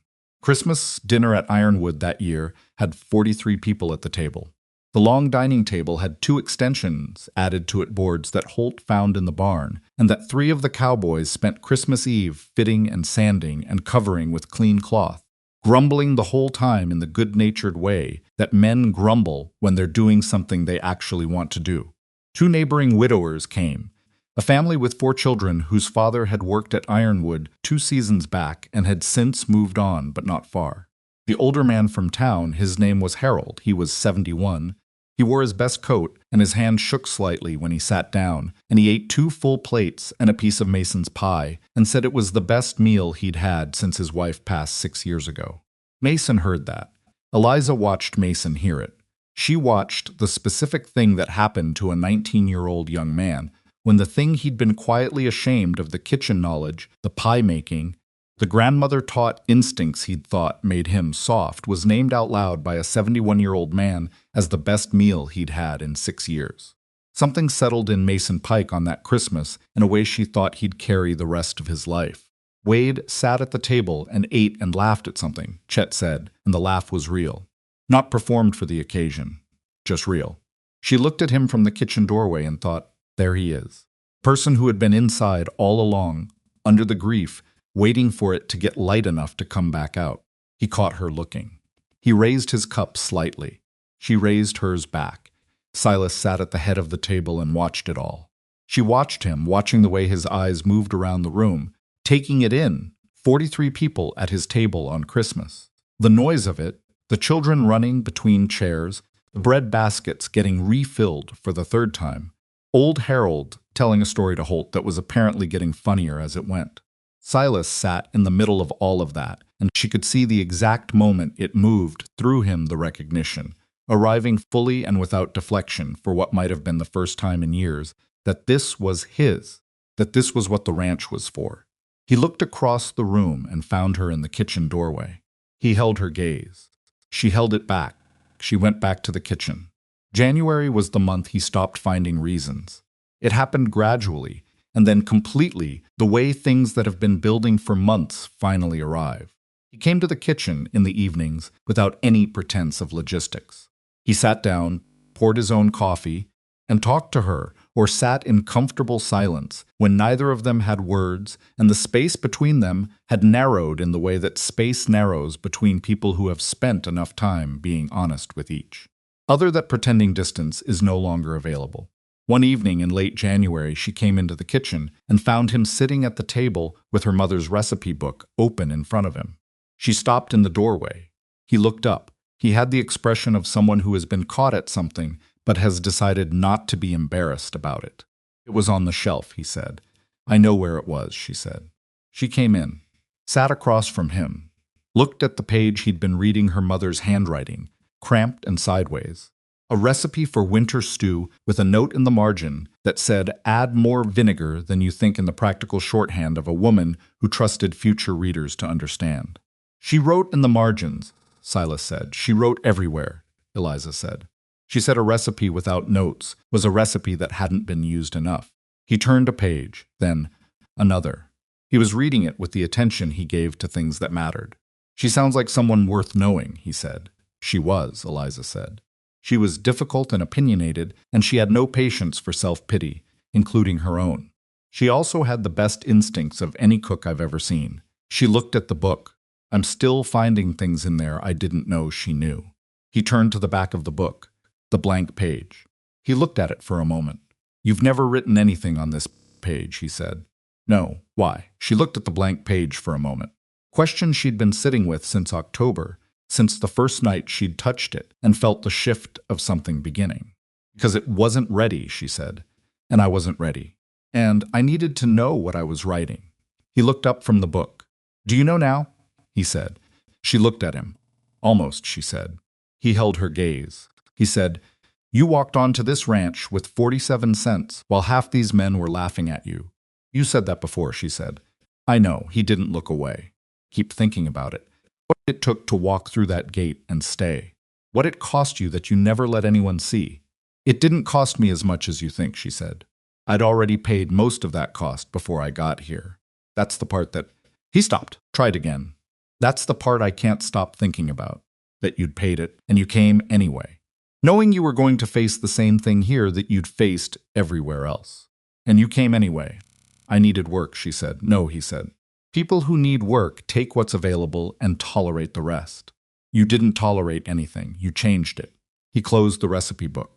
Christmas dinner at Ironwood that year had 43 people at the table. The long dining table had 2 extensions added to it, boards that Holt found in the barn, and that 3 of the cowboys spent Christmas Eve fitting and sanding and covering with clean cloth, grumbling the whole time in the good-natured way that men grumble when they're doing something they actually want to do. 2 neighboring widowers came, a family with 4 children whose father had worked at Ironwood 2 seasons back and had since moved on, but not far. The older man from town, his name was Harold. He was 71. He wore his best coat, and his hand shook slightly when he sat down, and he ate 2 full plates and a piece of Mason's pie, and said it was the best meal he'd had since his wife passed 6 years ago. Mason heard that. Eliza watched Mason hear it. She watched the specific thing that happened to a 19-year-old young man when the thing he'd been quietly ashamed of, the kitchen knowledge, the pie-making, the grandmother-taught instincts he'd thought made him soft, was named out loud by a 71-year-old man as the best meal he'd had in 6 years. Something settled in Mason Pike on that Christmas in a way she thought he'd carry the rest of his life. Wade sat at the table and ate and laughed at something, Chet said, and the laugh was real. Not performed for the occasion, just real. She looked at him from the kitchen doorway and thought, there he is. Person who had been inside all along, under the grief, waiting for it to get light enough to come back out. He caught her looking. He raised his cup slightly. She raised hers back. Silas sat at the head of the table and watched it all. She watched him, watching the way his eyes moved around the room, taking it in. 43 people at his table on Christmas. The noise of it, the children running between chairs, the bread baskets getting refilled for the 3rd time. Old Harold telling a story to Holt that was apparently getting funnier as it went. Silas sat in the middle of all of that, and she could see the exact moment it moved through him, the recognition, arriving fully and without deflection for what might have been the first time in years, that this was his, that this was what the ranch was for. He looked across the room and found her in the kitchen doorway. He held her gaze. She held it back. She went back to the kitchen. January was the month he stopped finding reasons. It happened gradually, and then completely, the way things that have been building for months finally arrive. He came to the kitchen in the evenings without any pretense of logistics. He sat down, poured his own coffee, and talked to her or sat in comfortable silence when neither of them had words and the space between them had narrowed in the way that space narrows between people who have spent enough time being honest with each. Other that pretending distance is no longer available. One evening in late January, she came into the kitchen and found him sitting at the table with her mother's recipe book open in front of him. She stopped in the doorway. He looked up. He had the expression of someone who has been caught at something but has decided not to be embarrassed about it. It was on the shelf, he said. I know where it was, she said. She came in, sat across from him, looked at the page he'd been reading, her mother's handwriting, cramped and sideways. A recipe for winter stew with a note in the margin that said, add more vinegar than you think, in the practical shorthand of a woman who trusted future readers to understand. She wrote in the margins, Silas said. She wrote everywhere, Eliza said. She said a recipe without notes was a recipe that hadn't been used enough. He turned a page, then another. He was reading it with the attention he gave to things that mattered. She sounds like someone worth knowing, he said. She was, Eliza said. She was difficult and opinionated, and she had no patience for self-pity, including her own. She also had the best instincts of any cook I've ever seen. She looked at the book. I'm still finding things in there I didn't know she knew. He turned to the back of the book, the blank page. He looked at it for a moment. You've never written anything on this page, he said. No, why? She looked at the blank page for a moment. Questions she'd been sitting with since October, since the first night she'd touched it and felt the shift of something beginning. Because it wasn't ready, she said, and I wasn't ready. And I needed to know what I was writing. He looked up from the book. Do you know now? He said. She looked at him. Almost, she said. He held her gaze. He said, you walked onto this ranch with 47 cents while half these men were laughing at you. You said that before, she said. I know. He didn't look away. Keep thinking about it. What it took to walk through that gate and stay. What it cost you that you never let anyone see. It didn't cost me as much as you think, she said. I'd already paid most of that cost before I got here. That's the part that... He stopped. Tried again. That's the part I can't stop thinking about. That you'd paid it, and you came anyway. Knowing you were going to face the same thing here that you'd faced everywhere else. And you came anyway. I needed work, she said. No, he said. People who need work take what's available and tolerate the rest. You didn't tolerate anything. You changed it. He closed the recipe book.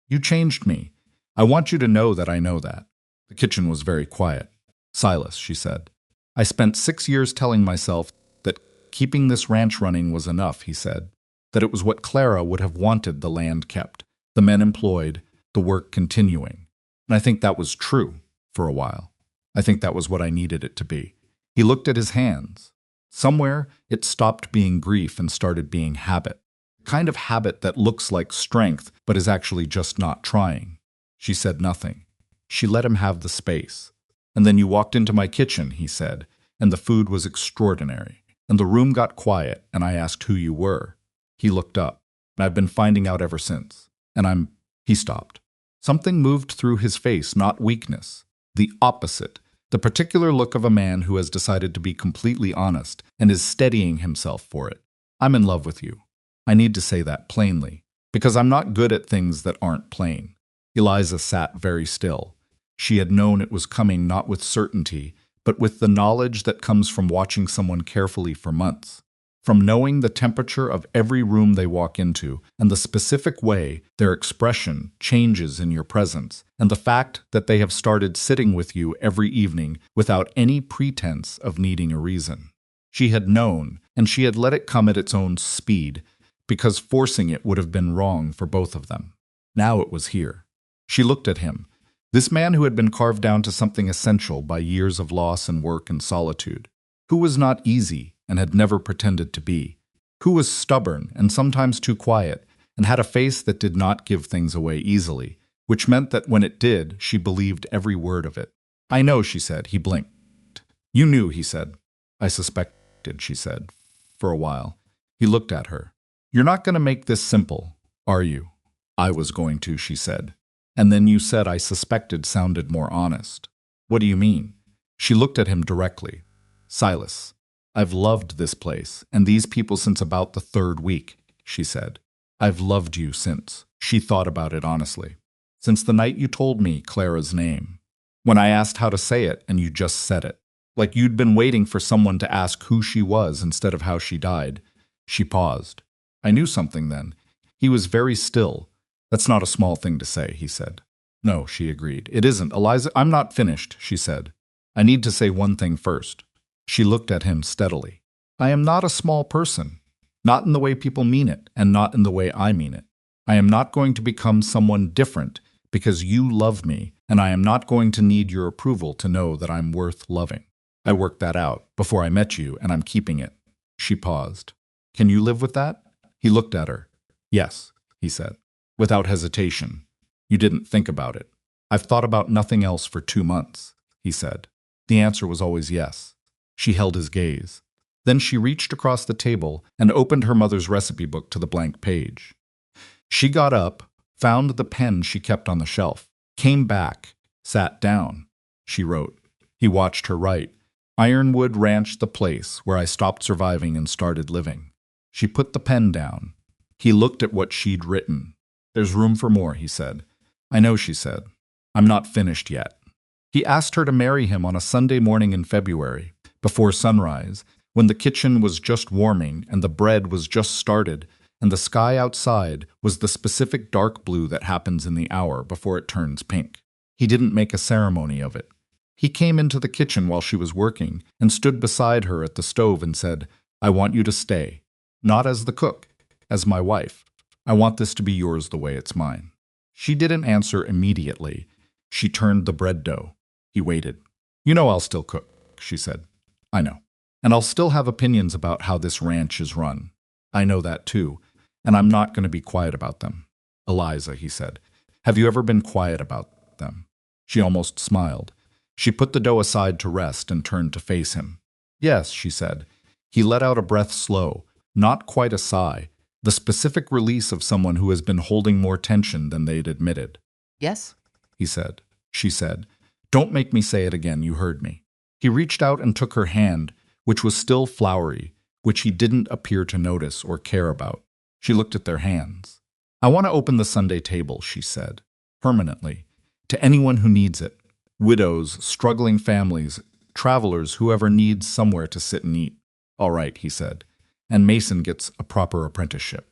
You changed me. I want you to know that I know that. The kitchen was very quiet. Silas, she said. I spent 6 years telling myself that keeping this ranch running was enough, he said. That it was what Clara would have wanted, the land kept, the men employed, the work continuing. And I think that was true for a while. I think that was what I needed it to be. He looked at his hands. Somewhere, it stopped being grief and started being habit. The kind of habit that looks like strength but is actually just not trying. She said nothing. She let him have the space. And then you walked into my kitchen, he said, and the food was extraordinary. And the room got quiet, and I asked who you were. He looked up, and I've been finding out ever since. And He stopped. Something moved through his face, not weakness. The opposite. The particular look of a man who has decided to be completely honest and is steadying himself for it. I'm in love with you. I need to say that plainly, because I'm not good at things that aren't plain. Eliza sat very still. She had known it was coming not with certainty, but with the knowledge that comes from watching someone carefully for months. From knowing the temperature of every room they walk into and the specific way their expression changes in your presence, and the fact that they have started sitting with you every evening without any pretense of needing a reason. She had known, and she had let it come at its own speed, because forcing it would have been wrong for both of them. Now it was here. She looked at him, this man who had been carved down to something essential by years of loss and work and solitude, who was not easy, and had never pretended to be, who was stubborn and sometimes too quiet, and had a face that did not give things away easily, which meant that when it did, she believed every word of it. I know, she said. He blinked. You knew, he said. I suspected, she said, for a while. He looked at her. You're not going to make this simple, are you? I was going to, she said. And then you said I suspected sounded more honest. What do you mean? She looked at him directly. Silas, I've loved this place and these people since about the 3rd week, she said. I've loved you since. She thought about it honestly. Since the night you told me Clara's name. When I asked how to say it and you just said it. Like you'd been waiting for someone to ask who she was instead of how she died. She paused. I knew something then. He was very still. That's not a small thing to say, he said. No, she agreed. It isn't, Eliza. I'm not finished, she said. I need to say one thing first. She looked at him steadily. I am not a small person. Not in the way people mean it, and not in the way I mean it. I am not going to become someone different because you love me, and I am not going to need your approval to know that I'm worth loving. I worked that out before I met you, and I'm keeping it. She paused. Can you live with that? He looked at her. Yes, he said, without hesitation. You didn't think about it. I've thought about nothing else for 2 months, he said. The answer was always yes. She held his gaze. Then she reached across the table and opened her mother's recipe book to the blank page. She got up, found the pen she kept on the shelf, came back, sat down. She wrote. He watched her write. Ironwood Ranch, the place where I stopped surviving and started living. She put the pen down. He looked at what she'd written. There's room for more, he said. I know, she said. I'm not finished yet. He asked her to marry him on a Sunday morning in February, before sunrise, when the kitchen was just warming and the bread was just started, and the sky outside was the specific dark blue that happens in the hour before it turns pink. He didn't make a ceremony of it. He came into the kitchen while she was working and stood beside her at the stove and said, I want you to stay. Not as the cook, as my wife. I want this to be yours the way it's mine. She didn't answer immediately. She turned the bread dough. He waited. You know I'll still cook, she said. I know. And I'll still have opinions about how this ranch is run. I know that too, and I'm not going to be quiet about them. Eliza, he said, have you ever been quiet about them? She almost smiled. She put the dough aside to rest and turned to face him. Yes, she said. He let out a breath slow, not quite a sigh, the specific release of someone who has been holding more tension than they'd admitted. Yes, he said. She said, don't make me say it again, you heard me. He reached out and took her hand, which was still floury, which he didn't appear to notice or care about. She looked at their hands. I want to open the Sunday table, she said, permanently, to anyone who needs it. Widows, struggling families, travelers, whoever needs somewhere to sit and eat. All right, he said, and Mason gets a proper apprenticeship.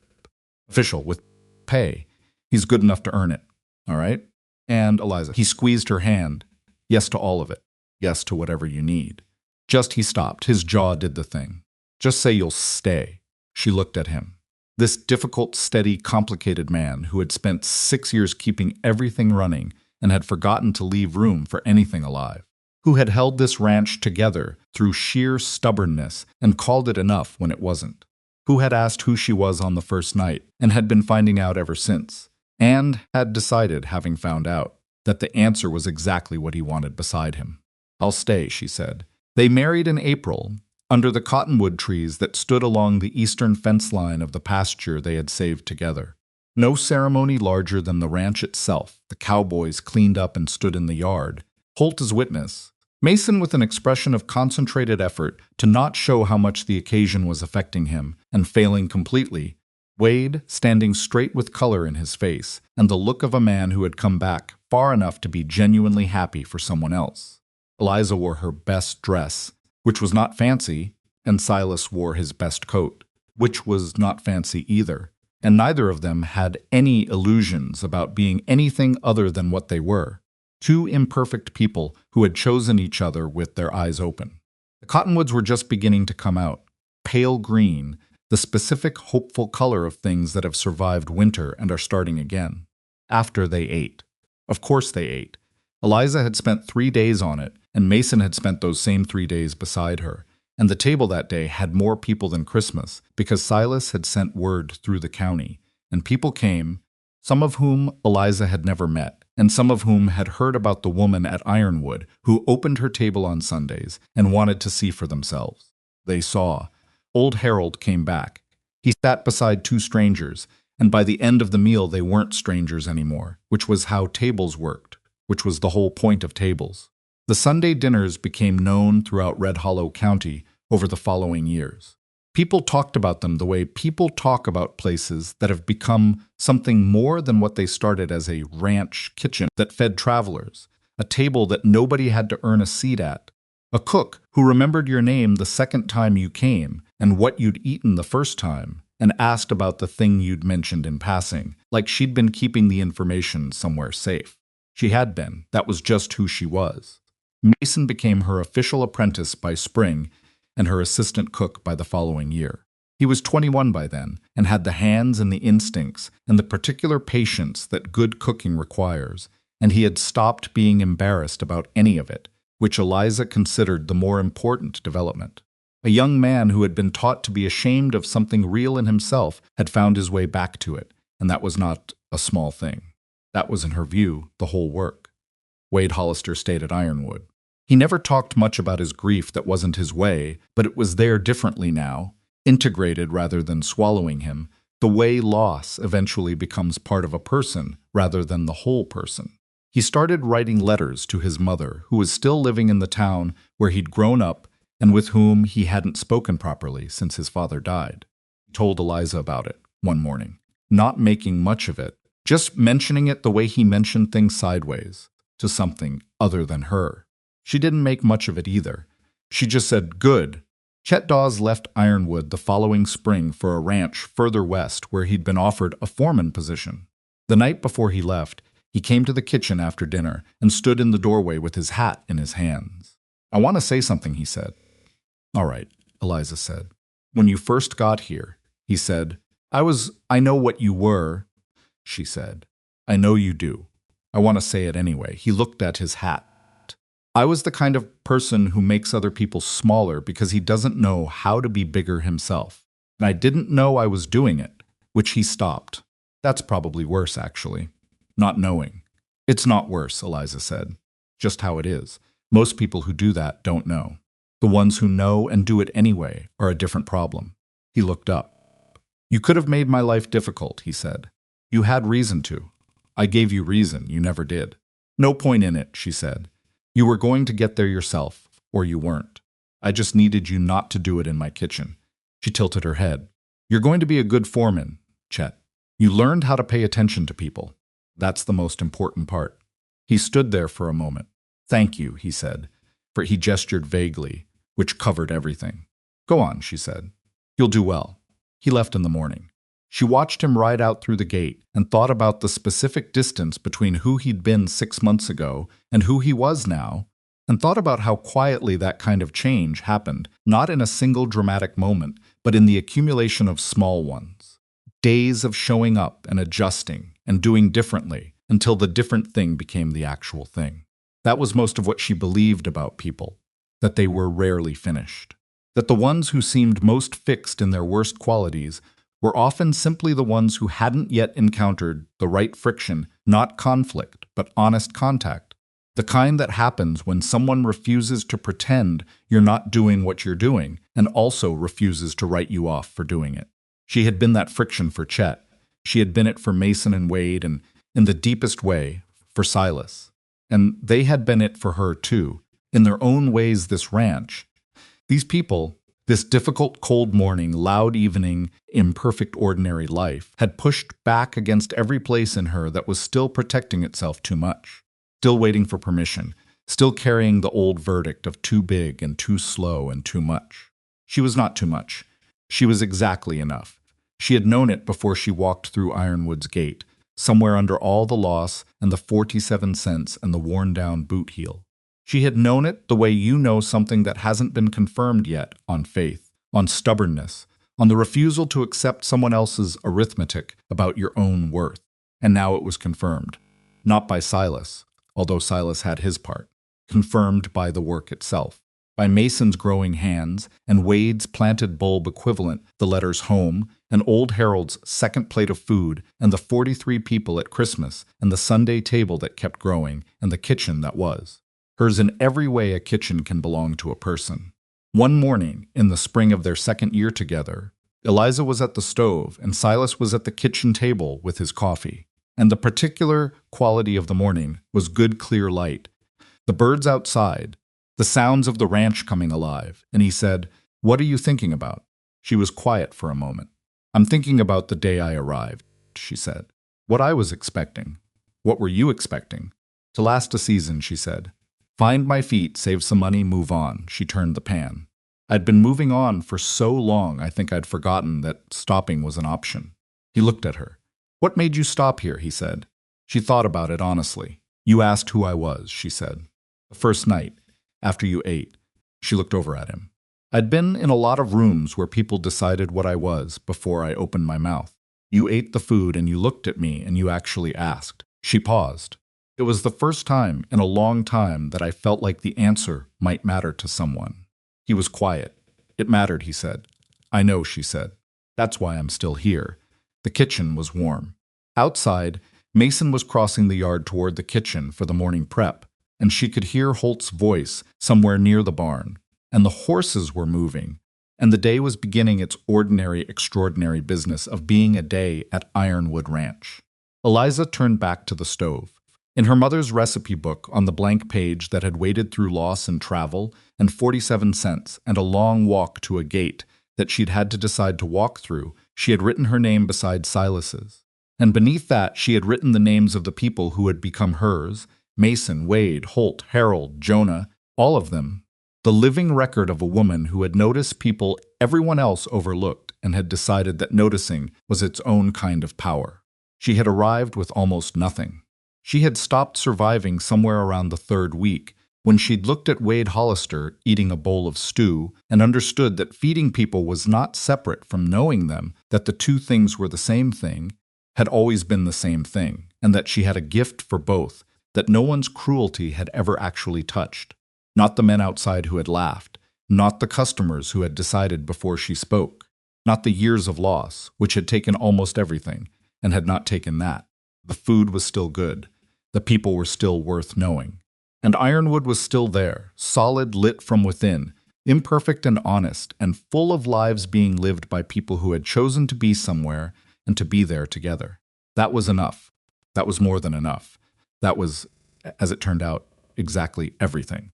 Official, with pay. He's good enough to earn it. All right? And Eliza, he squeezed her hand. Yes to all of it. Yes to whatever you need. Just he stopped. His jaw did the thing. Just say you'll stay. She looked at him. This difficult, steady, complicated man who had spent 6 years keeping everything running and had forgotten to leave room for anything alive, who had held this ranch together through sheer stubbornness and called it enough when it wasn't, who had asked who she was on the first night and had been finding out ever since, and had decided, having found out, that the answer was exactly what he wanted beside him. I'll stay, she said. They married in April, under the cottonwood trees that stood along the eastern fence line of the pasture they had saved together. No ceremony larger than the ranch itself. The cowboys cleaned up and stood in the yard. Holt as witness. Mason with an expression of concentrated effort to not show how much the occasion was affecting him, and failing completely. Wade, standing straight with color in his face, and the look of a man who had come back far enough to be genuinely happy for someone else. Eliza wore her best dress, which was not fancy, and Silas wore his best coat, which was not fancy either. And neither of them had any illusions about being anything other than what they were. Two imperfect people who had chosen each other with their eyes open. The cottonwoods were just beginning to come out, pale green, the specific hopeful color of things that have survived winter and are starting again. After they ate. Of course they ate. Eliza had spent 3 days on it, and Mason had spent those same 3 days beside her. And the table that day had more people than Christmas, because Silas had sent word through the county, and people came, some of whom Eliza had never met, and some of whom had heard about the woman at Ironwood who opened her table on Sundays and wanted to see for themselves. They saw. Old Harold came back. He sat beside 2 strangers, and by the end of the meal they weren't strangers anymore, which was how tables worked, which was the whole point of tables. The Sunday dinners became known throughout Red Hollow County over the following years. People talked about them the way people talk about places that have become something more than what they started as a ranch kitchen that fed travelers, a table that nobody had to earn a seat at, a cook who remembered your name the second time you came and what you'd eaten the first time, and asked about the thing you'd mentioned in passing, like she'd been keeping the information somewhere safe. She had been. That was just who she was. Mason became her official apprentice by spring and her assistant cook by the following year. He was 21 by then and had the hands and the instincts and the particular patience that good cooking requires, and he had stopped being embarrassed about any of it, which Eliza considered the more important development. A young man who had been taught to be ashamed of something real in himself had found his way back to it, and that was not a small thing. That was, in her view, the whole work. Wade Hollister stayed at Ironwood. He never talked much about his grief that wasn't his way, but it was there differently now, integrated rather than swallowing him, the way loss eventually becomes part of a person rather than the whole person. He started writing letters to his mother, who was still living in the town where he'd grown up and with whom he hadn't spoken properly since his father died. He told Eliza about it one morning, not making much of it, just mentioning it the way he mentioned things sideways, to something other than her. She didn't make much of it either. She just said, "Good." Chet Dawes left Ironwood the following spring for a ranch further west where he'd been offered a foreman position. The night before he left, he came to the kitchen after dinner and stood in the doorway with his hat in his hands. "I want to say something," he said. "All right," Eliza said. "When you first got here," he said. I know what you were," she said. "I know you do. I want to say it anyway." He looked at his hat. "I was the kind of person who makes other people smaller because he doesn't know how to be bigger himself. And I didn't know I was doing it," which he stopped. "That's probably worse, actually. Not knowing." "It's not worse," Eliza said. "Just how it is. Most people who do that don't know. The ones who know and do it anyway are a different problem." He looked up. "You could have made my life difficult," he said. "You had reason to. I gave you reason. You never did." "No point in it," she said. "You were going to get there yourself, or you weren't. I just needed you not to do it in my kitchen." She tilted her head. "You're going to be a good foreman, Chet. You learned how to pay attention to people. That's the most important part." He stood there for a moment. "Thank you," he said, for he gestured vaguely, which covered everything. "Go on," she said. "You'll do well." He left in the morning. She watched him ride out through the gate and thought about the specific distance between who he'd been 6 months ago and who he was now, and thought about how quietly that kind of change happened, not in a single dramatic moment, but in the accumulation of small ones. Days of showing up and adjusting and doing differently until the different thing became the actual thing. That was most of what she believed about people, that they were rarely finished. That the ones who seemed most fixed in their worst qualities were often simply the ones who hadn't yet encountered the right friction, not conflict, but honest contact. The kind that happens when someone refuses to pretend you're not doing what you're doing and also refuses to write you off for doing it. She had been that friction for Chet. She had been it for Mason and Wade, and in the deepest way, for Silas. And they had been it for her, too. In their own ways, this ranch. These people, this difficult cold morning, loud evening, imperfect ordinary life, had pushed back against every place in her that was still protecting itself too much, still waiting for permission, still carrying the old verdict of too big and too slow and too much. She was not too much. She was exactly enough. She had known it before she walked through Ironwood's gate, somewhere under all the loss and the 47 cents and the worn-down boot heel. She had known it the way you know something that hasn't been confirmed yet, on faith, on stubbornness, on the refusal to accept someone else's arithmetic about your own worth. And now it was confirmed. Not by Silas, although Silas had his part. Confirmed by the work itself. By Mason's growing hands and Wade's planted bulb equivalent, the letters home, and old Harold's second plate of food, and the 43 people at Christmas, and the Sunday table that kept growing, and the kitchen that was. Hers in every way a kitchen can belong to a person. One morning, in the spring of their second year together, Eliza was at the stove and Silas was at the kitchen table with his coffee. And the particular quality of the morning was good clear light. The birds outside, the sounds of the ranch coming alive, and he said, "What are you thinking about?" She was quiet for a moment. "I'm thinking about the day I arrived," she said. "What I was expecting." "What were you expecting?" "To last a season," she said. "Find my feet, save some money, move on." She turned the pan. "I'd been moving on for so long I think I'd forgotten that stopping was an option." He looked at her. "What made you stop here?" he said. She thought about it honestly. "You asked who I was," she said. "The first night, after you ate." She looked over at him. "I'd been in a lot of rooms where people decided what I was before I opened my mouth. You ate the food and you looked at me and you actually asked." She paused. "It was the first time in a long time that I felt like the answer might matter to someone." He was quiet. "It mattered," he said. "I know," she said. "That's why I'm still here." The kitchen was warm. Outside, Mason was crossing the yard toward the kitchen for the morning prep, and she could hear Holt's voice somewhere near the barn. And the horses were moving, and the day was beginning its ordinary, extraordinary business of being a day at Ironwood Ranch. Eliza turned back to the stove. In her mother's recipe book, on the blank page that had waded through loss and travel, and 47 cents, and a long walk to a gate that she'd had to decide to walk through, she had written her name beside Silas's. And beneath that, she had written the names of the people who had become hers: Mason, Wade, Holt, Harold, Jonah, all of them. The living record of a woman who had noticed people everyone else overlooked and had decided that noticing was its own kind of power. She had arrived with almost nothing. She had stopped surviving somewhere around the third week, when she'd looked at Wade Hollister eating a bowl of stew and understood that feeding people was not separate from knowing them, that the two things were the same thing, had always been the same thing, and that she had a gift for both, that no one's cruelty had ever actually touched. Not the men outside who had laughed, not the customers who had decided before she spoke, not the years of loss, which had taken almost everything, and had not taken that. The food was still good. The people were still worth knowing. And Ironwood was still there, solid, lit from within, imperfect and honest, and full of lives being lived by people who had chosen to be somewhere and to be there together. That was enough. That was more than enough. That was, as it turned out, exactly everything.